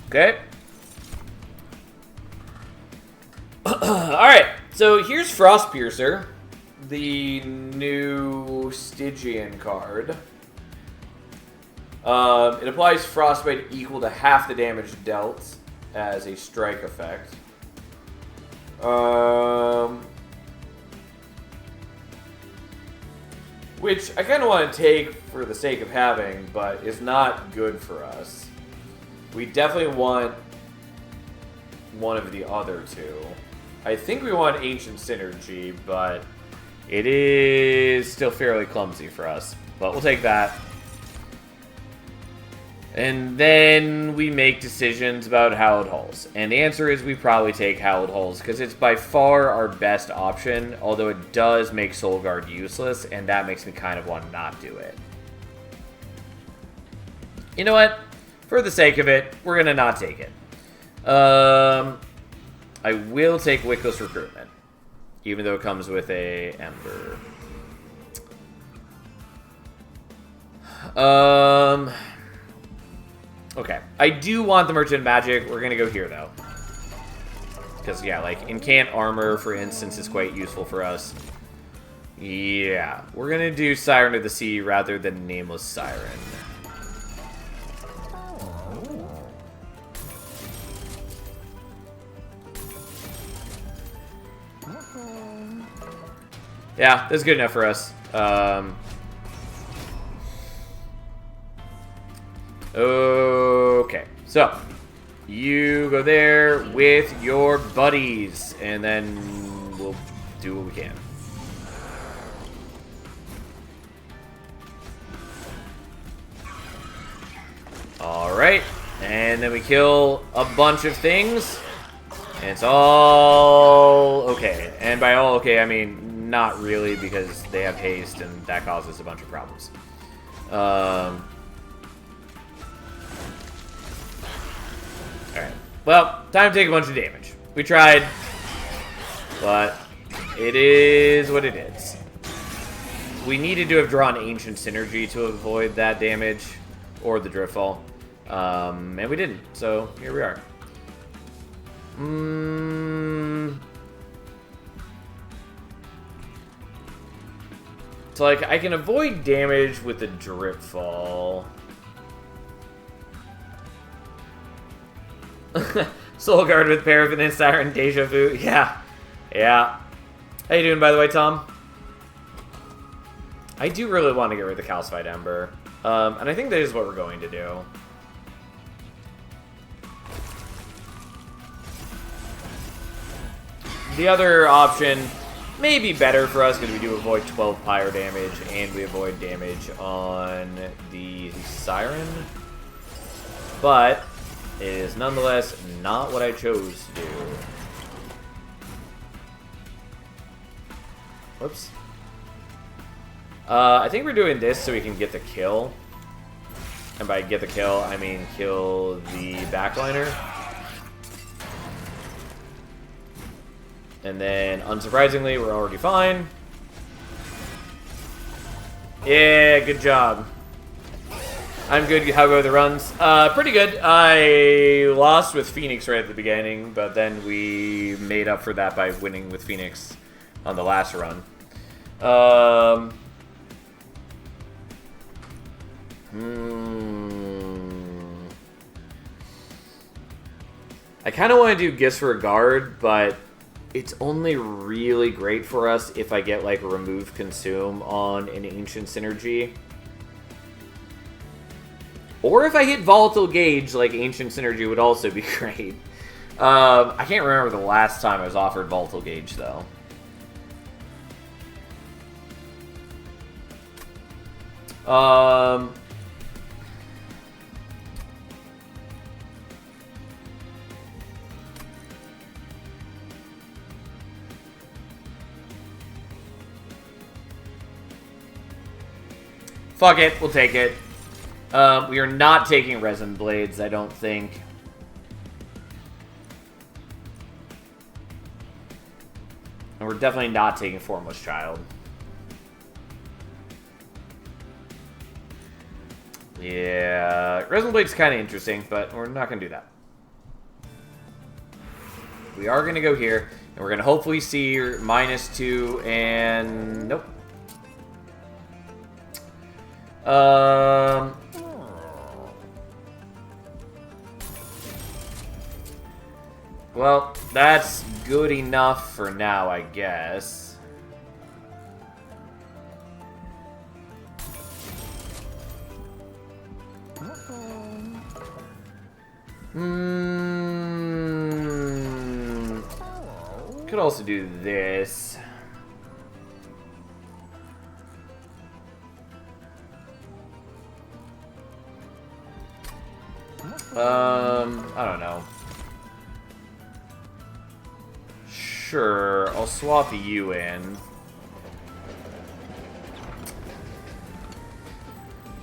Okay. Alright, so here's Frostpiercer, the new Stygian card. It applies Frostbite equal to half the damage dealt as a strike effect. Which I kind of want to take for the sake of having, but is not good for us. We definitely want one of the other two. I think we want Ancient Synergy, but it is still fairly clumsy for us. But we'll take that. And then we make decisions about Hallowed Halls. And the answer is we probably take Hallowed Halls, because it's by far our best option, although it does make Soul Guard useless, and that makes me kind of want to not do it. You know what? for the sake of it, we're going to not take it. I will take Wickless Recruitment, even though it comes with a Ember. Okay. I do want the Merchant Magic. We're going to go here, though. Because, yeah, like, Incant Armor, for instance, is quite useful for us. Yeah. We're going to do Siren of the Sea rather than Nameless Siren. Yeah, that's good enough for us. Okay, so you go there with your buddies, and then we'll do what we can. Alright, and then we kill a bunch of things, and it's all okay. And by all okay, I mean not really, because they have haste, and that causes a bunch of problems. Alright. Well, time to take a bunch of damage. We tried, but it is what it is. We needed to have drawn Ancient Synergy to avoid that damage, or the Driftfall. And we didn't, so here we are. So, like, I can avoid damage with the Dripfall. Soul Guard with Paraffin and Siren Deja Vu. Yeah. Yeah. How you doing, by the way, Tom? I do really want to get rid of the Calcified Ember. And I think that is what we're going to do. The other option may be better for us because we do avoid 12 pyre damage and we avoid damage on the Siren. But it is nonetheless not what I chose to do. Whoops. I think we're doing this so we can get the kill. And by get the kill, I mean kill the backliner. And then, unsurprisingly, we're already fine. Yeah, good job. I'm good. How go the runs? Pretty good. I lost with Phoenix right at the beginning, but then we made up for that by winning with Phoenix on the last run. I kind of want to do Gifts for a Guard, but it's only really great for us if I get, like, Remove Consume on an Ancient Synergy. Or if I hit Volatile Gauge, like, Ancient Synergy would also be great. I can't remember the last time I was offered Volatile Gauge, though. Fuck it, we'll take it. We are not taking Resin Blades, I don't think. And we're definitely not taking Formless Child. Yeah, Resin Blade's kind of interesting, but we're not going to do that. We are going to go here, and we're going to hopefully see -2, and nope. Well, that's good enough for now, I guess. Could also do this. I don't know. Sure, I'll swap you in.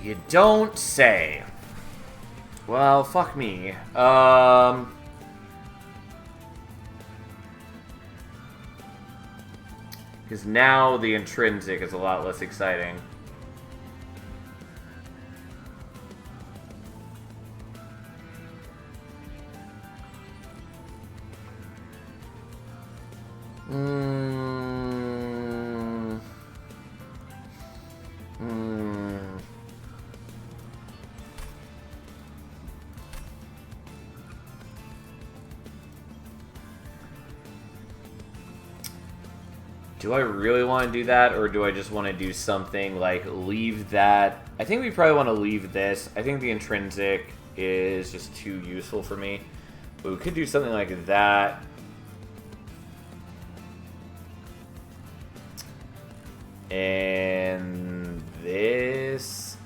You don't say. Well, fuck me. Because now the intrinsic is a lot less exciting. Do I really want to do that, or do I just want to do something like leave that? I think we probably want to leave this. I think the intrinsic is just too useful for me. But we could do something like that. And this...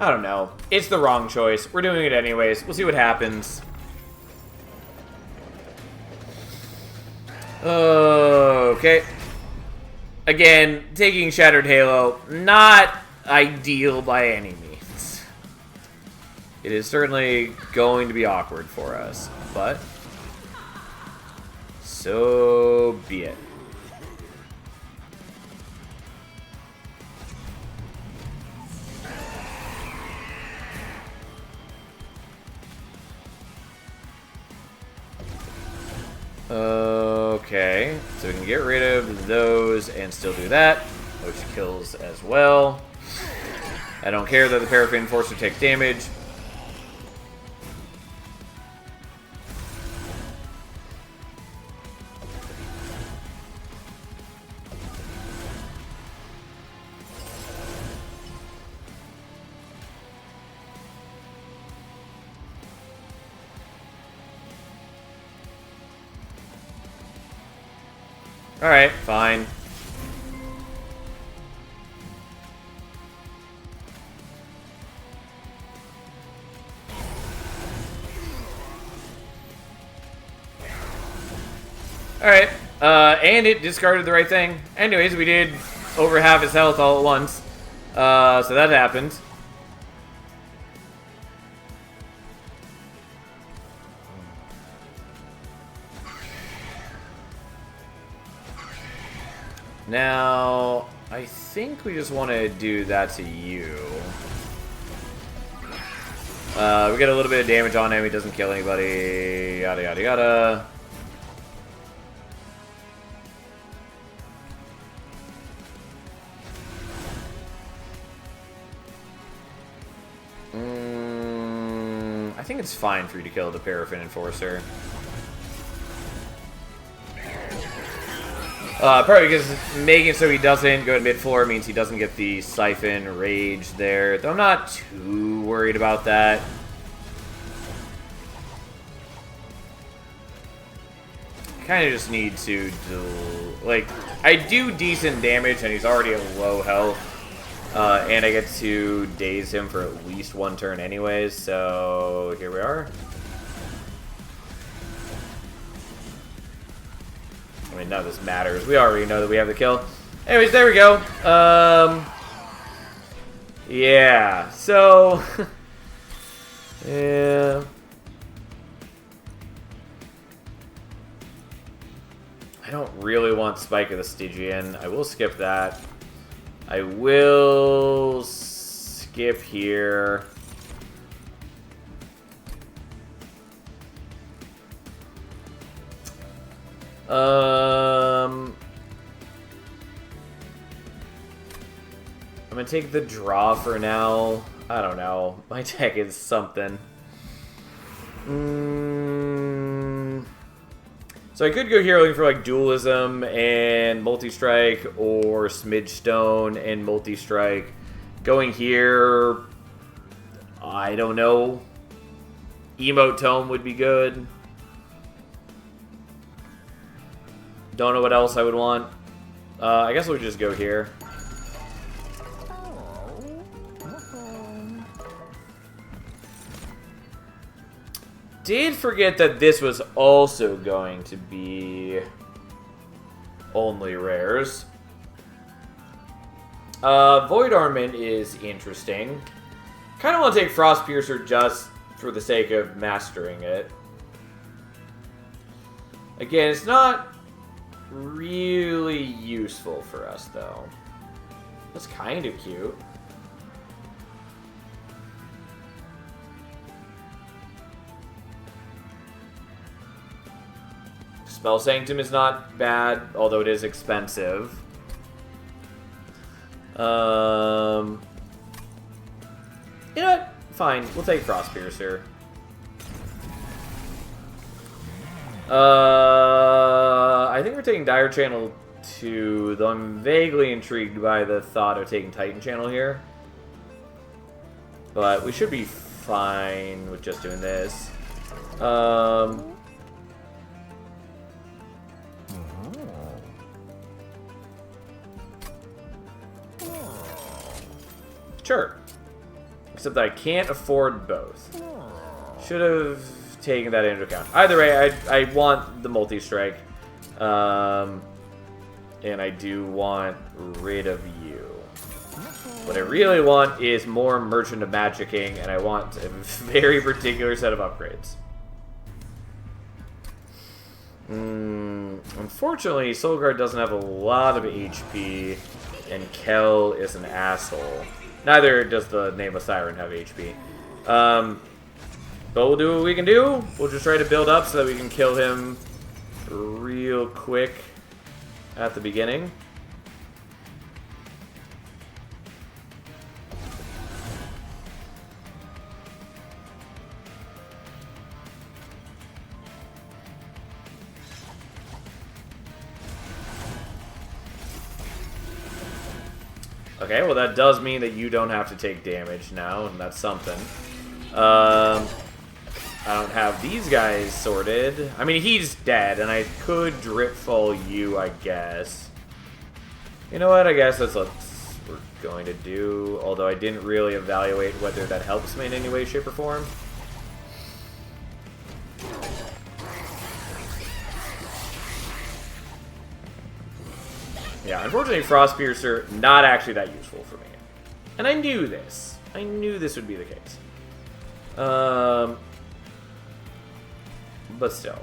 I don't know. It's the wrong choice. We're doing it anyways. We'll see what happens. Okay. Again, taking Shattered Halo, not ideal by any means. It is certainly going to be awkward for us, but so be it. Okay, so we can get rid of those and still do that, which kills as well. I don't care that the Paraffin Enforcer takes damage. Alright, fine. Alright, and it discarded the right thing. Anyways, we did over half his health all at once. So that happened. Now, I think we just want to do that to you. We get a little bit of damage on him. He doesn't kill anybody. Yada, yada, yada. I think it's fine for you to kill the Paraffin Enforcer. Probably because making so he doesn't go to mid-floor means he doesn't get the Siphon Rage there. Though I'm not too worried about that. Kind of just need to do... Like, I do decent damage and he's already at low health. And I get to daze him for at least one turn anyways, so here we are. I mean, none of this matters. We already know that we have the kill. Anyways, there we go. Yeah, so... yeah... I don't really want Spike of the Stygian. I will skip that. I will skip here. I'm gonna take the draw for now. I don't know. My deck is something. So I could go here looking for like Dualism and Multi-Strike or Smidge Stone and Multi-Strike. Going here, I don't know. Emote Tome would be good. Don't know what else I would want. I guess we'll just go here. Did forget that this was also going to be only rares. Void Armament is interesting. Kind of want to take Frost Piercer just for the sake of mastering it. Again, it's not really useful for us, though. That's kind of cute. Spell Sanctum is not bad, although it is expensive. You know what? Fine. We'll take Frost Piercer. I think we're taking Dire Channel 2, though I'm vaguely intrigued by the thought of taking Titan Channel here. But we should be fine with just doing this. Sure. Except that I can't afford both. Should have taken that into account. Either way, I want the multi-strike. And I do want rid of you. What I really want is more Merchant of Magicking, and I want a very particular set of upgrades. Unfortunately, Soulguard doesn't have a lot of HP, and Kel is an asshole. Neither does the Nameless Siren have HP. But we'll do what we can do. We'll just try to build up so that we can kill him real quick at the beginning. Okay, well that does mean that you don't have to take damage now, and that's something. I don't have these guys sorted. I mean, he's dead, and I could Dripfall you, I guess. You know what? I guess that's what we're going to do, although I didn't really evaluate whether that helps me in any way, shape, or form. Yeah, unfortunately, Frost Piercer, not actually that useful for me. And I knew this. I knew this would be the case. But still.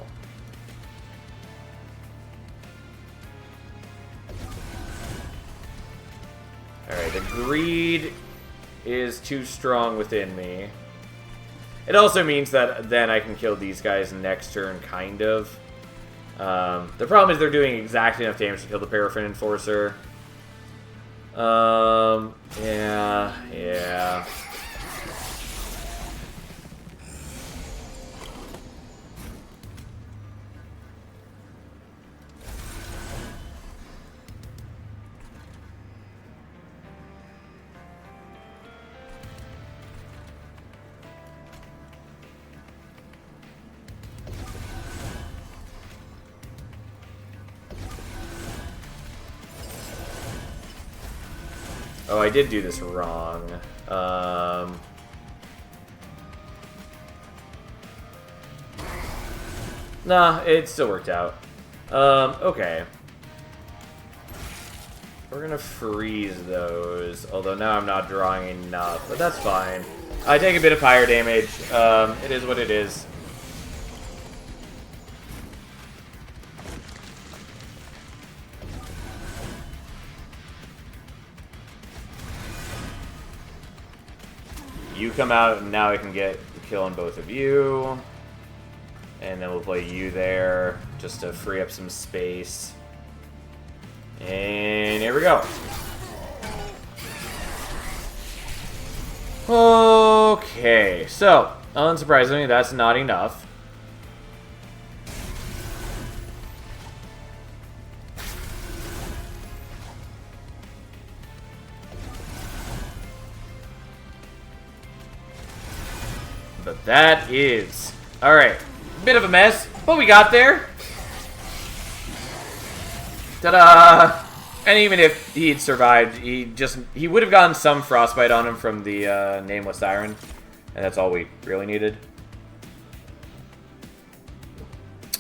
Alright, the greed is too strong within me. It also means that then I can kill these guys next turn, kind of. The problem is they're doing exactly enough damage to kill the Paraffin Enforcer. Yeah. Oh, I did do this wrong. Nah, it still worked out. Okay. We're gonna freeze those, although now I'm not drawing enough, but that's fine. I take a bit of fire damage. It is what it is. You come out, and now I can get the kill on both of you. And then we'll play you there, just to free up some space. And here we go. Okay, so, unsurprisingly, that's not enough. But that is... Alright. Bit of a mess, but we got there. Ta-da! And even if he'd survived, he would have gotten some frostbite on him from the Nameless Siren. And that's all we really needed.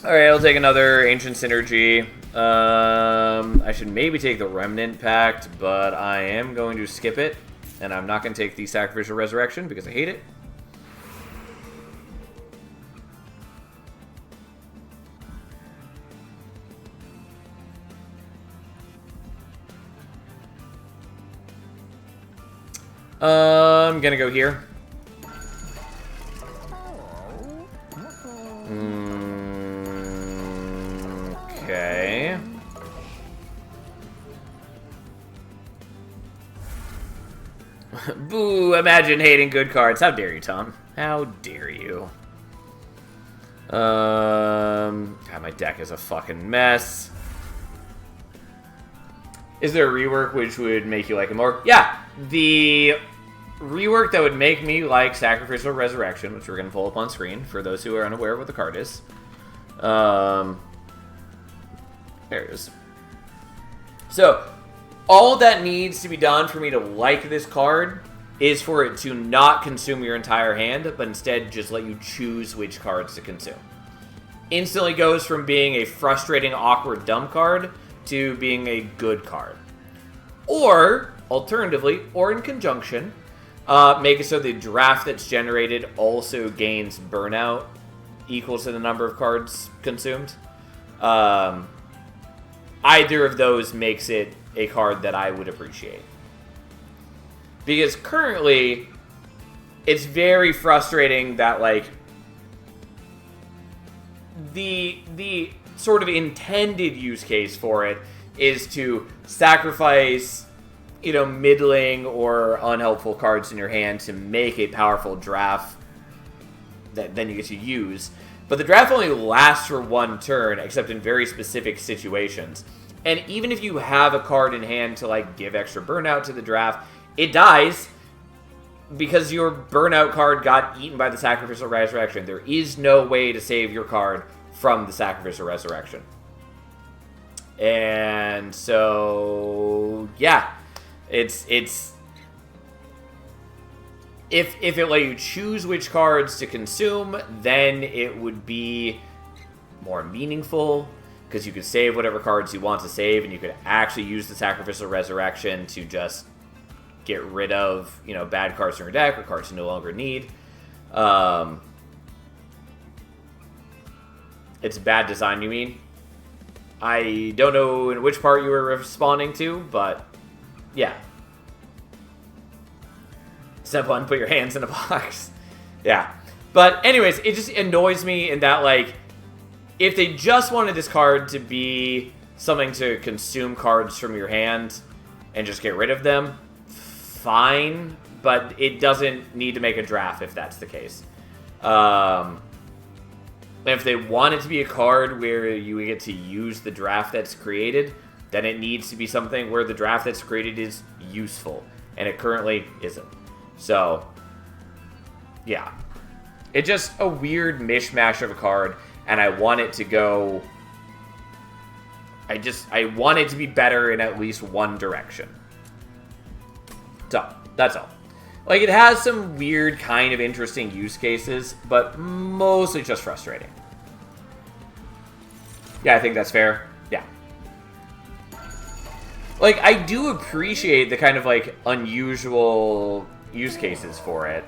Alright, I'll take another Ancient Synergy. I should maybe take the Remnant Pact, but I am going to skip it. And I'm not going to take the Sacrificial Resurrection because I hate it. I'm going to go here. Okay. Boo, imagine hating good cards. How dare you, Tom? How dare you? God, my deck is a fucking mess. Is there a rework which would make you like it more? Yeah, the rework that would make me like Sacrificial Resurrection, which we're going to pull up on screen for those who are unaware of what the card is. There it is. So, all that needs to be done for me to like this card is for it to not consume your entire hand, but instead just let you choose which cards to consume. Instantly goes from being a frustrating, awkward, dumb card to being a good card. Or, alternatively, or in conjunction, make it so the draft that's generated also gains burnout equal to the number of cards consumed. Either of those makes it a card that I would appreciate. Because currently, it's very frustrating that, like, the sort of intended use case for it is to sacrifice, you know, middling or unhelpful cards in your hand to make a powerful draft that then you get to use. But the draft only lasts for one turn, except in very specific situations. And even if you have a card in hand to, like, give extra burnout to the draft, it dies because your burnout card got eaten by the Sacrificial Resurrection. There is no way to save your card from the Sacrificial Resurrection. And so, yeah, it's if it let you choose which cards to consume, then it would be more meaningful because you could save whatever cards you want to save, and you could actually use the Sacrificial Resurrection to just get rid of, you know, bad cards in your deck or cards you no longer need. It's bad design, you mean? I don't know in which part you were responding to, but yeah. Step one, put your hands in a box. Yeah. But anyways, it just annoys me in that, like, if they just wanted this card to be something to consume cards from your hand and just get rid of them, fine. But it doesn't need to make a draft if that's the case. If they want it to be a card where you get to use the draft that's created, then it needs to be something where the draft that's created is useful. And it currently isn't. So, yeah. It's just a weird mishmash of a card, and I want it to go... I want it to be better in at least one direction. So, that's all. Like, it has some weird, kind of interesting use cases, but mostly just frustrating. Yeah, I think that's fair. Yeah. Like, I do appreciate the kind of, like, unusual use cases for it.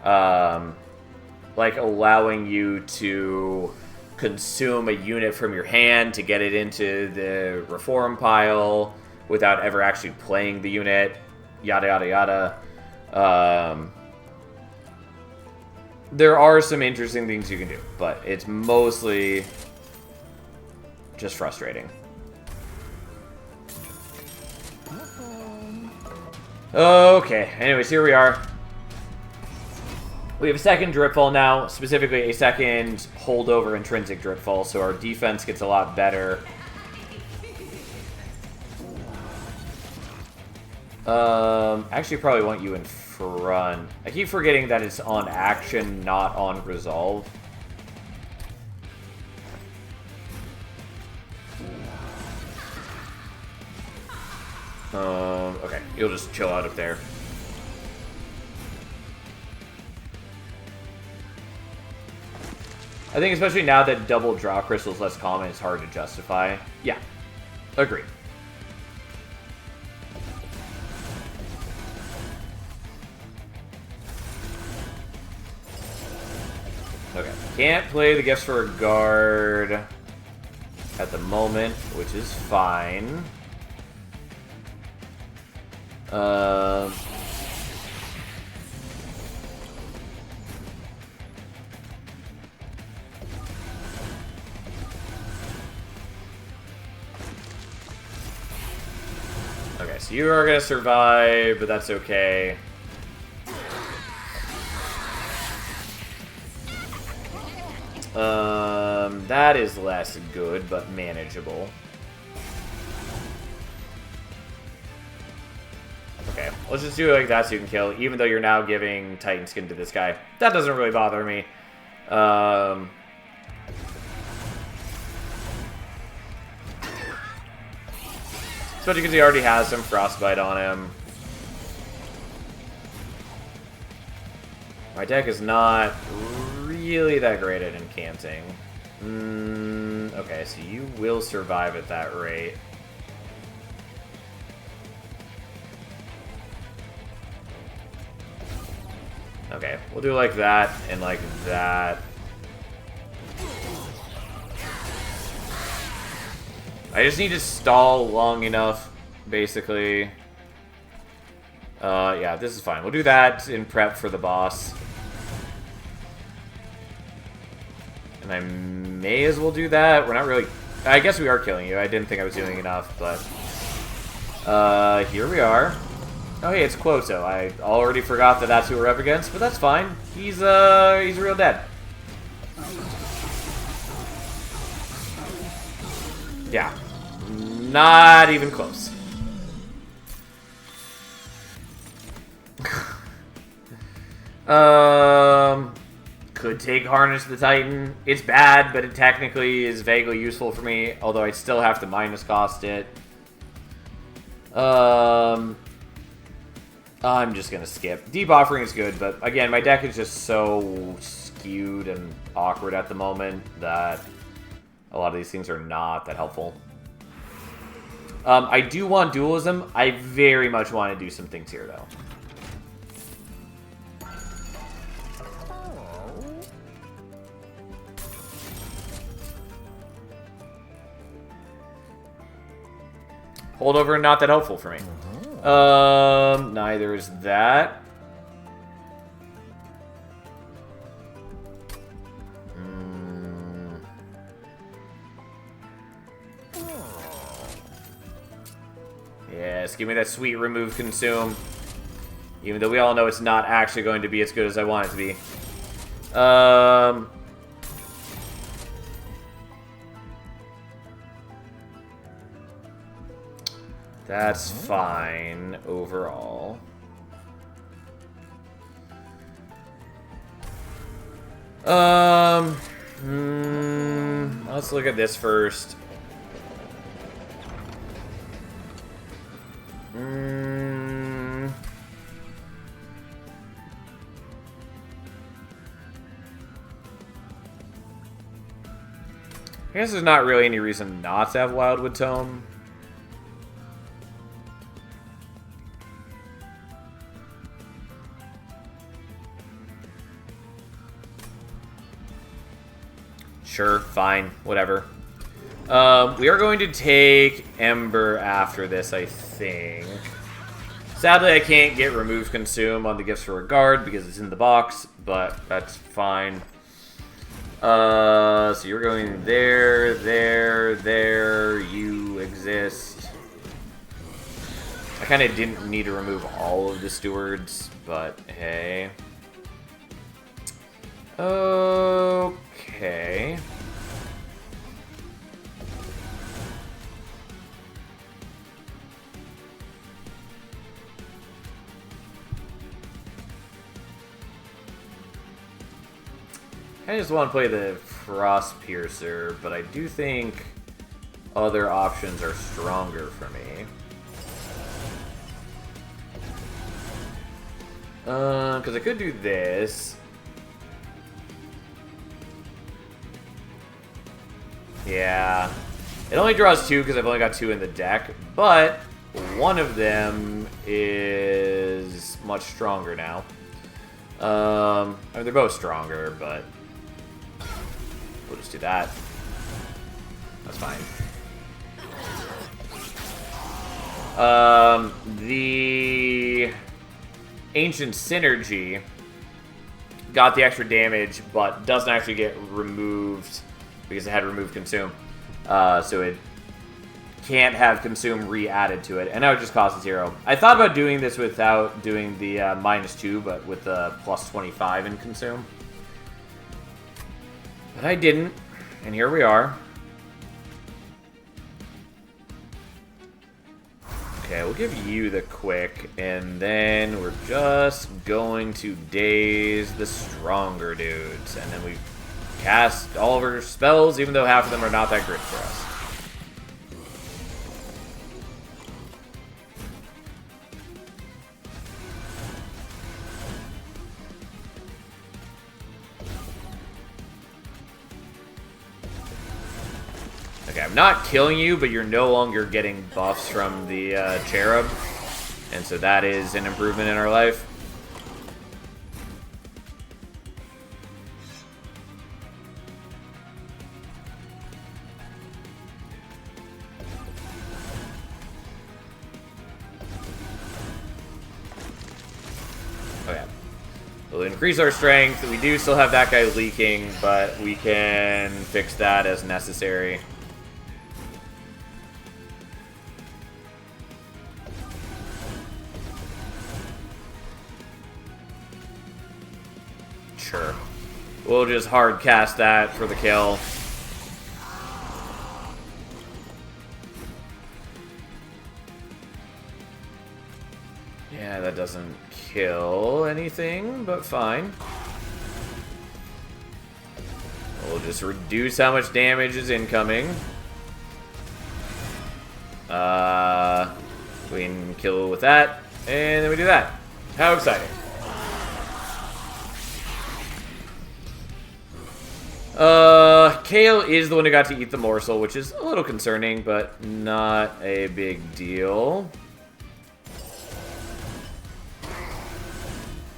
Like, allowing you to consume a unit from your hand to get it into the reform pile without ever actually playing the unit. Yada, yada, yada. There are some interesting things you can do, but it's mostly just frustrating. Okay, anyways, here we are. We have a second Dripfall now, specifically a second holdover intrinsic Dripfall, so our defense gets a lot better. Actually probably want you in front. I keep forgetting that it's on action, not on resolve. Okay, you'll just chill out up there. I think especially now that double draw crystal is less common, it's hard to justify. Yeah, Agreed. Okay. Can't play the Gifts for a Guard at the moment, which is fine. Okay, so you are gonna survive, but that's okay. That is less good, but manageable. Okay, let's just do it like that so you can kill, even though you're now giving Titan Skin to this guy. That doesn't really bother me. Especially because he already has some Frostbite on him. My deck is not really that great at incanting. Okay, so you will survive at that rate. Okay, we'll do like that and like that. I just need to stall long enough, basically. Yeah, this is fine. We'll do that in prep for the boss. And I may as well do that. We're not really... I guess we are killing you. I didn't think I was doing enough, but... here we are. Oh, hey, it's Quoto. I already forgot that that's who we're up against, but that's fine. He's real dead. Yeah. Not even close. Could take Harness the Titan. It's bad, but it technically is vaguely useful for me, although I still have to minus cost it. I'm just gonna skip. Deep Offering is good, but again, my deck is just so skewed and awkward at the moment that a lot of these things are not that helpful. I do want dualism. I very much want to do some things here, though. Holdover, not that helpful for me. Neither is that. Yes, give me that sweet remove consume. Even though we all know it's not actually going to be as good as I want it to be. That's fine overall. Let's look at this first. I guess there's not really any reason not to have Wildwood Tome. Sure, fine, whatever. We are going to take Ember after this, I think. Sadly, I can't get Remove Consume on the Gifts for a Guard because it's in the box, but that's fine. So you're going there, there, you exist. I kind of didn't need to remove all of the stewards, but hey. Okay. I just want to play the Frost Piercer, but I do think other options are stronger for me. Because I could do this. Yeah. It only draws 2 because I've only got 2 in the deck, but one of them is much stronger now. I mean, they're both stronger, but we'll just do that. That's fine. The Ancient Synergy got the extra damage, but doesn't actually get removed because it had removed Consume. So it can't have Consume re-added to it, and that would just cost 0. I thought about doing this without doing the -2, but with the plus 25 in Consume. But I didn't, and here we are. Okay, we'll give you the quick, and then we're just going to daze the stronger dudes, and then we cast all of our spells, even though half of them are not that great for us. Okay, I'm not killing you, but you're no longer getting buffs from the Cherub, and so that is an improvement in our life. Okay. We'll increase our strength. We do still have that guy leaking, but we can fix that as necessary. Sure. We'll just hard cast that for the kill. Yeah, that doesn't kill anything, but fine. We'll just reduce how much damage is incoming. We can kill with that, and then we do that. How exciting. Kale is the one who got to eat the morsel, which is a little concerning, but not a big deal.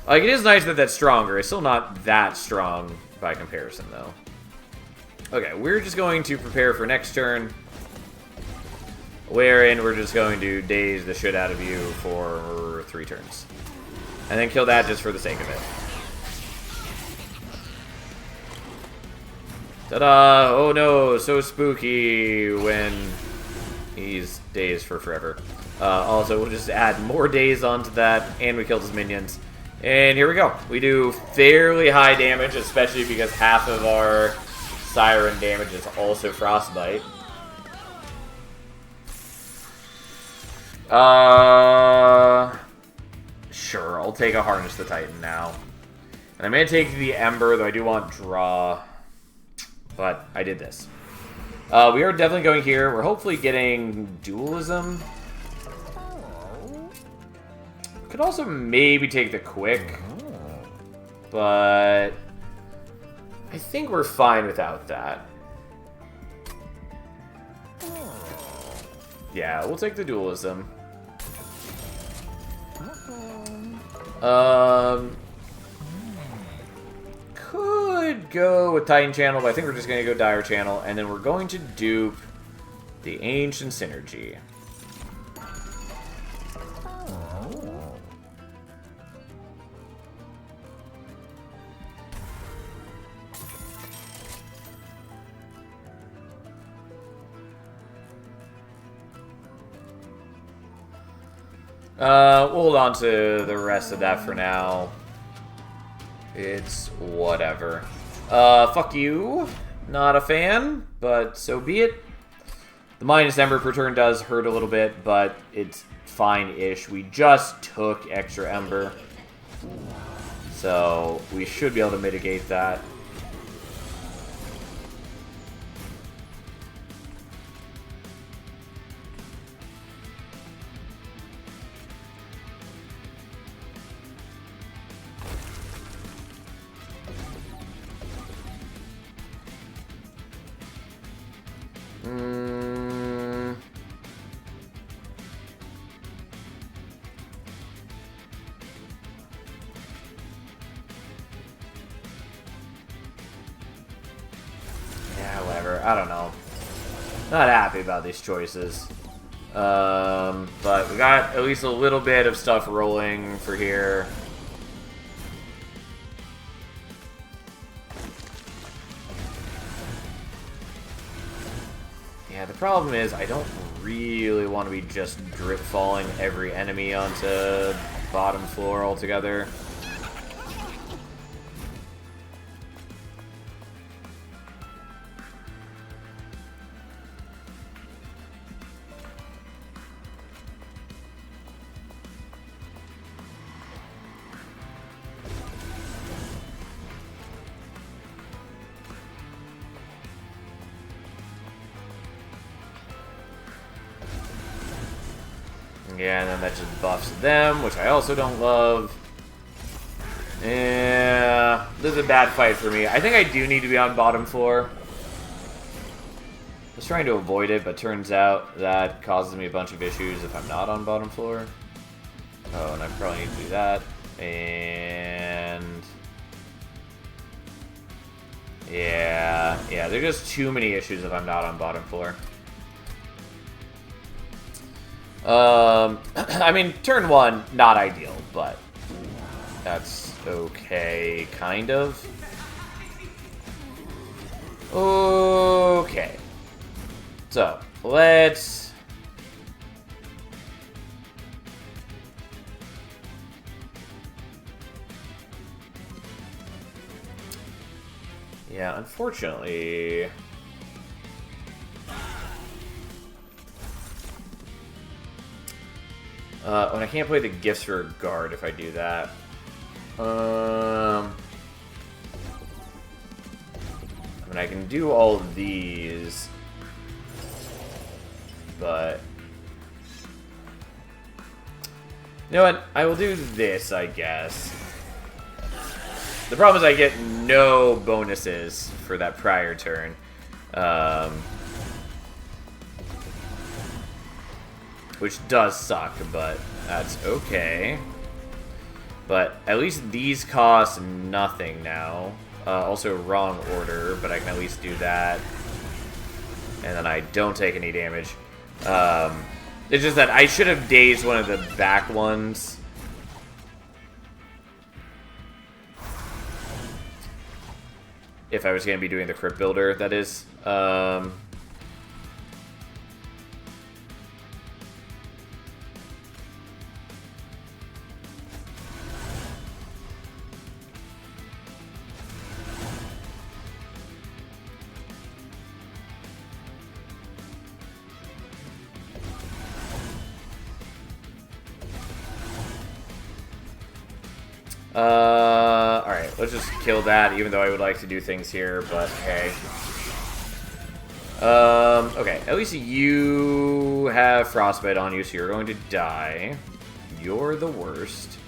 Like, it is nice that that's stronger. It's still not that strong by comparison, though. Okay, we're just going to prepare for next turn, wherein we're just going to daze the shit out of you for 3 turns. And then kill that just for the sake of it. Ta-da! Oh no, so spooky when he's dazed for forever. Also, we'll just add more daze onto that, and we killed his minions. And here we go. We do fairly high damage, especially because half of our Siren damage is also Frostbite. Sure, I'll take a Harness the Titan now. And I'm going to take the Ember, though I do want draw. But I did this. We are definitely going here. We're hopefully getting Dualism. Could also maybe take the quick. But I think we're fine without that. Yeah, we'll take the Dualism. Could go with Titan Channel, but I think we're just going to go Dire Channel, and then we're going to dupe the Ancient Synergy. We'll hold on to the rest of that for now. It's whatever. Fuck you. Not a fan, but so be it. The minus Ember per turn does hurt a little bit, but it's fine-ish. We just took extra Ember, so we should be able to mitigate that. I don't know. Not happy about these choices. But we got at least a little bit of stuff rolling for here. Yeah, the problem is I don't really want to be just drip falling every enemy onto bottom floor altogether. Yeah, and then that just buffs them, which I also don't love. Yeah, this is a bad fight for me. I think I do need to be on bottom floor. I was trying to avoid it, but turns out that causes me a bunch of issues if I'm not on bottom floor. Oh, and I probably need to do that. And... yeah, there's just too many issues if I'm not on bottom floor. I mean, turn one, not ideal, but that's okay, kind of. Okay. So, let's... yeah, unfortunately... when I can't play the gifts for guard if I do that. I mean, I can do all of these, but... you know what? I will do this, I guess. The problem is I get no bonuses for that prior turn. Which does suck, but that's okay. But at least these cost nothing now. Also wrong order, but I can at least do that. And then I don't take any damage. It's just that I should have dazed one of the back ones. If I was going to be doing the Crypt Builder, that is. Alright, let's just kill that, even though I would like to do things here, but hey. Okay, at least you have Frostbite on you, so you're going to die. You're the worst.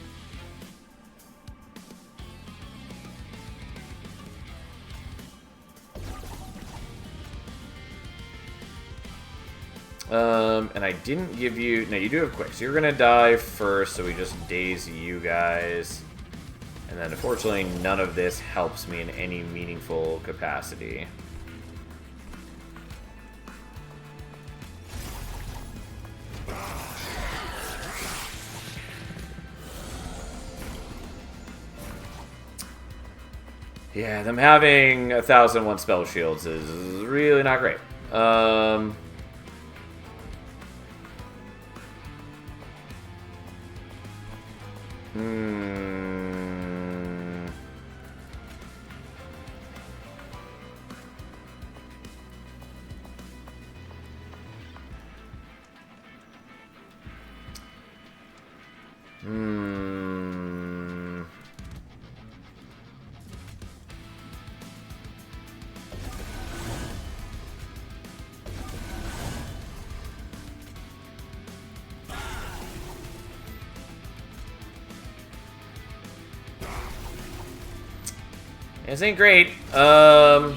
And I didn't give you... no, you do have Quick, so you're gonna die first, so we just daze you guys. And then, unfortunately, none of this helps me in any meaningful capacity. Yeah, them having 1,001 spell shields is really not great. This ain't great. But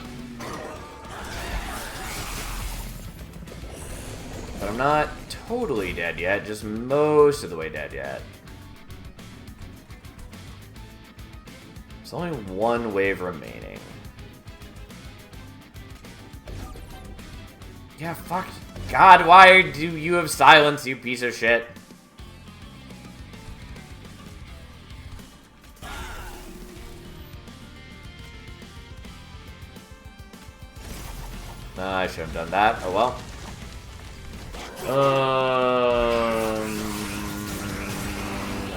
I'm not totally dead yet, just most of the way dead yet. There's only one wave remaining. Yeah, fuck. God, why do you have silence, you piece of shit? I should have done that. Oh well.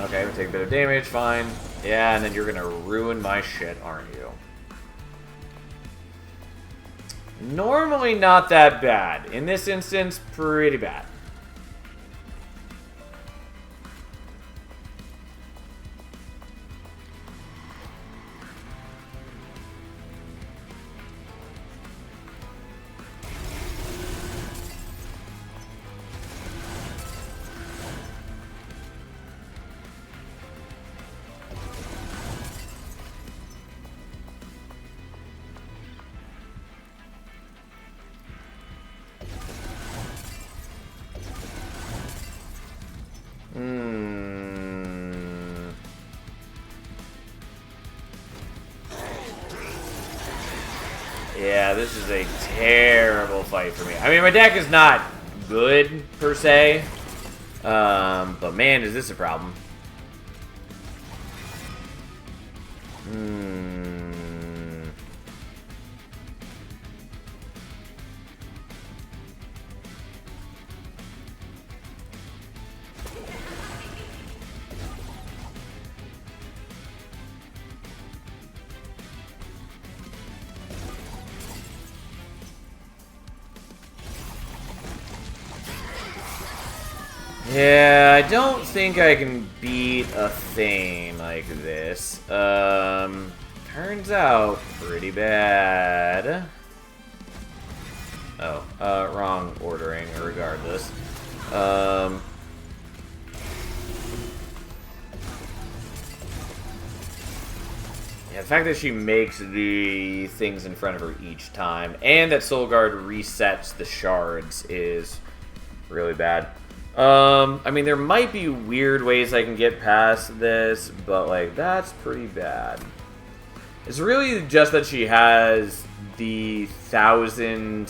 Okay, we take a bit of damage, fine. Yeah, and then you're gonna ruin my shit, aren't you? Normally not that bad. In this instance, pretty bad. Yeah, this is a terrible fight for me. I mean, my deck is not good, per se. But man, is this a problem. Yeah, I don't think I can beat a thing like this. Turns out pretty bad. Oh, wrong ordering, regardless. Yeah, the fact that she makes the things in front of her each time, and that Soul Guard resets the shards is really bad. I mean, there might be weird ways I can get past this, but, like, that's pretty bad. It's really just that she has the 1,000,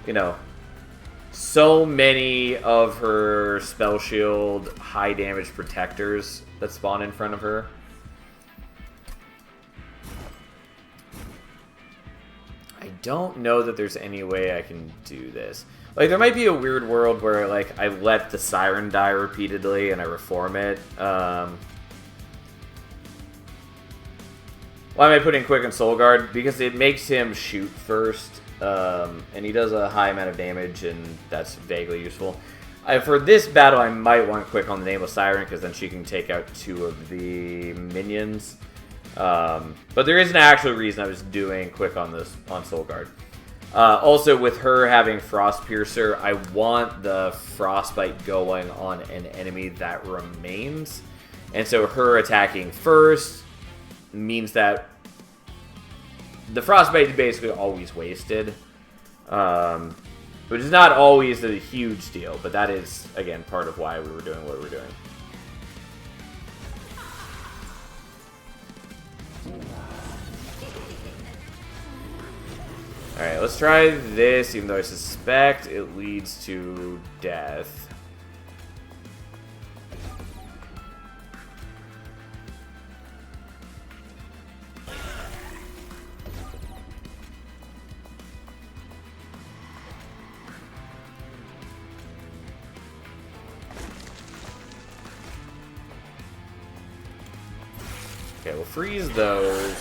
you know, so many of her spell shield high damage protectors that spawn in front of her. I don't know that there's any way I can do this. Like, there might be a weird world where, like, I let the Siren die repeatedly and I reform it. Why am I putting Quick and Soul Guard? Because it makes him shoot first, and he does a high amount of damage, and that's vaguely useful. For this battle, I might want Quick on the Nameless Siren, because then she can take out 2 of the minions. But there is an actual reason I was doing Quick on Soul Guard. Also, with her having Frost Piercer, I want the Frostbite going on an enemy that remains. And so her attacking first means that the Frostbite is basically always wasted. Which is not always a huge deal, but that is, again, part of why we were doing what we were doing. Alright, let's try this, even though I suspect it leads to death. Okay, we'll freeze those.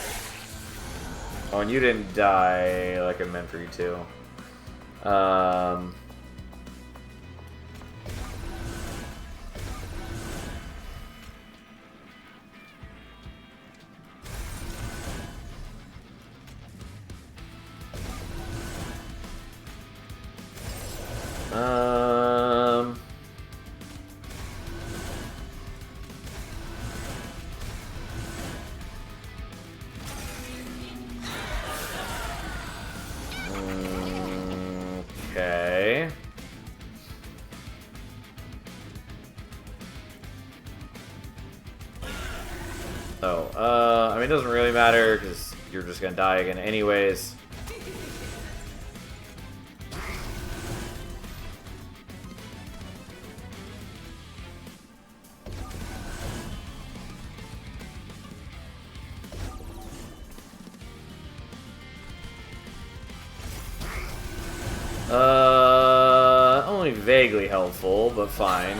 Oh, and you didn't die like I meant for you to. Okay. Oh, I mean, it doesn't really matter, because you're just gonna die again anyways. vaguely helpful, but fine.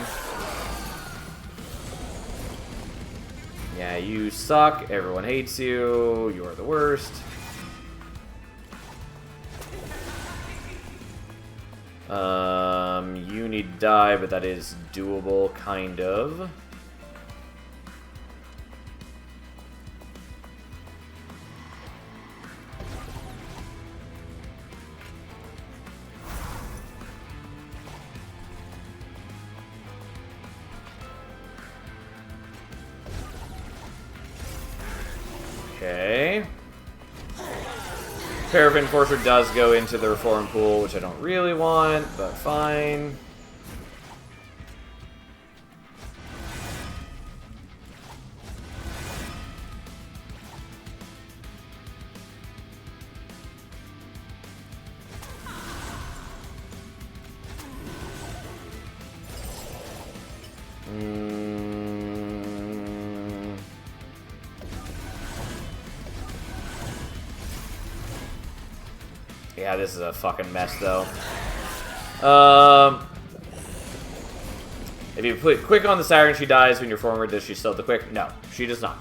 Yeah, you suck. Everyone hates you. You're the worst. You need to die, but that is doable, kind of. Okay. Paraffin Enforcer does go into the Reform Pool, which I don't really want, but fine. Yeah, this is a fucking mess, though. If you put quick on the Siren, she dies when you're forward. Does she still have the quick? No, she does not.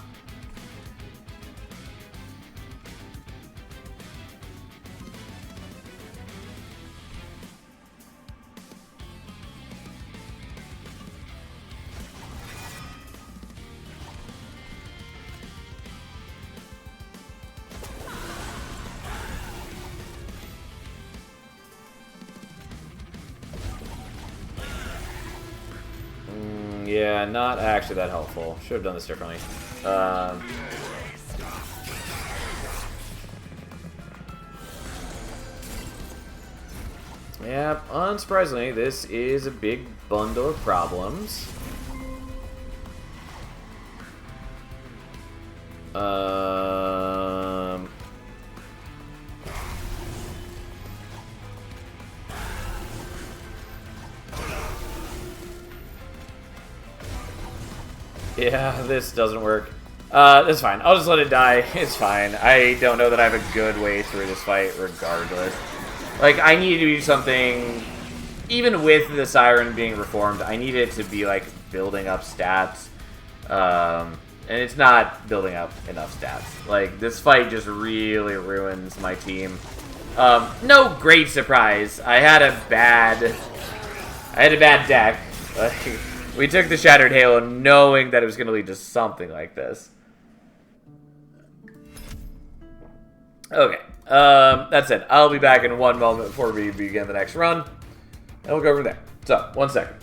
Yeah, not actually that helpful. Should have done this differently. Yeah, unsurprisingly, this is a big bundle of problems. Yeah, this doesn't work. That's fine. I'll just let it die. It's fine. I don't know that I have a good way through this fight regardless. Like, I need to do something... Even with the Siren being reformed, I need it to be, like, building up stats. And it's not building up enough stats. Like, this fight just really ruins my team. No great surprise. I had a bad deck. Like, we took the Shattered Halo knowing that it was going to lead to something like this. Okay. That's it. I'll be back in one moment before we begin the next run. And we'll go from there. So, 1 second.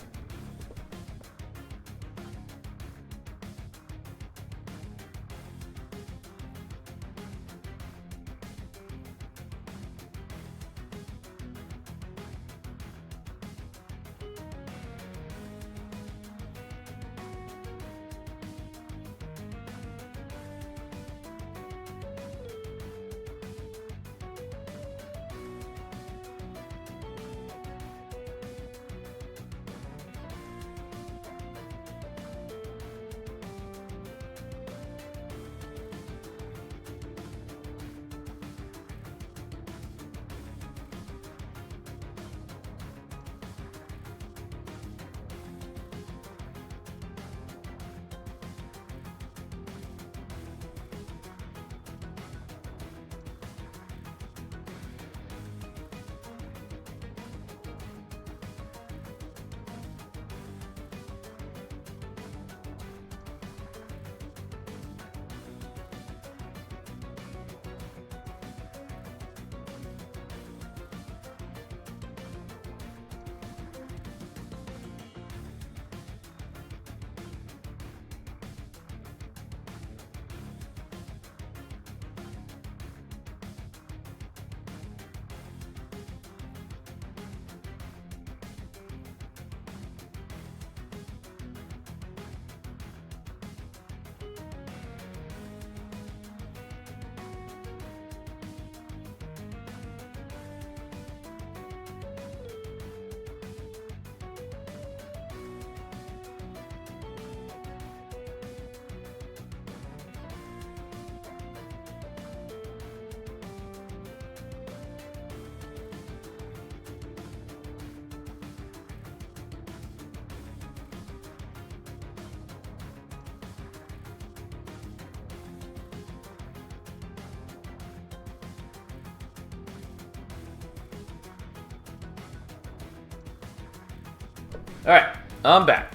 Alright, I'm back.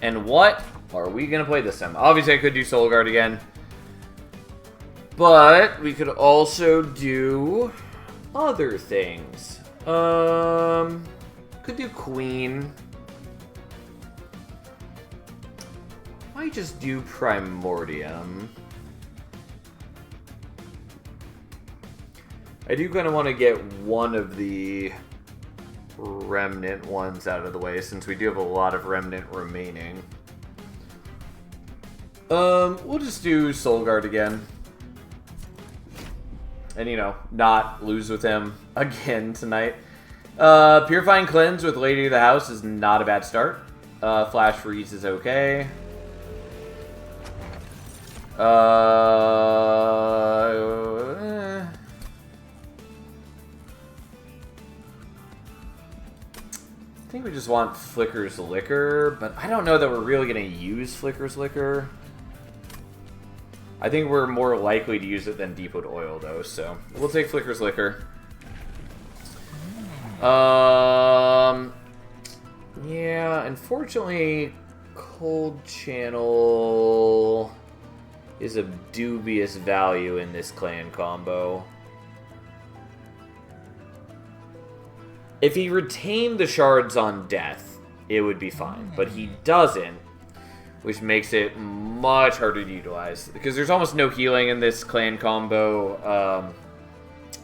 And what are we going to play this time? Obviously, I could do Soul Guard again. But we could also do other things. Could do Queen. Might just do Primordium. I do kind of want to get one of the Remnant ones out of the way, since we do have a lot of Remnant remaining. We'll just do Soul Guard again. And, you know, not lose with him again tonight. Purifying Cleanse with Lady of the House is not a bad start. Flash Freeze is okay. I think we just want Flicker's Liquor, but I don't know that we're really going to use Flicker's Liquor. I think we're more likely to use it than Deep Wood Oil, though, so we'll take Flicker's Liquor. Yeah, unfortunately, Cold Channel is of dubious value in this clan combo. If he retained the shards on death, it would be fine, but he doesn't, which makes it much harder to utilize, because there's almost no healing in this clan combo.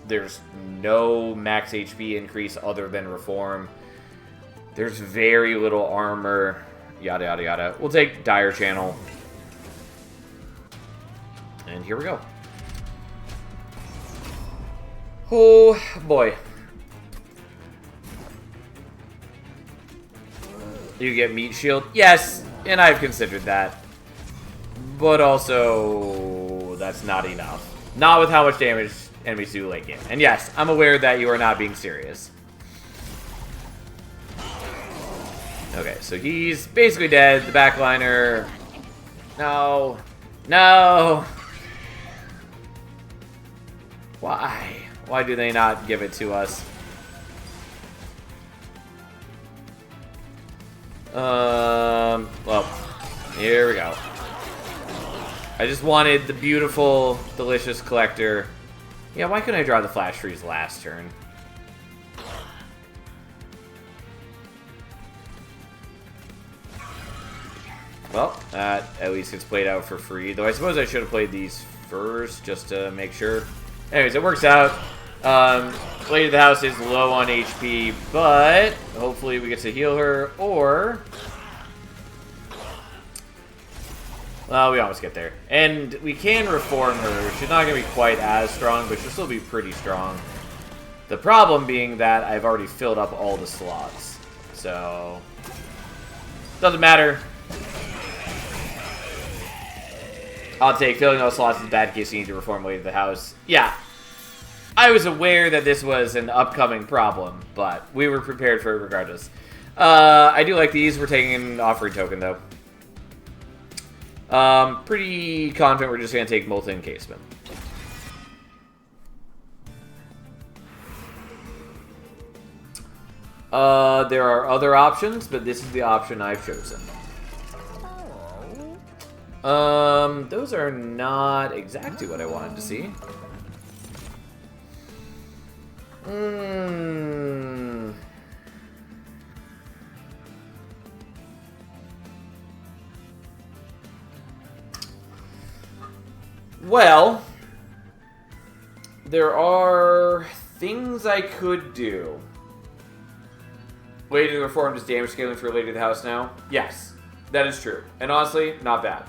There's no max HP increase other than Reform. There's very little armor, yada yada yada. We'll take Dire Channel. And here we go. Oh boy. You get Meat Shield? Yes, and I've considered that. But also, that's not enough. Not with how much damage enemies do late game. And yes, I'm aware that you are not being serious. Okay, so he's basically dead. The backliner. No. No. Why? Why do they not give it to us? Well, here we go. I just wanted the beautiful, delicious collector. Yeah, why couldn't I draw the Flash Freeze last turn? Well, that at least gets played out for free. Though I suppose I should have played these first, just to make sure. Anyways, it works out. Lady of the House is low on HP, but hopefully we get to heal her, or... Well, we almost get there. And we can reform her. She's not going to be quite as strong, but she'll still be pretty strong. The problem being that I've already filled up all the slots. So... doesn't matter. I'll take filling those slots is bad in case you need to reform Lady of the House. Yeah. I was aware that this was an upcoming problem, but we were prepared for it regardless. I do like these. We're taking an offering token, though. Pretty confident we're just going to take Molten Encasement. There are other options, but this is the option I've chosen. Those are not exactly what I wanted to see. Well, there are things I could do. Lady of the Reformed is damage scaling for Lady of the House now? Yes, that is true. And honestly, not bad.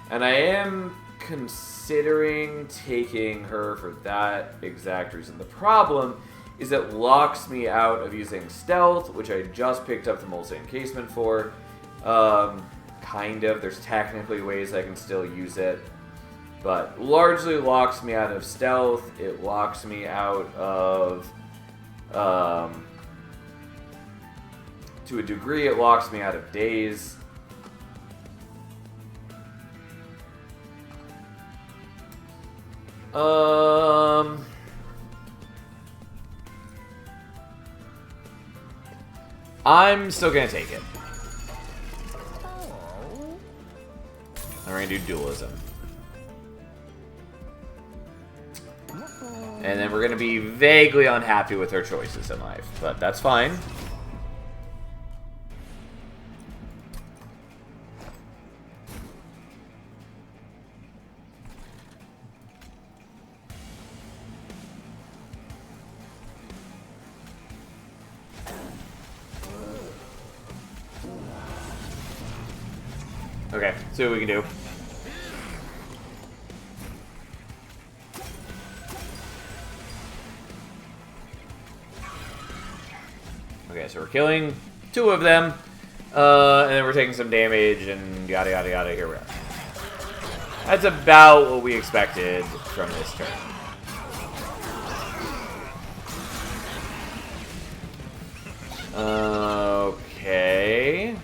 And I am considering taking her for that exact reason. The problem is it locks me out of using Stealth, which I just picked up the Molten Encasement for. Kind of. There's technically ways I can still use it. But largely locks me out of Stealth. It locks me out of... to a degree, it locks me out of Daze. I'm still gonna take it. And we're gonna do dualism. And then we're gonna be vaguely unhappy with her choices in life, but that's fine. Okay, see what we can do. Okay, so we're killing 2 of them, and then we're taking some damage, and yada yada yada, here we are. That's about what we expected from this turn. Okay.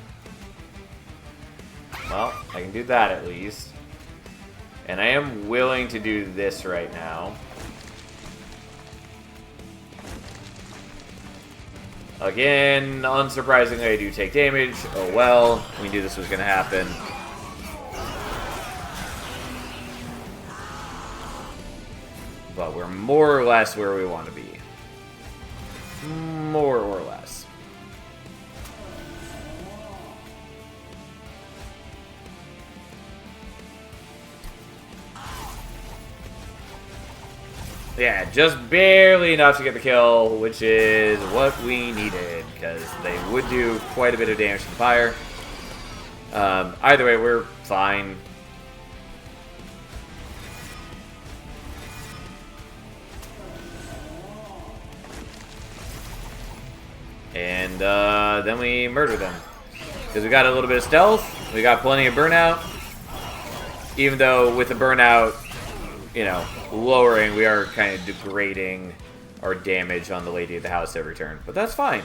Well, I can do that at least. And I am willing to do this right now. Again, unsurprisingly, I do take damage. Oh well, we knew this was going to happen. But we're more or less where we want to be. More or less. Yeah, just barely enough to get the kill, which is what we needed, because they would do quite a bit of damage to the fire. Either way, we're fine. And then we murder them. Because we got a little bit of stealth, we got plenty of burnout. Even though with the burnout, you know, lowering, we are kind of degrading our damage on the Lady of the House every turn. But that's fine.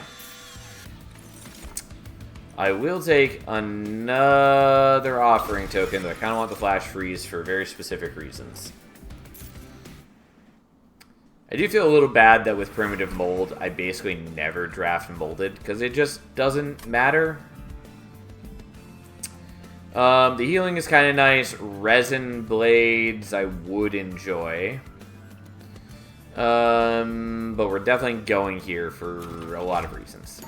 I will take another offering token, but I kind of want the flash freeze for very specific reasons. I do feel a little bad that with Primitive Mold, I basically never draft Molded, because it just doesn't matter. The healing is kind of nice. Resin Blades I would enjoy. But we're definitely going here for a lot of reasons.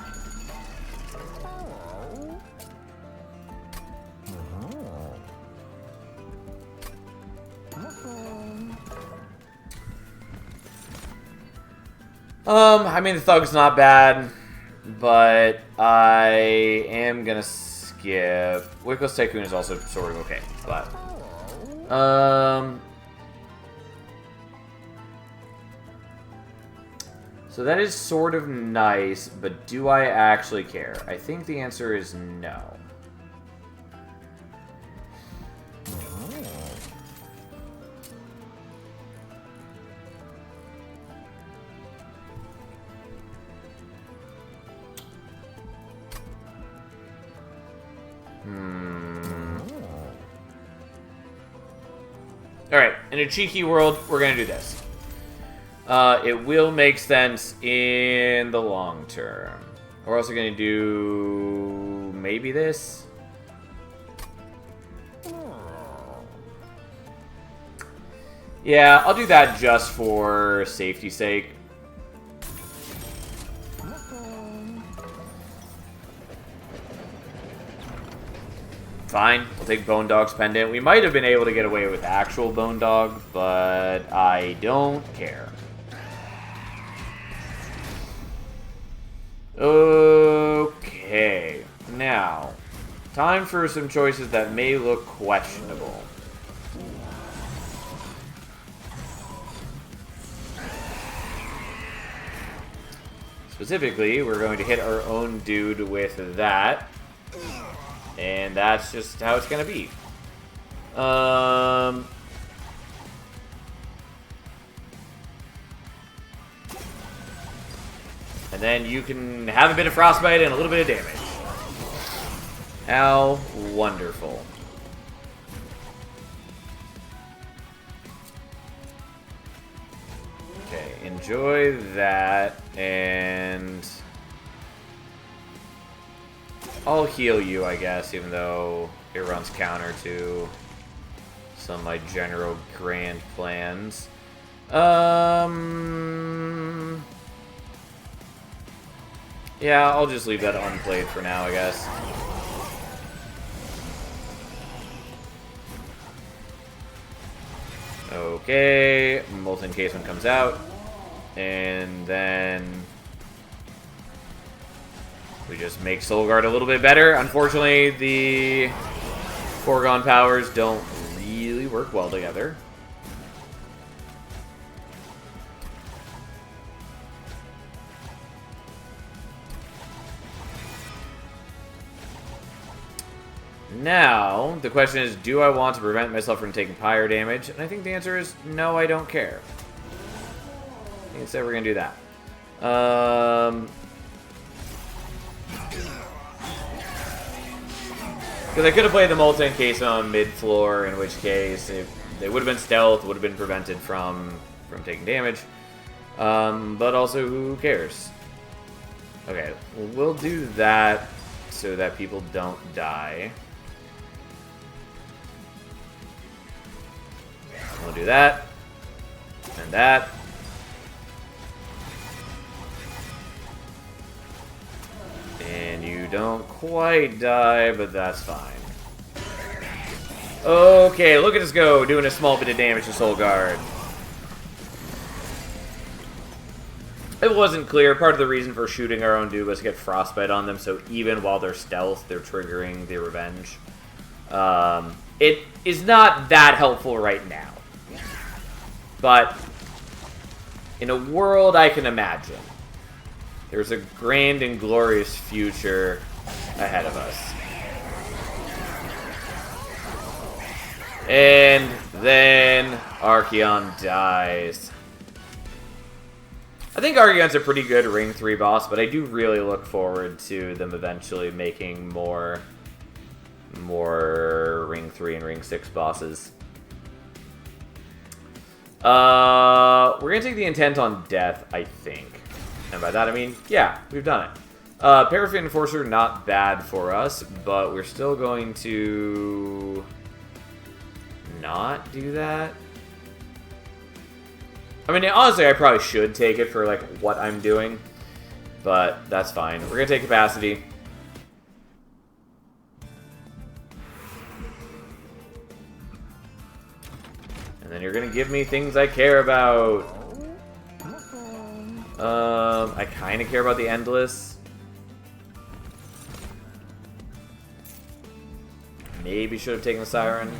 I mean, the Thug's not bad, but I am gonna skip. Wickless Tycoon is also sort of okay, but so that is sort of nice, but do I actually care? I think the answer is no. Alright, in a cheeky world, we're going to do this. It will make sense in the long term. We're also going to do maybe this. Yeah, I'll do that just for safety's sake. Fine, we'll take Bone Dog's Pendant. We might have been able to get away with actual Bone Dog, but I don't care. Okay, now, time for some choices that may look questionable. Specifically, we're going to hit our own dude with that. And that's just how it's going to be. And then you can have a bit of frostbite and a little bit of damage. How wonderful. Okay, enjoy that, and I'll heal you, I guess, even though it runs counter to some of my general grand plans. Yeah, I'll just leave that unplayed for now, I guess. Okay, Molten Casement comes out, and then we just make Soul Guard a little bit better. Unfortunately, the foregone powers don't really work well together. Now, the question is, do I want to prevent myself from taking pyre damage? And I think the answer is, no, I don't care. Instead, we're going to do that. Because I could have played the Molten Case on mid-floor, in which case they would have been stealth, would have been prevented from taking damage. But also, who cares? Okay, we'll do that so that people don't die. We'll do that. And that. And you don't quite die, but that's fine. Okay, look at us go, doing a small bit of damage to Soul Guard. It wasn't clear. Part of the reason for shooting our own dude was to get Frostbite on them, so even while they're stealth, they're triggering the Revenge. It is not that helpful right now. But in a world I can imagine, there's a grand and glorious future ahead of us. And then Archaon dies. I think Archaon's a pretty good Ring 3 boss, but I do really look forward to them eventually making more Ring 3 and Ring 6 bosses. We're gonna take the Intent on Death, I think. And by that I mean, yeah, we've done it. Paraffin Enforcer, not bad for us, but we're still going to not do that. I mean, honestly, I probably should take it for, like, what I'm doing, but that's fine. We're gonna take Capacity. And then you're gonna give me things I care about. I kind of care about the Endless. Maybe should have taken the Siren.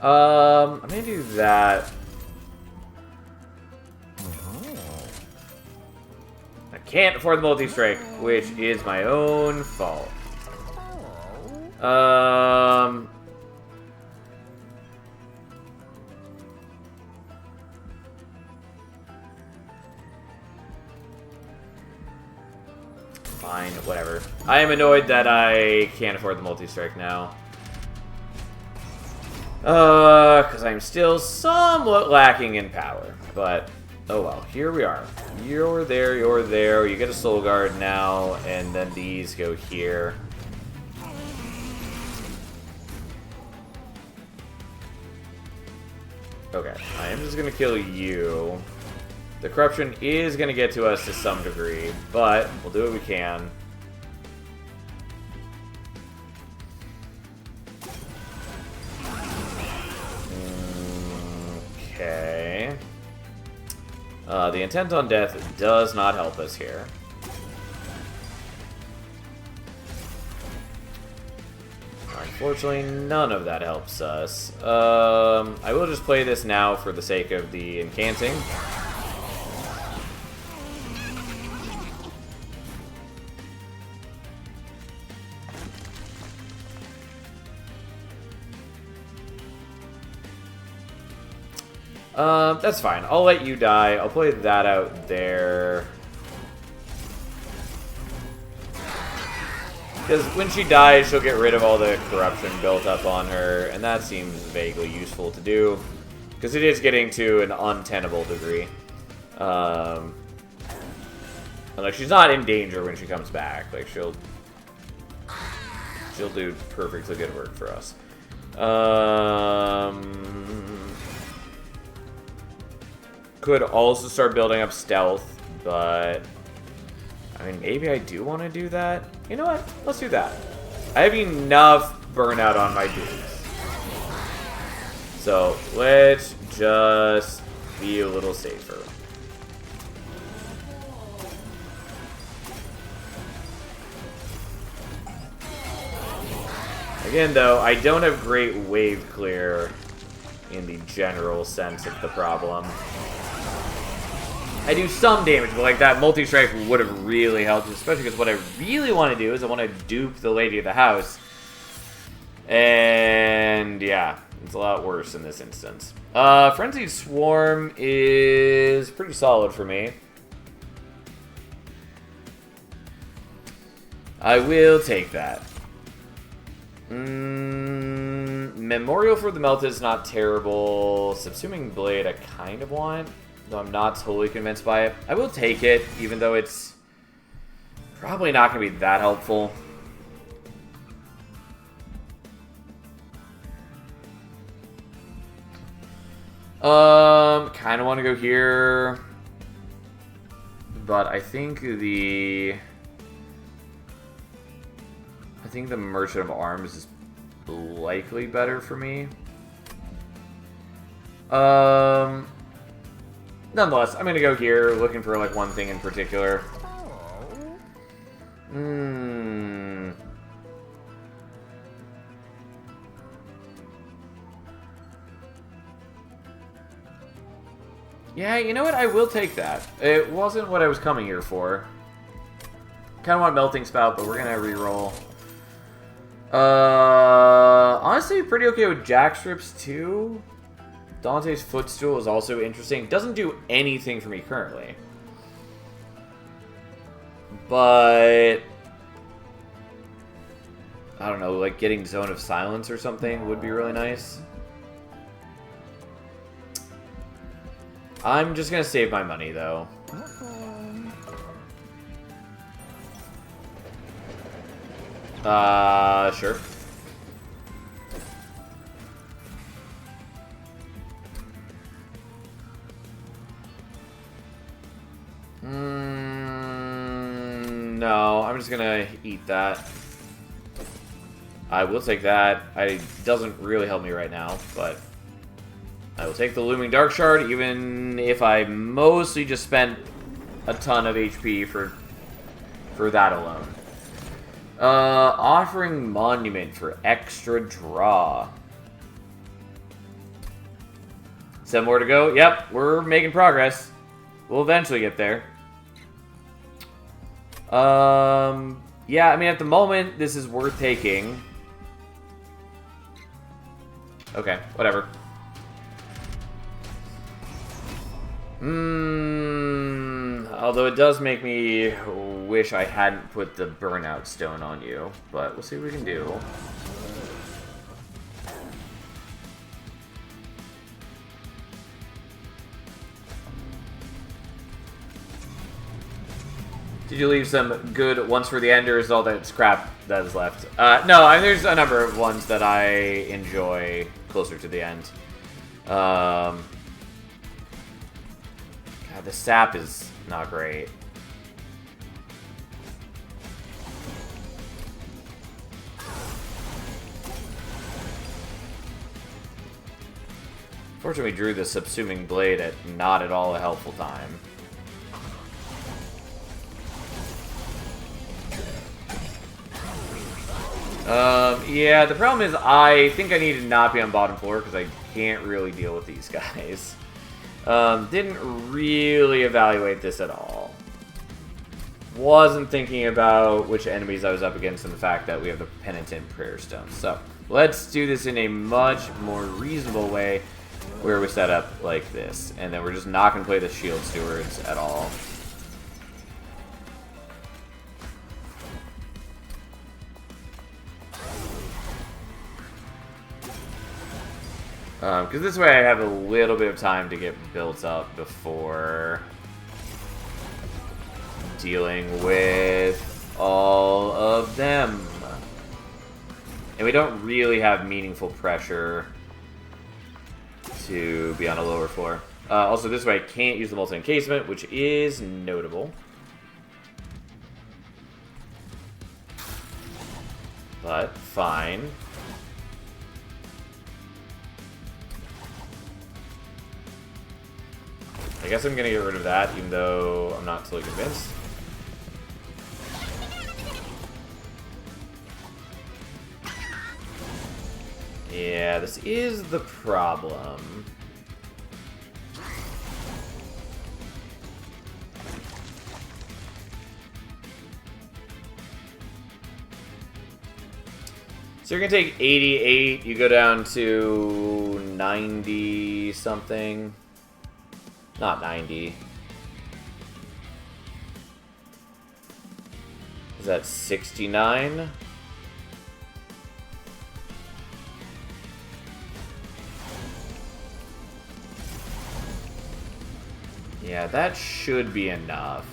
I'm gonna do that. I can't afford the multi-strike, which is my own fault. Fine, whatever. I am annoyed that I can't afford the multi-strike now. Because I'm still somewhat lacking in power, but oh well, here we are. You're there, you get a Soul Guard now, and then these go here. Okay, I am just gonna kill you. The Corruption is gonna get to us to some degree, but we'll do what we can. Okay. The Intent on Death does not help us here. Unfortunately, none of that helps us. I will just play this now for the sake of the incanting. That's fine. I'll let you die. I'll play that out there. Because when she dies, she'll get rid of all the corruption built up on her, and that seems vaguely useful to do. Because it is getting to an untenable degree. Like, she's not in danger when she comes back. Like, she'll do perfectly good work for us. Could also start building up stealth, but I mean, maybe I do want to do that. You know what? Let's do that. I have enough burnout on my dudes. So let's just be a little safer. Again, though, I don't have great wave clear in the general sense of the problem. I do some damage, but like that multi-strike would have really helped, especially because what I really want to do is I want to dupe the Lady of the House. And yeah, it's a lot worse in this instance. Frenzied Swarm is pretty solid for me. I will take that. Memorial for the Melted is not terrible. Subsuming Blade I kind of want, though I'm not totally convinced by it. I will take it, even though it's probably not going to be that helpful. Kind of want to go here, but I think the Merchant of Arms is likely better for me. Nonetheless, I'm gonna go here, looking for like one thing in particular. Yeah, you know what? I will take that. It wasn't what I was coming here for. Kind of want Melting Spout, but we're gonna reroll. Honestly, pretty okay with Jackstrips too. Dante's Footstool is also interesting. Doesn't do anything for me currently. But I don't know, like getting Zone of Silence or something would be really nice. I'm just gonna save my money though. Sure. No, I'm just gonna eat that. I will take that. It doesn't really help me right now, but I will take the Looming Dark Shard, even if I mostly just spent a ton of HP for that alone. Offering Monument for extra draw. 7 more to go. Yep, we're making progress. We'll eventually get there. Yeah, I mean, at the moment, this is worth taking. Okay, whatever. Although it does make me wish I hadn't put the Burnout Stone on you, but we'll see what we can do. Did you leave some good ones for the end, or is all that scrap that is left? No, I mean, there's a number of ones that I enjoy closer to the end. God, the sap is not great. Fortunately, we drew the Subsuming Blade at not at all a helpful time. Yeah, the problem is I think I need to not be on bottom floor because I can't really deal with these guys. Didn't really evaluate this at all. Wasn't thinking about which enemies I was up against and the fact that we have the Penitent Prayer Stone. So, let's do this in a much more reasonable way where we set up like this. And then we're just not going to play the Shield Stewards at all. Because this way I have a little bit of time to get built up before dealing with all of them. And we don't really have meaningful pressure to be on a lower floor. Also, this way I can't use the multi-encasement, which is notable. But, fine. I guess I'm gonna get rid of that, even though I'm not totally convinced. Yeah, this is the problem. So you're gonna take 88, you go down to 90 something. Not 90. Is that 69? Yeah, that should be enough.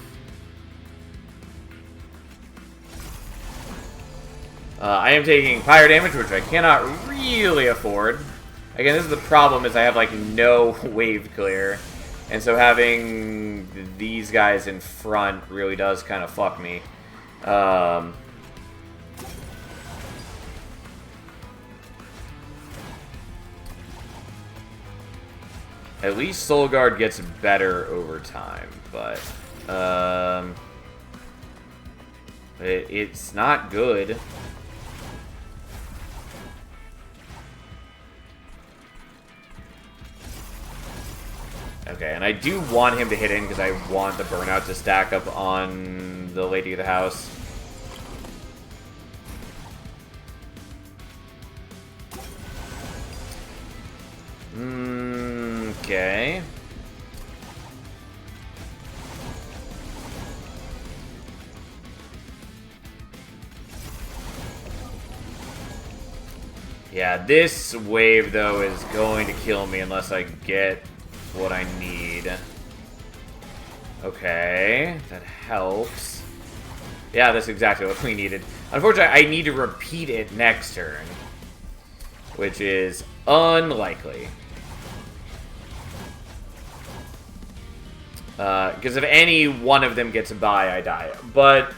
I am taking fire damage, which I cannot really afford. Again, this is the problem, is I have, like, no wave clear. And so having these guys in front really does kind of fuck me. At least Soul Guard gets better over time, but it's not good. Okay, and I do want him to hit in because I want the burnout to stack up on the Lady of the House. Okay. Yeah, this wave, though, is going to kill me unless I get what I need. Okay, that helps. Yeah, that's exactly what we needed. Unfortunately, I need to repeat it next turn, which is unlikely. Because if any one of them gets by, I die. But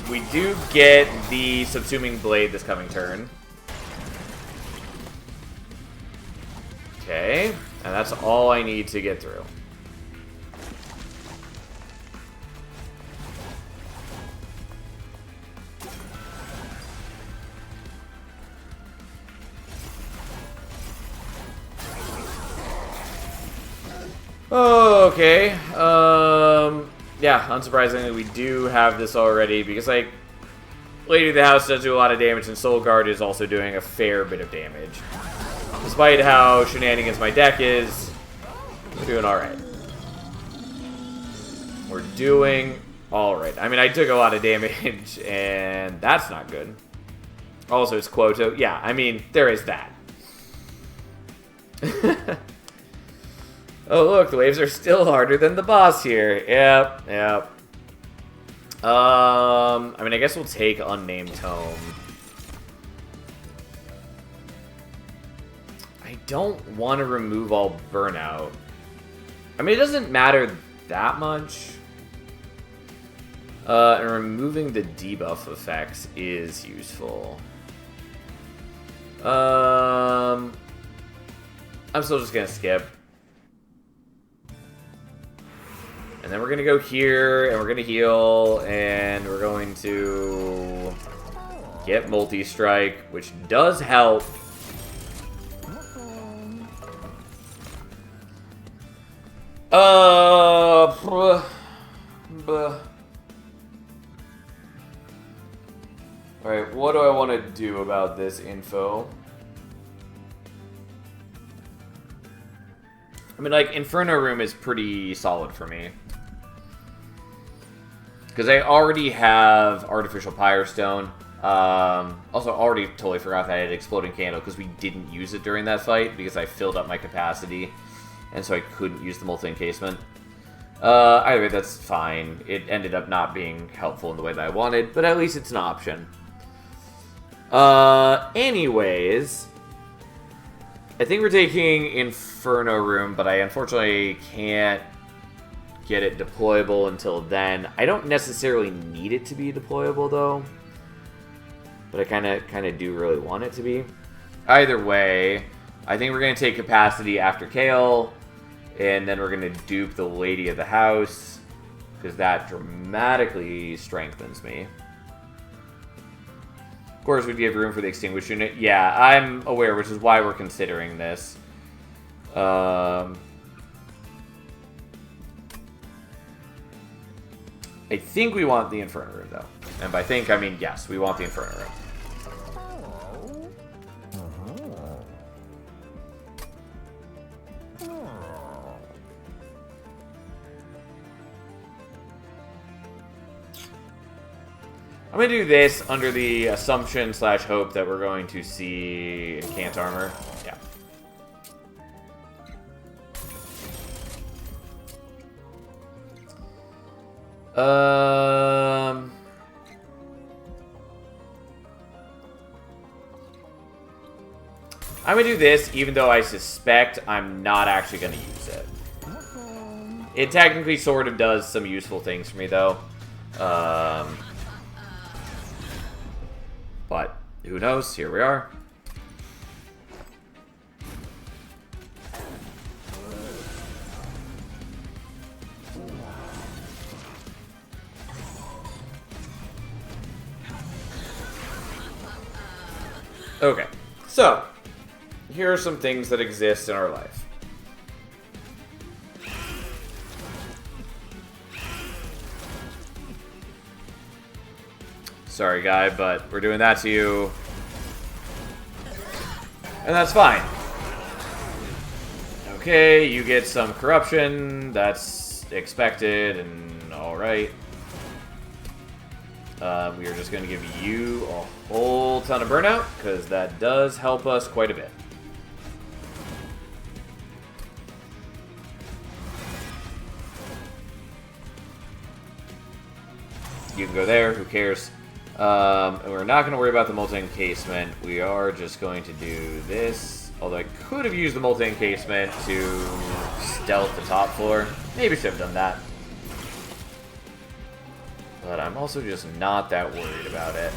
we do get the Subsuming Blade this coming turn. Okay, and that's all I need to get through. Okay, yeah, unsurprisingly, we do have this already, because, like, Lady of the House does do a lot of damage, and Soul Guard is also doing a fair bit of damage. Despite how shenanigans my deck is, we're doing alright. We're doing alright. I mean, I took a lot of damage, and that's not good. Also, it's Quoto. Yeah, I mean, there is that. Oh, look, the waves are still harder than the boss here. Yep, yep. I mean, I guess we'll take Unnamed Tome. I don't want to remove all Burnout. I mean, it doesn't matter that much. And removing the debuff effects is useful. I'm still just gonna skip. And then we're gonna go here, and we're gonna heal, and we're going to get Multi-Strike, which does help. Alright, what do I want to do about this info? I mean, like, Inferno Room is pretty solid for me. Because I already have Artificial Pyre Stone. Also, already totally forgot that I had Exploding Candle because we didn't use it during that fight because I filled up my capacity, and so I couldn't use the multi-encasement. Either way, that's fine. It ended up not being helpful in the way that I wanted, but at least it's an option. Anyways, I think we're taking Inferno Room, but I unfortunately can't get it deployable until then. I don't necessarily need it to be deployable, though. But I kind of do really want it to be. Either way, I think we're going to take Capacity after Kale, and then we're going to dupe the Lady of the House, because that dramatically strengthens me. Of course, we'd give room for the Extinguish unit. Yeah, I'm aware, which is why we're considering this. I think we want the Inferno Room, though. And by think, I mean yes, we want the Inferno Room. I'm going to do this under the assumption / hope that we're going to see Incant Armor. Yeah. I'm going to do this even though I suspect I'm not actually going to use it. It technically sort of does some useful things for me, though. But who knows? Here we are. Okay, so here are some things that exist in our life. Sorry, guy, but we're doing that to you. And that's fine. Okay, you get some corruption. That's expected and alright. We are just going to give you a whole ton of burnout, because that does help us quite a bit. You can go there, who cares? And we're not going to worry about the multi-encasement. We are just going to do this. Although I could have used the multi-encasement to stealth the top floor. Maybe should have done that. But I'm also just not that worried about it.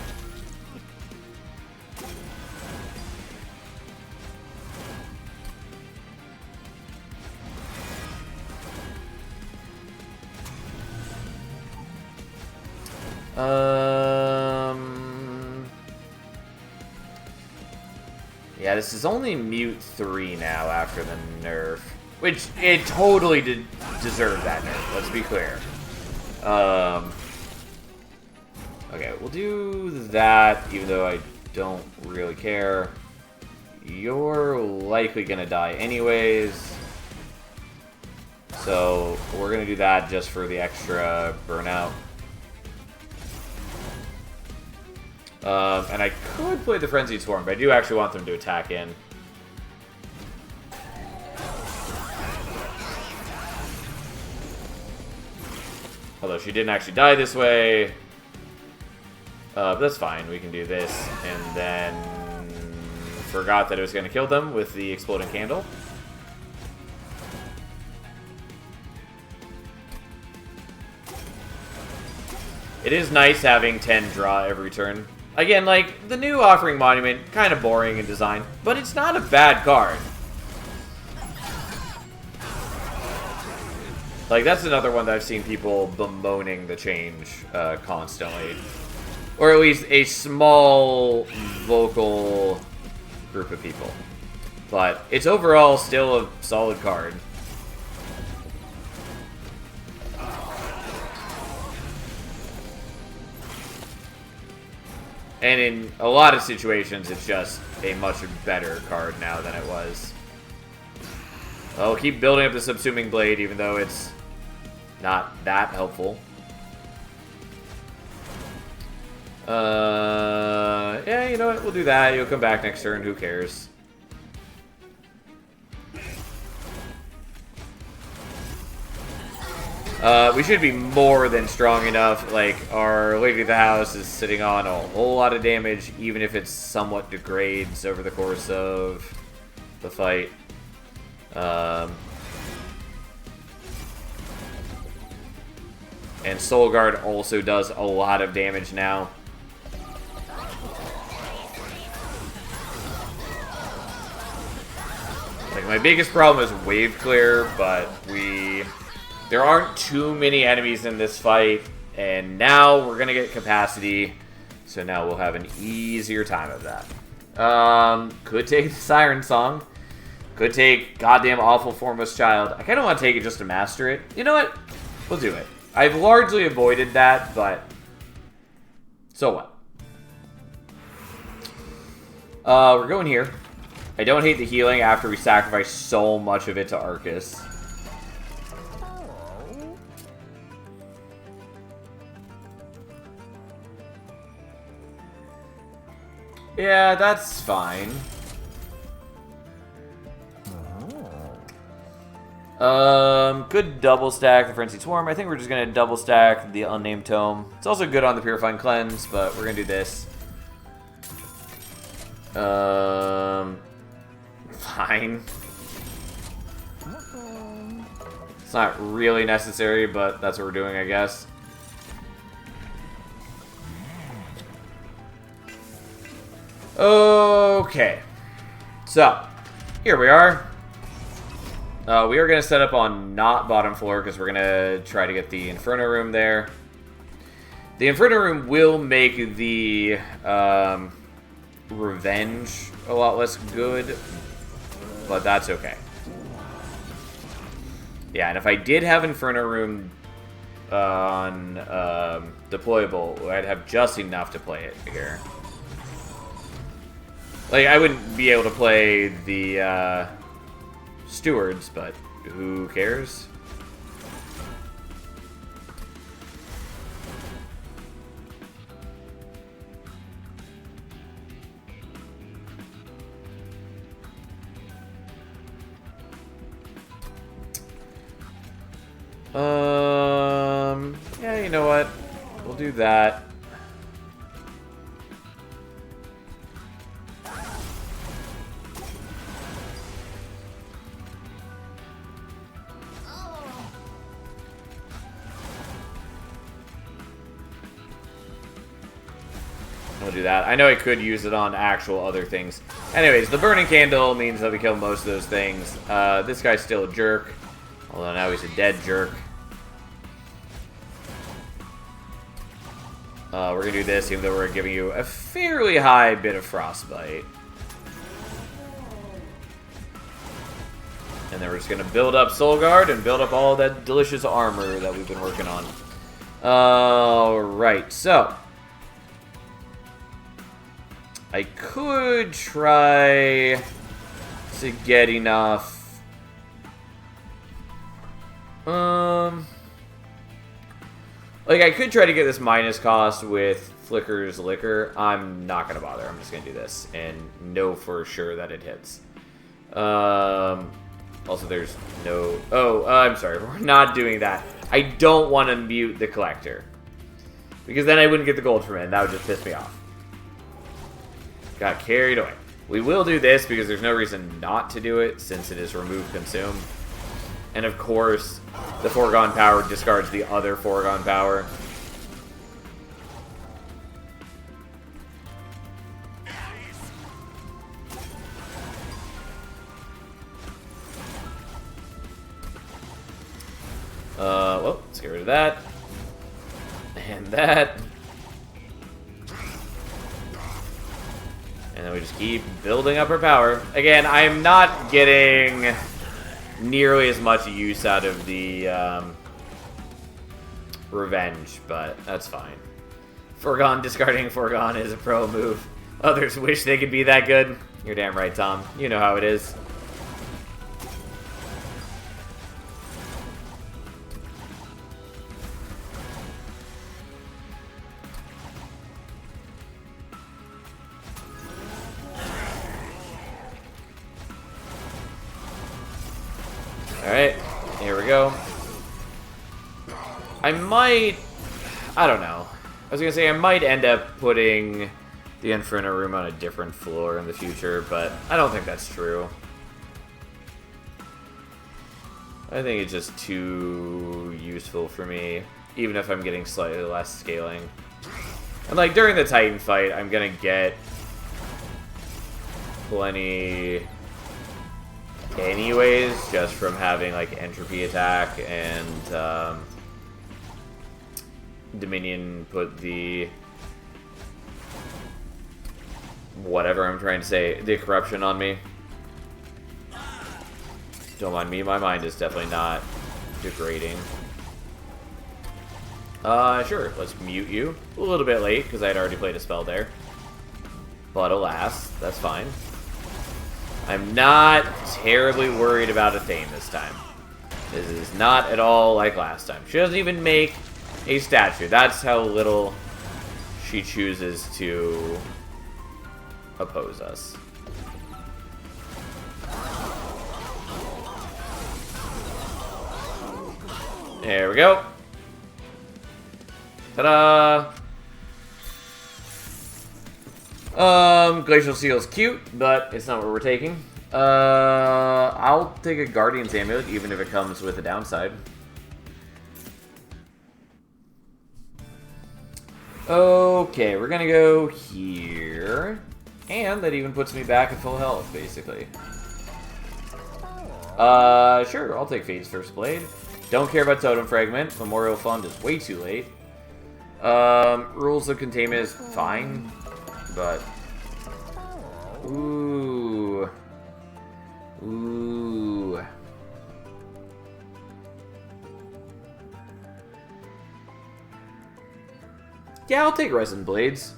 Yeah, this is only Mute 3 now after the nerf. Which, it totally did deserve that nerf, let's be clear. Okay, we'll do that, even though I don't really care. You're likely gonna die anyways. So, we're gonna do that just for the extra burnout. And I could play the Frenzied Swarm, but I do actually want them to attack in. Although she didn't actually die this way. But that's fine, we can do this. And then forgot that it was going to kill them with the Exploding Candle. It is nice having 10 draw every turn. Again, like, the new Offering Monument, kind of boring in design, but it's not a bad card. Like, that's another one that I've seen people bemoaning the change constantly. Or at least a small vocal group of people. But it's overall still a solid card. And in a lot of situations, it's just a much better card now than it was. I'll keep building up the Subsuming Blade, even though it's not that helpful. Yeah, you know what? We'll do that. You'll come back next turn. Who cares? We should be more than strong enough. Like, our Lady of the House is sitting on a whole lot of damage, even if it somewhat degrades over the course of the fight. And Soul Guard also does a lot of damage now. Like, my biggest problem is wave clear, but there aren't too many enemies in this fight, and now we're gonna get capacity, so now we'll have an easier time of that. Could take the Siren Song. Could take Goddamn Awful Formless Child. I kind of want to take it just to master it. You know what? We'll do it. I've largely avoided that, but so what? We're going here. I don't hate the healing after we sacrifice so much of it to Arcus. Yeah, that's fine. Good double stack the Frenzied Swarm. I think we're just gonna double stack the Unnamed Tome. It's also good on the Purifying Cleanse, but we're gonna do this. Fine. It's not really necessary, but that's what we're doing, I guess. Okay. So, here we are. We are going to set up on not bottom floor because we're going to try to get the Inferno Room there. The Inferno Room will make the Revenge a lot less good, but that's okay. Yeah, and if I did have Inferno Room on deployable, I'd have just enough to play it here. Like, I wouldn't be able to play the Stewards, but who cares? Yeah, you know what? We'll do that. We'll do that. I know I could use it on actual other things. Anyways, the Burning Candle means that we kill most of those things. This guy's still a jerk. Although now he's a dead jerk. We're going to do this even though we're giving you a fairly high bit of Frostbite. And then we're just going to build up Soul Guard and build up all that delicious armor that we've been working on. Alright, so I could try to get enough. Like, I could try to get this minus cost with Flicker's Liquor. I'm not going to bother. I'm just going to do this and know for sure that it hits. Also, there's no... Oh, I'm sorry. We're not doing that. I don't want to mute the Collector, because then I wouldn't get the gold from it, and that would just piss me off. Got carried away. We will do this because there's no reason not to do it since it is remove consume. And of course, the foregone power discards the other foregone power. Well, let's get rid of that. And that. And then we just keep building up our power. Again, I am not getting nearly as much use out of the Revenge, but that's fine. Foregone discarding Foregone is a pro move. Others wish they could be that good. You're damn right, Tom. You know how it is. Alright, here we go. I don't know. I was gonna say I might end up putting the Inferno Room on a different floor in the future, but I don't think that's true. I think it's just too useful for me, even if I'm getting slightly less scaling. And like during the Titan fight, I'm gonna get plenty anyways, just from having like entropy attack and Dominion put the whatever I'm trying to say, the corruption on me. Don't mind me, my mind is definitely not degrading. Sure, let's mute you. A little bit late, because I had already played a spell there. But alas, that's fine. I'm not terribly worried about Athane this time. This is not at all like last time. She doesn't even make a statue. That's how little she chooses to oppose us. There we go. Ta-da! Glacial Seal's cute, but it's not what we're taking. I'll take a Guardian's Amulet, even if it comes with a downside. Okay, we're gonna go here. And that even puts me back at full health, basically. Sure, I'll take Fate's First Blade. Don't care about Totem Fragment. Memorial Fund is way too late. Rules of Containment is fine, but... Ooh. Ooh. Yeah, I'll take Resin Blades.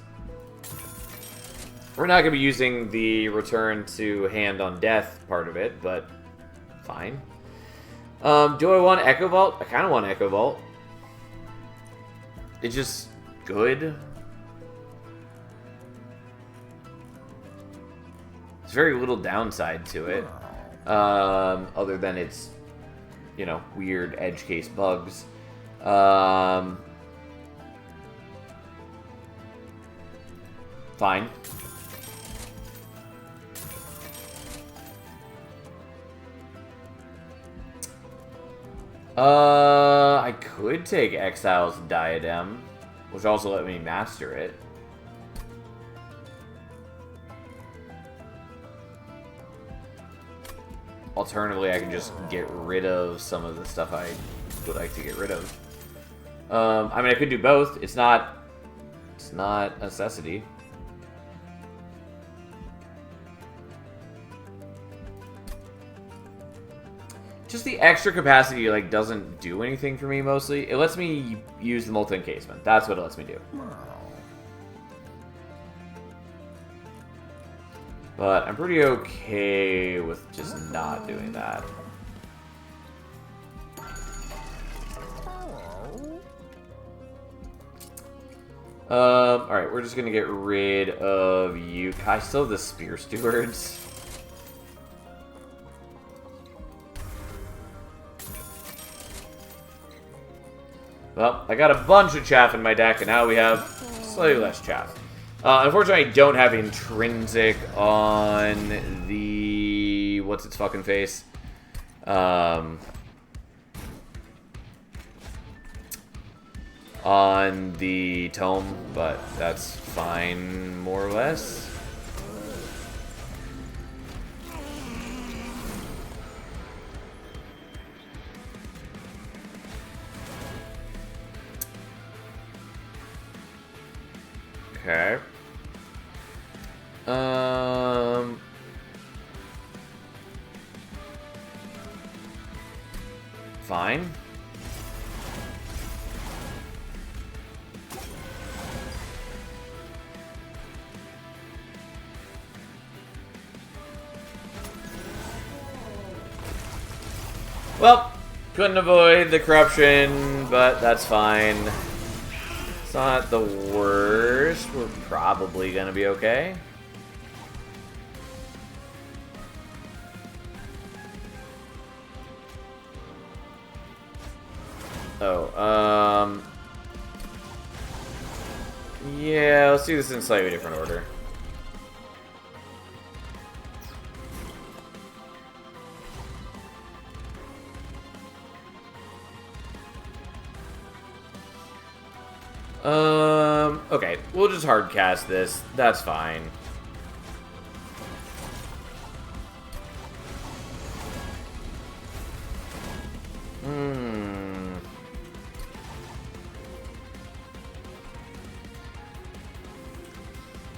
We're not going to be using the return to Hand on Death part of it, but fine. Do I want Echo Vault? I kind of want Echo Vault. It's just good. There's very little downside to it. Other than its, you know, weird edge case bugs. Fine. I could take Exile's Diadem, which also let me master it. Alternatively, I can just get rid of some of the stuff I would like to get rid of. I mean, I could do both. It's not a necessity. Just the extra capacity, like, doesn't do anything for me, mostly. It lets me use the multi-encasement. That's what it lets me do. But I'm pretty okay with just not doing that. Alright, we're just gonna get rid of you. I still have the Spear Stewards. Well, I got a bunch of chaff in my deck, and now we have slightly less chaff. Unfortunately, I don't have intrinsic on the... What's its fucking face? On the tome, but that's fine, more or less. Okay. Fine. Well, couldn't avoid the corruption, but that's fine. It's not the worst. We're probably gonna be okay. Oh, yeah, let's do this in slightly different order. Okay, we'll just hard cast this. That's fine.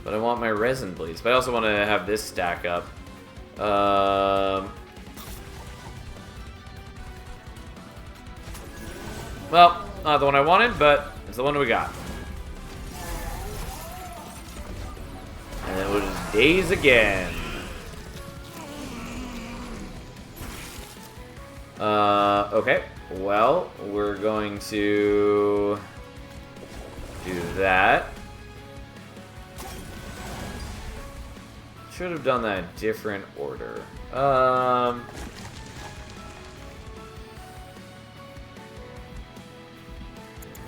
But I want my resin bleeds. But I also want to have this stack up. Well, not the one I wanted, but it's the one we got. And then we'll just daze again. Okay. Well, we're going to do that. Should have done that in different order.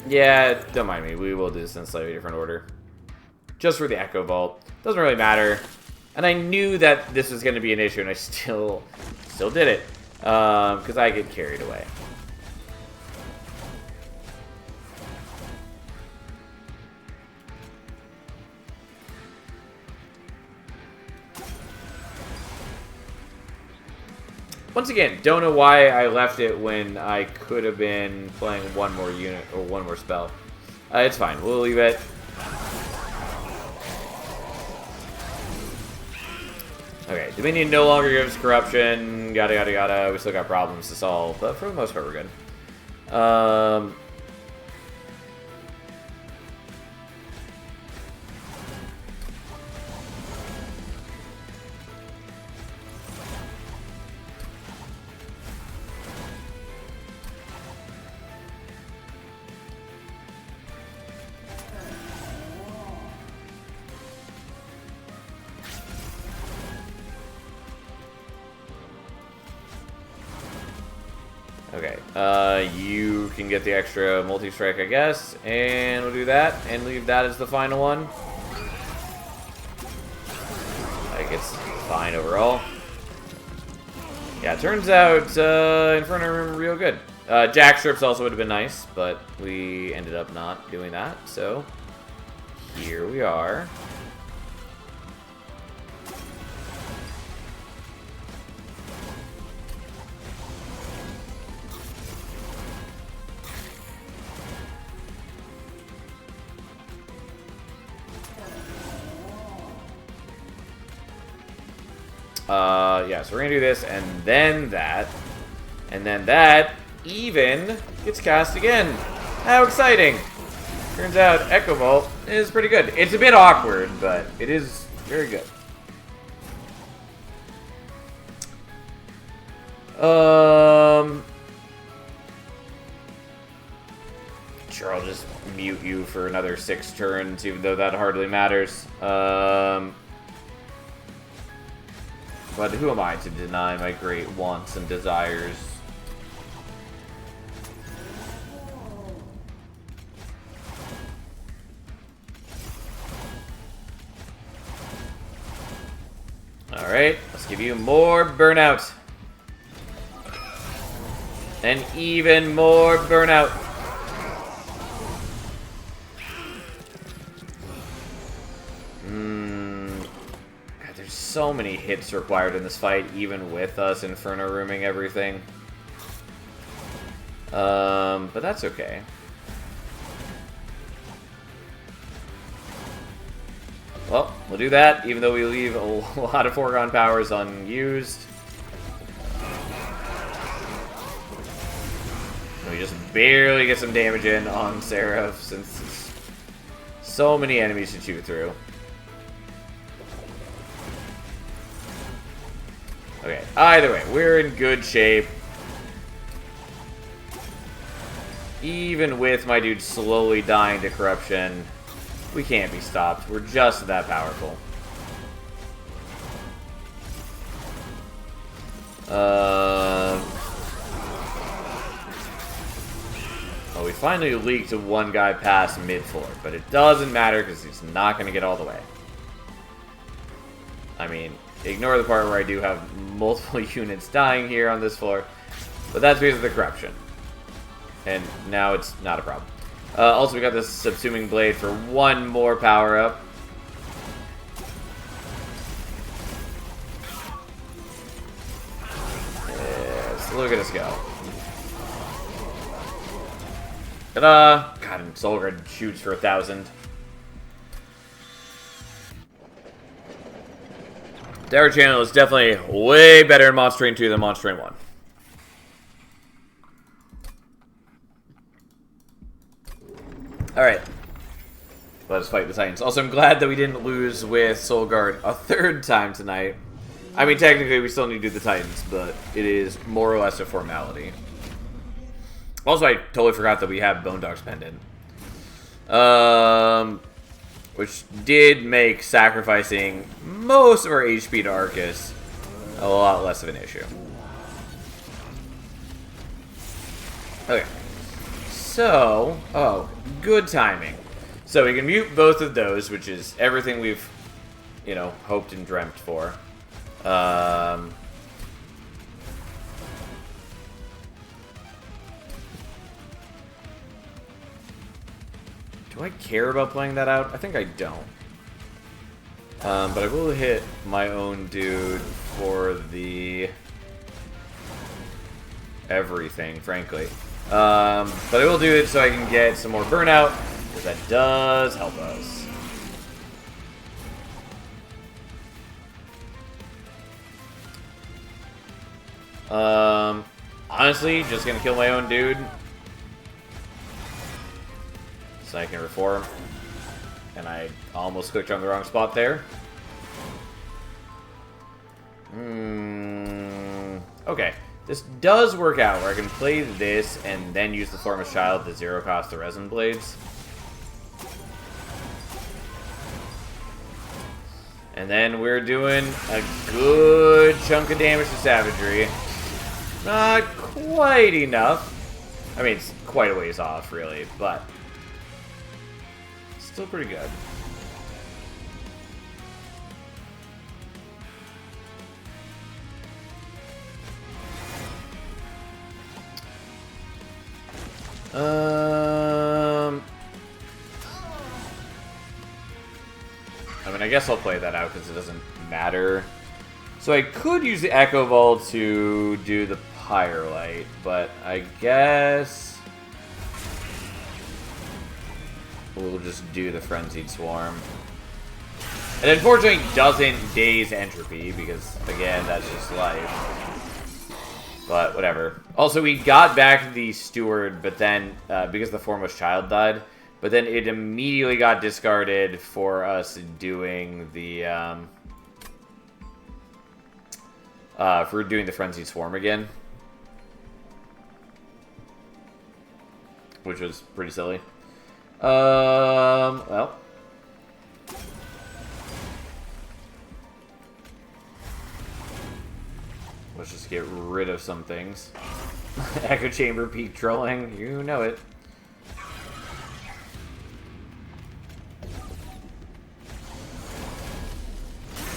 Yeah, don't mind me. We will do this in slightly different order. Just for the Echo Vault. Doesn't really matter. And I knew that this was going to be an issue, and I still did it. Because I get carried away. Once again, don't know why I left it when I could have been playing one more unit or one more spell. It's fine. We'll leave it. Okay, Dominion no longer gives corruption. Yada yada yada. We still got problems to solve, but for the most part, we're good. Okay, you can get the extra multi-strike, I guess, and we'll do that, and leave that as the final one. Like, it's fine overall. Yeah, it turns out, Inferno Room real good. Jack Strips also would have been nice, but we ended up not doing that, so here we are. Yeah, so we're gonna do this, and then that even gets cast again. How exciting! Turns out Echo Vault is pretty good. It's a bit awkward, but it is very good. Sure, I'll just mute you for another 6 turns, even though that hardly matters. But who am I to deny my great wants and desires? Alright, let's give you more burnout. And even more burnout. So many hits required in this fight, even with us Inferno Rooming everything. But that's okay. Well, we'll do that, even though we leave a lot of foregone powers unused. And we just barely get some damage in on Seraph, since it's so many enemies to chew through. Okay, either way, we're in good shape. Even with my dude slowly dying to corruption, we can't be stopped. We're just that powerful. finally leaked one guy past mid-floor, but it doesn't matter because he's not going to get all the way. I mean, ignore the part where I do have multiple units dying here on this floor, but that's because of the corruption. And now it's not a problem. Also, we got this Subsuming Blade for one more power-up. Yes, look at us go. Ta-da! God, and Soulguard shoots for 1,000. Terror Channel is definitely way better in Monster Train 2 than Monster Train 1. Alright. Let us fight the Titans. Also, I'm glad that we didn't lose with Soulguard a third time tonight. I mean, technically, we still need to do the Titans, but it is more or less a formality. Also, I totally forgot that we have Bone Dog's Pendant. Which did make sacrificing most of our HP to Arcus a lot less of an issue. Okay. So, oh, good timing. So we can mute both of those, which is everything we've, you know, hoped and dreamt for. Do I care about playing that out? I think I don't. But I will hit my own dude for the everything, frankly. But I will do it so I can get some more burnout, because that does help us. Honestly, just gonna kill my own dude. So I can reform. And I almost clicked on the wrong spot there. Okay. This does work out, where I can play this and then use the Formless Child to zero cost the Resin Blades. And then we're doing a good chunk of damage to Savagery. Not quite enough. I mean, it's quite a ways off, really, but still pretty good. I mean, I guess I'll play that out because it doesn't matter. So I could use the Echo Ball to do the Pyrelight, but I guess we'll just do the Frenzied Swarm. It unfortunately doesn't daze Entropy because, again, that's just life. But whatever. Also, we got back the Steward, but then, because the Foremost Child died, but then it immediately got discarded for us doing the, for doing the Frenzied Swarm again. Which was pretty silly. Well. Let's just get rid of some things. Echo Chamber peak trolling, you know it.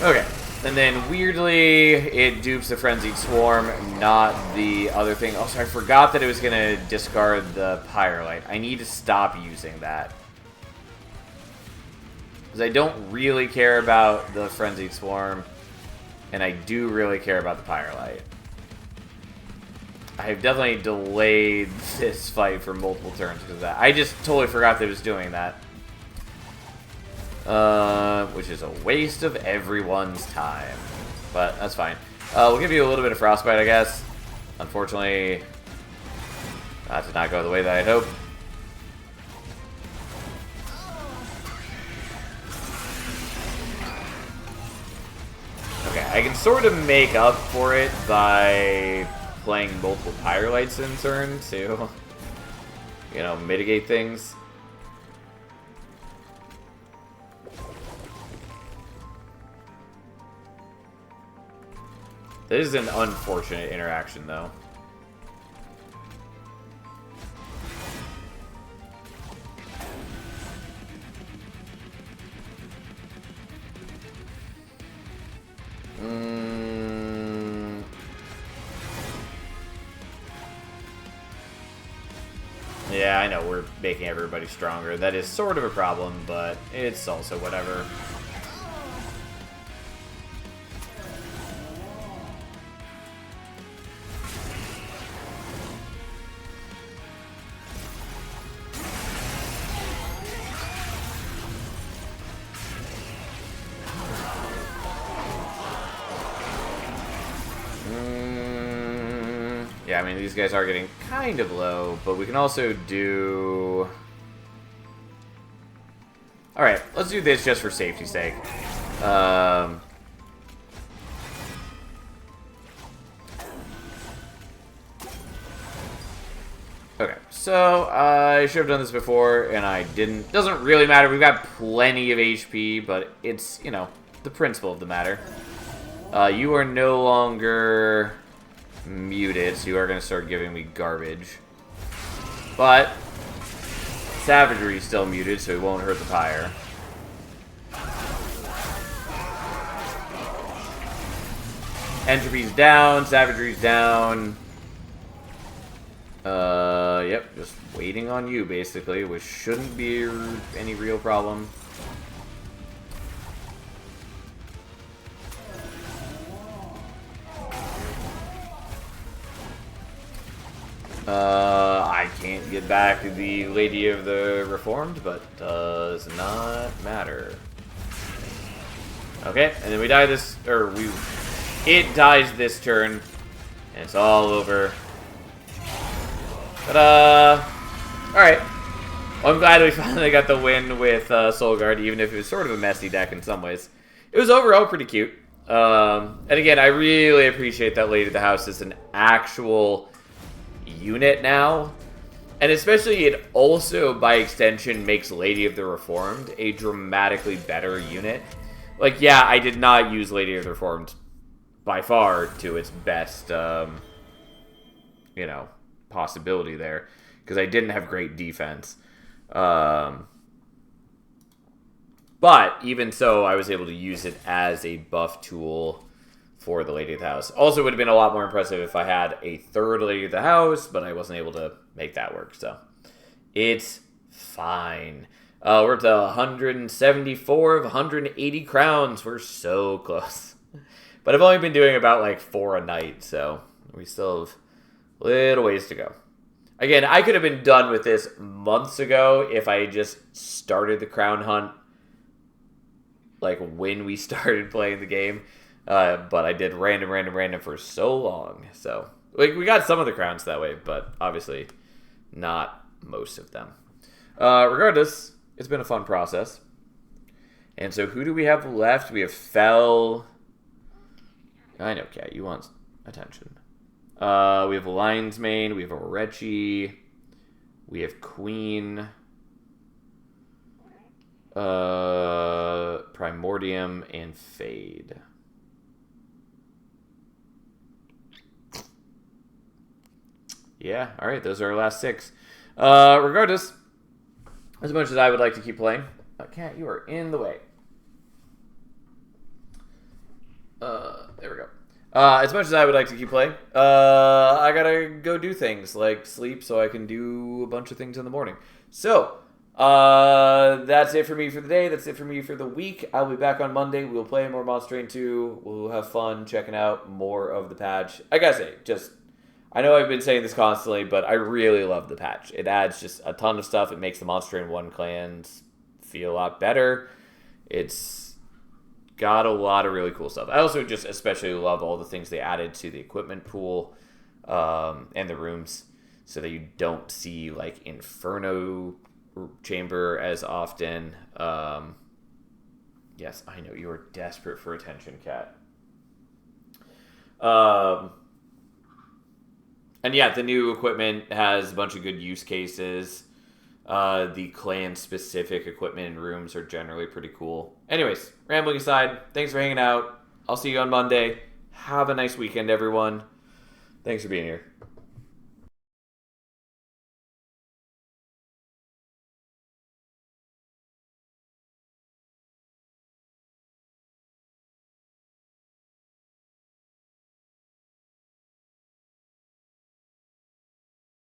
Okay, and then weirdly, it dupes the Frenzied Swarm, not the other thing. Also, I forgot that it was going to discard the Pyrelight. I need to stop using that. Because I don't really care about the Frenzied Swarm, and I do really care about the Pyrelight. I have definitely delayed this fight for multiple turns because of that. I just totally forgot that it was doing that. Which is a waste of everyone's time. But that's fine. We'll give you a little bit of Frostbite, I guess. Unfortunately, that did not go the way that I'd hoped. Okay, I can sort of make up for it by playing multiple Pyrelights in turn to, you know, mitigate things. This is an unfortunate interaction, though. Yeah, I know, we're making everybody stronger. That is sort of a problem, but it's also whatever. Yeah, I mean, these guys are getting kind of low, but we can also do... Alright, let's do this just for safety's sake. Okay, so I should have done this before, and I didn't. Doesn't really matter. We've got plenty of HP, but it's, you know, the principle of the matter. You are no longer muted, so you are going to start giving me garbage. But Savagery is still muted, so he won't hurt the pyre. Entropy's down, Savagery's down. Yep, just waiting on you, basically, which shouldn't be any real problem. I can't get back to the Lady of the Reformed, but does not matter. Okay, and then we die this, or it dies this turn, and it's all over. But, alright. Well, I'm glad we finally got the win with Soul Guard, even if it was sort of a messy deck in some ways. It was overall pretty cute. And again, I really appreciate that Lady of the House is an actual unit now. And especially it also, by extension, makes Lady of the Reformed a dramatically better unit. Like, yeah, I did not use Lady of the Reformed by far to its best, you know, possibility there, because I didn't have great defense. But even so, I was able to use it as a buff tool for the Lady of the House. Also, it would have been a lot more impressive if I had a third Lady of the House, but I wasn't able to make that work, so it's fine. We're up to 174 of 180 crowns. We're so close. But I've only been doing about, like, 4 a night, so we still have a little ways to go. Again, I could have been done with this months ago if I just started the crown hunt, like, when we started playing the game. But I did random for so long. So, like, we got some of the crowns that way, but obviously not most of them. Regardless, it's been a fun process. And so who do we have left? We have Fel. I know, Cat, you want attention. We have Lion's Mane, we have Orechi, we have Queen, Primordium, and Fade. Yeah, alright, those are our last 6. Regardless, as much as I would like to keep playing, Cat, you are in the way. There we go. As much as I would like to keep playing, I gotta go do things, like sleep, so I can do a bunch of things in the morning. So, that's it for me for the day. That's it for me for the week. I'll be back on Monday. We'll play more Monster Train 2. We'll have fun checking out more of the patch. I gotta say, I know I've been saying this constantly, but I really love the patch. It adds just a ton of stuff. It makes the Monster Train 1 clans feel a lot better. It's got a lot of really cool stuff. I also just especially love all the things they added to the equipment pool and the rooms, so that you don't see, like, Inferno Chamber as often. Yes, I know, you are desperate for attention, Cat. And yeah, the new equipment has a bunch of good use cases. The clan-specific equipment and rooms are generally pretty cool. Anyways, rambling aside, thanks for hanging out. I'll see you on Monday. Have a nice weekend, everyone. Thanks for being here.